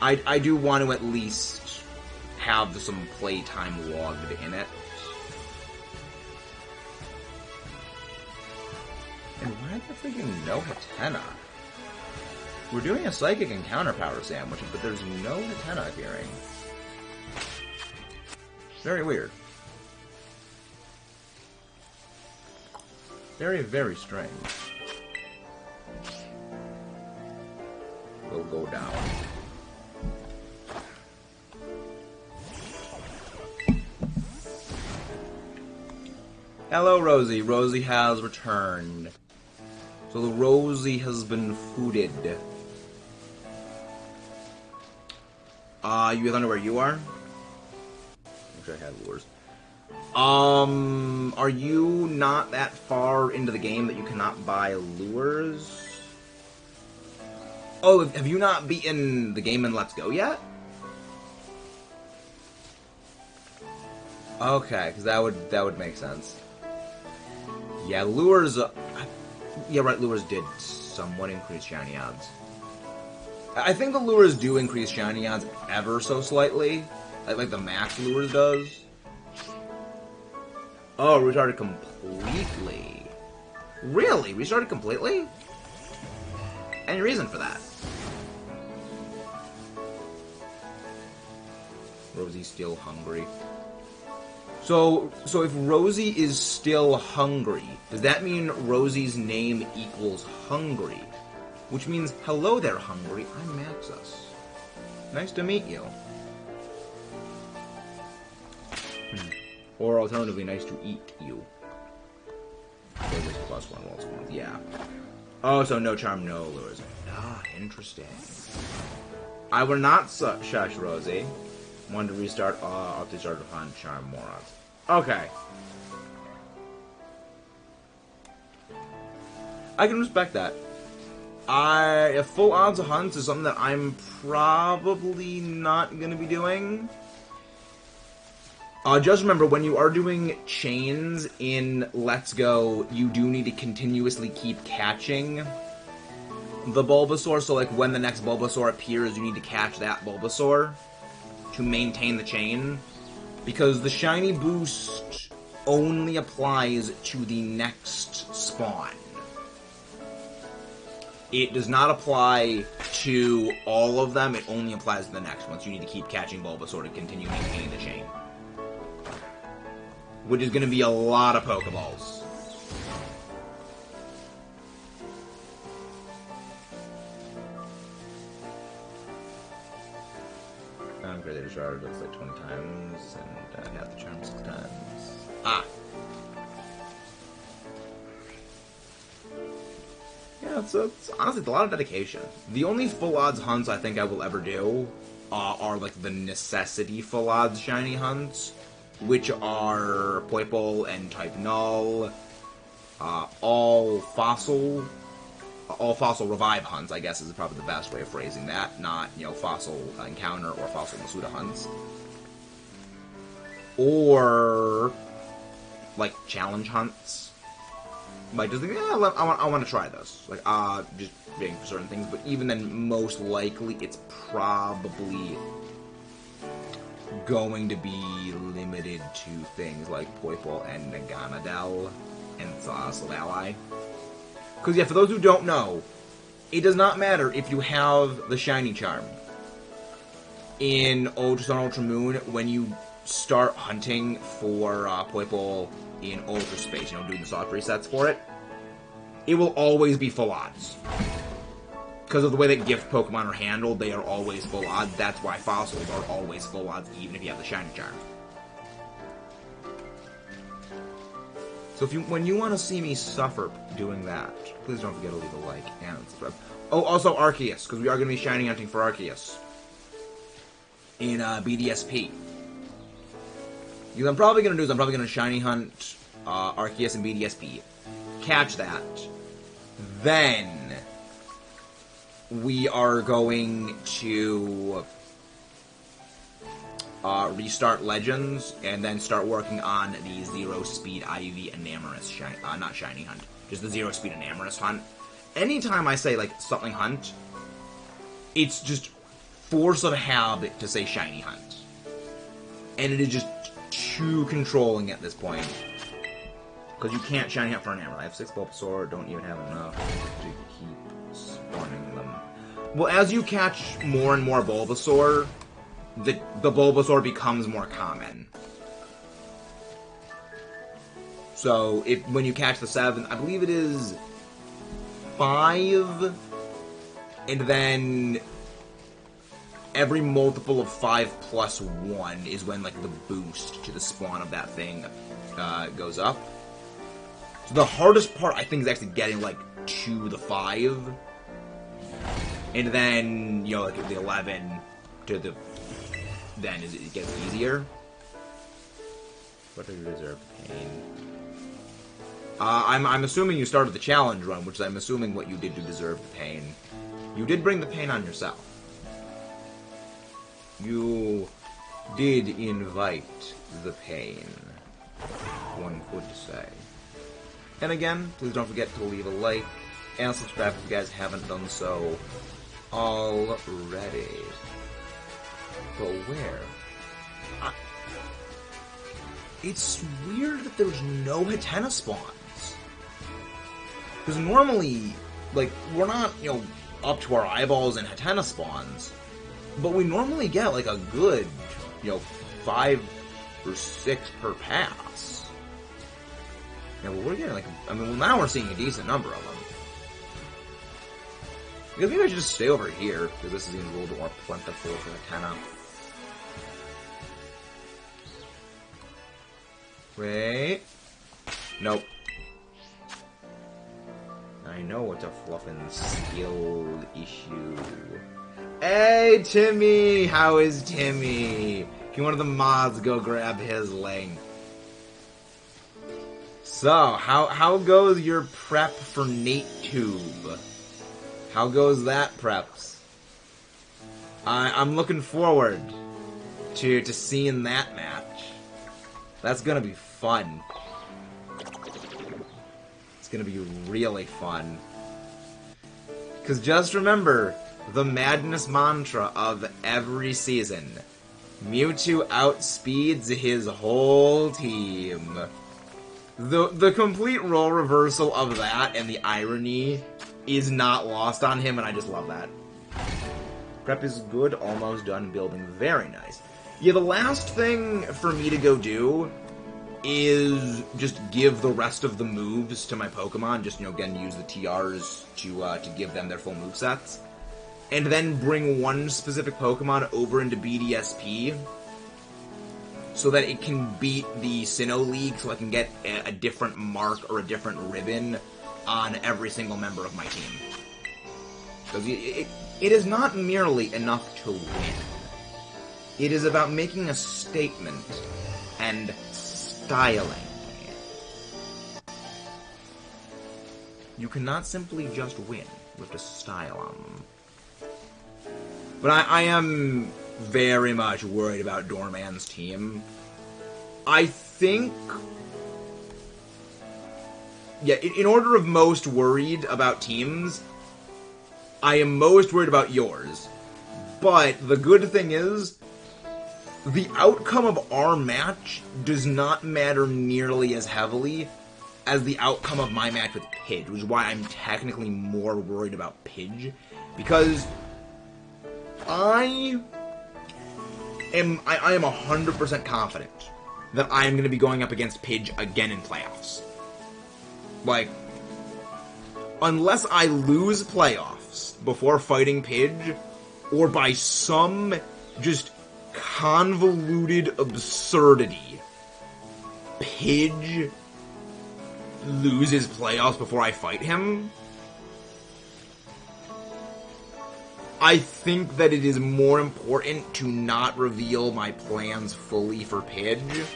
I do want to at least have some playtime logged in it. And why the freaking no Hatena? We're doing a Psychic and Counter Power sandwich, but there's no Hatena appearing. Very weird. Very, very strange. We'll go down. Hello, Rosie. Rosie has returned. So the Rosie has been fooded. You don't know where you are? Wish I had lures. Are you not that far into the game that you cannot buy lures? Oh, have you not beaten the game in Let's Go yet? Okay, because that would make sense. Yeah, lures... yeah, right, lures did somewhat increase shiny odds. I think the lures do increase shiny odds ever so slightly. Like the max lures does. Oh, restarted completely. Really? Restarted completely? Any reason for that? Rosie's still hungry. So if Rosie is still hungry, does that mean Rosie's name equals hungry? Which means, hello there, hungry, I'm Maxus. Nice to meet you. Or alternatively, nice to eat you. Rosie's +1, Walt's 1, yeah. Oh, so no charm, no lures. Ah, interesting. I will not shush Rosie. Want to restart? I'll have to start upon charm morons. Okay. I can respect that. Full odds of hunts is something that I'm probably not going to be doing. Just remember, when you are doing chains in Let's Go, you do need to continuously keep catching the Bulbasaur. So, like, when the next Bulbasaur appears, you need to catch that Bulbasaur to maintain the chain. Because the shiny boost only applies to the next spawn. It does not apply to all of them, it only applies to the next one. So you need to keep catching Bulbasaur to continue maintaining the chain. Which is going to be a lot of Pokeballs. Upgraded the jar looks like 20 times, and half the charm 6 times. Ah! Yeah, it's honestly, it's a lot of dedication. The only full odds hunts I think I will ever do are like the necessity Falad's shiny hunts, which are Poipole and Type Null, all fossil revive hunts, I guess is probably the best way of phrasing that, not, fossil encounter or fossil Masuda hunts. Or, like, challenge hunts. Like, just I want to try this. Like, just waiting for certain things, but even then, most likely, it's probably going to be limited to things like Poipole and Naganadel and Ally. Because, yeah, for those who don't know, it does not matter if you have the Shiny Charm. In Ultra Sun, Ultra Moon, when you start hunting for Poipole in Ultra Space, doing the soft resets for it, it will always be full odds. Because of the way that gift Pokemon are handled, they are always full odds. That's why fossils are always full odds, even if you have the Shiny Charm. So when you want to see me suffer doing that, please don't forget to leave a like and subscribe. Oh, also Arceus, because we are going to be shiny hunting for Arceus in BDSP. What I'm probably going to do is I'm probably going to shiny hunt Arceus in BDSP, catch that, then we are going to restart Legends, and then start working on the Zero Speed IV Enamorous not Shiny Hunt, just the Zero Speed Enamorous Hunt. Anytime I say, like, something Hunt, it's just force of habit to say Shiny Hunt. And it is just too controlling at this point. Because you can't Shiny Hunt for Enamorous. I have 6 Bulbasaur, don't even have enough to keep spawning them. Well, as you catch more and more Bulbasaur, the Bulbasaur becomes more common. So, when you catch the 7, I believe it is 5, and then every multiple of 5 plus 1 is when, like, the boost to the spawn of that thing goes up. So the hardest part, I think, is actually getting, like, to the 5, and then, like, the 11 to the... then it gets easier. What do you deserve pain? I'm assuming you started the challenge run, which I'm assuming what you did to deserve the pain. You did bring the pain on yourself. You did invite the pain, one could say. And again, please don't forget to leave a like and subscribe if you guys haven't done so already. But where? It's weird that there's no Hatena spawns. Because normally, like, we're not, up to our eyeballs in Hatena spawns. But we normally get, like, a good, 5 or 6 per pass. Yeah, but we're getting, like, now we're seeing a decent number of them. Because maybe I should just stay over here, because this is a little bit more plentiful for Hatena. Wait. Nope. I know it's a fluffin' skill issue. Hey, Timmy! How is Timmy? Can one of the mods go grab his link? So, how goes your prep for NateTube? How goes that, preps? I'm looking forward to seeing that match. That's gonna be fun. It's gonna be really fun. Because just remember, the madness mantra of every season. Mewtwo outspeeds his whole team. The complete role reversal of that and the irony is not lost on him, and I just love that. Prep is good, almost done building. Very nice. Yeah, the last thing for me to go do is just give the rest of the moves to my Pokemon. Just, again, use the TRs to give them their full movesets. And then bring one specific Pokemon over into BDSP so that it can beat the Sinnoh League, so I can get a different mark or a different ribbon on every single member of my team. Because it is not merely enough to win. It is about making a statement and styling. You cannot simply just win. You have to style them. But I am very much worried about Doorman's team. I think... Yeah, in order of most worried about teams, I am most worried about yours. But the good thing is, the outcome of our match does not matter nearly as heavily as the outcome of my match with Pidge, which is why I'm technically more worried about Pidge, because I am 100% confident that I am going to be going up against Pidge again in playoffs. Like, unless I lose playoffs before fighting Pidge, or by some just convoluted absurdity, Pidge loses playoffs before I fight him, I think that it is more important to not reveal my plans fully for Pidge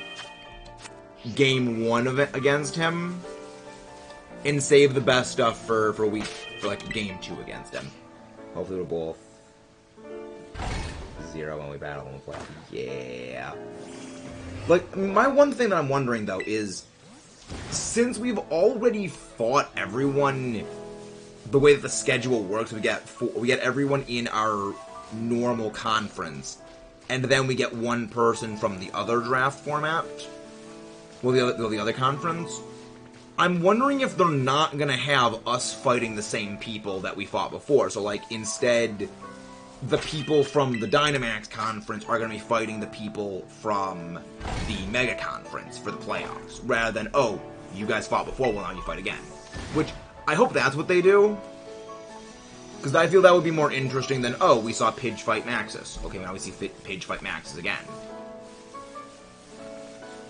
game 1 of it against him, and save the best stuff for like game 2 against him. Hopefully we're both 0 when we battle and play. Yeah. Like, my one thing that I'm wondering though is, since we've already fought everyone the way that the schedule works, we get everyone in our normal conference, and then we get one person from the other draft format, well, the other conference. I'm wondering if they're not gonna have us fighting the same people that we fought before. So, like, instead, the people from the Dynamax conference are gonna be fighting the people from the Mega conference for the playoffs, rather than, oh, you guys fought before, well, now you fight again. Which, I hope that's what they do, because I feel that would be more interesting than, oh, we saw Pidge fight Maxis. Okay, now we see Pidge fight Maxis again.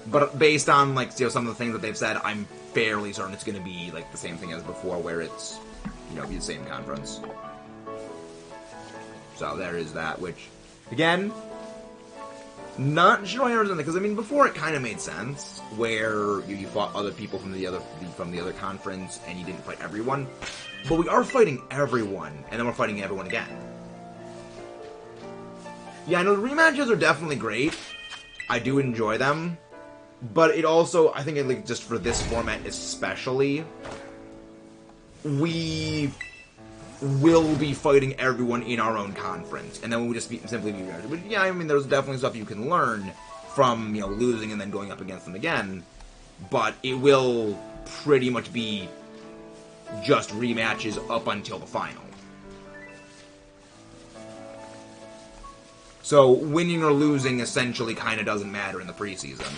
But based on, like, you know, some of the things that they've said, I'm fairly certain it's going to be, like, the same thing as before, where it's, you know, be the same conference. So there is that, which, again, not sure I understand that, because, I mean, before it kind of made sense, where you fought other people from the other conference, and you didn't fight everyone. But we are fighting everyone, and then we're fighting everyone again. Yeah, I know the rematches are definitely great. I do enjoy them. But it also, I think, like, just for this format especially, we will be fighting everyone in our own conference, and then we'll just simply be ready. But yeah, I mean, there's definitely stuff you can learn from, you know, losing and then going up against them again, but it will pretty much be just rematches up until the final. So winning or losing essentially kind of doesn't matter in the preseason.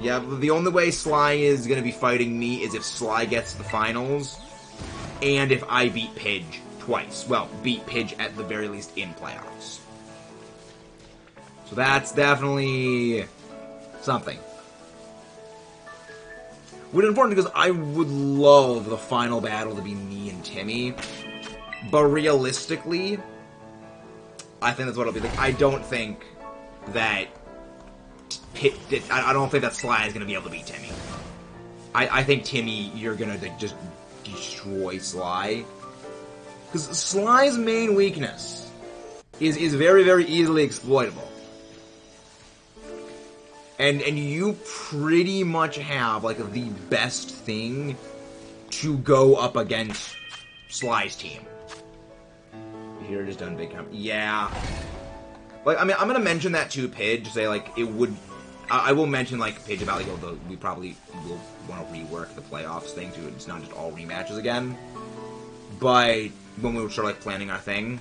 Yeah, the only way Sly is going to be fighting me is if Sly gets to the finals, and if I beat Pidge twice. Well, beat Pidge at the very least in playoffs. So that's definitely something. Which is important because I would love the final battle to be me and Timmy, but realistically, I think that's what it'll be. Like, I don't think that I don't think that Sly is going to be able to beat Timmy. I think Timmy, you're going to just destroy Sly. Because Sly's main weakness is very, very easily exploitable. And you pretty much have, like, the best thing to go up against Sly's team. You're just done big company. Yeah. Like, I mean, I'm gonna mention that to Pidge, say, like, it would... I will mention, like, Pidge about, like, we probably will want to rework the playoffs thing, too. It's not just all rematches again. But when we start, like, planning our thing.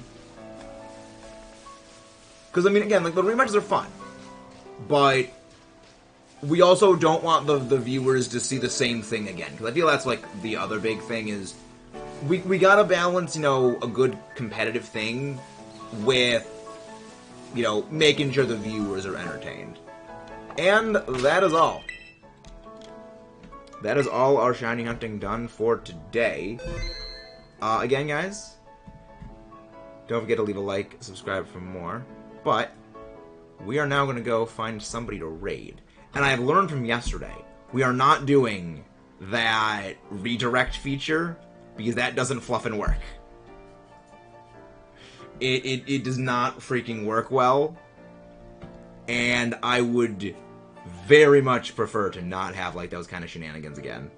Because, I mean, again, like, the rematches are fun. But we also don't want the viewers to see the same thing again. Because I feel that's, like, the other big thing is... We gotta balance, you know, a good competitive thing with, you know, making sure the viewers are entertained. And that is all. That is all our shiny hunting done for today. Again, guys, Don't forget to leave a like, subscribe for more. But we are now going to go find somebody to raid. And I have learned from yesterday, we are not doing that redirect feature because that doesn't fluff and work. It does not freaking work well. And I would very much prefer to not have like those kind of shenanigans again.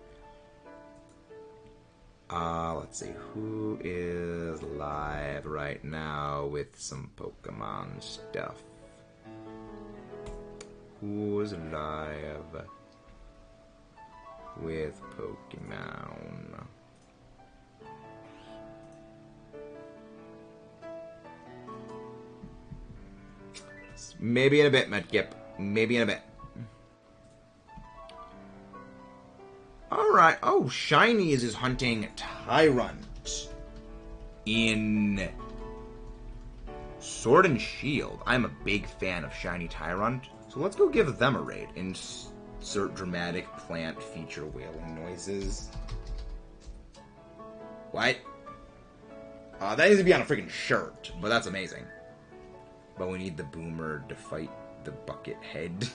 Let's see, who is live right now with some Pokemon stuff? Who's live with Pokemon? Maybe in a bit, Medkip. Maybe in a bit. Alright. Oh, Shinies is hunting Tyrant in Sword and Shield. I'm a big fan of Shiny Tyrant. So let's go give them a raid. Insert dramatic plant feature wailing noises. What? That needs to be on a freaking shirt, but that's amazing. But we need the Boomer to fight the Bucket Head.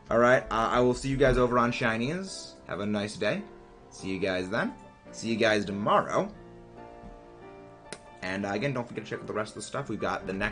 Alright, I will see you guys over on Shinies. Have a nice day. See you guys then. See you guys tomorrow. And again, don't forget to check out the rest of the stuff. We've got the next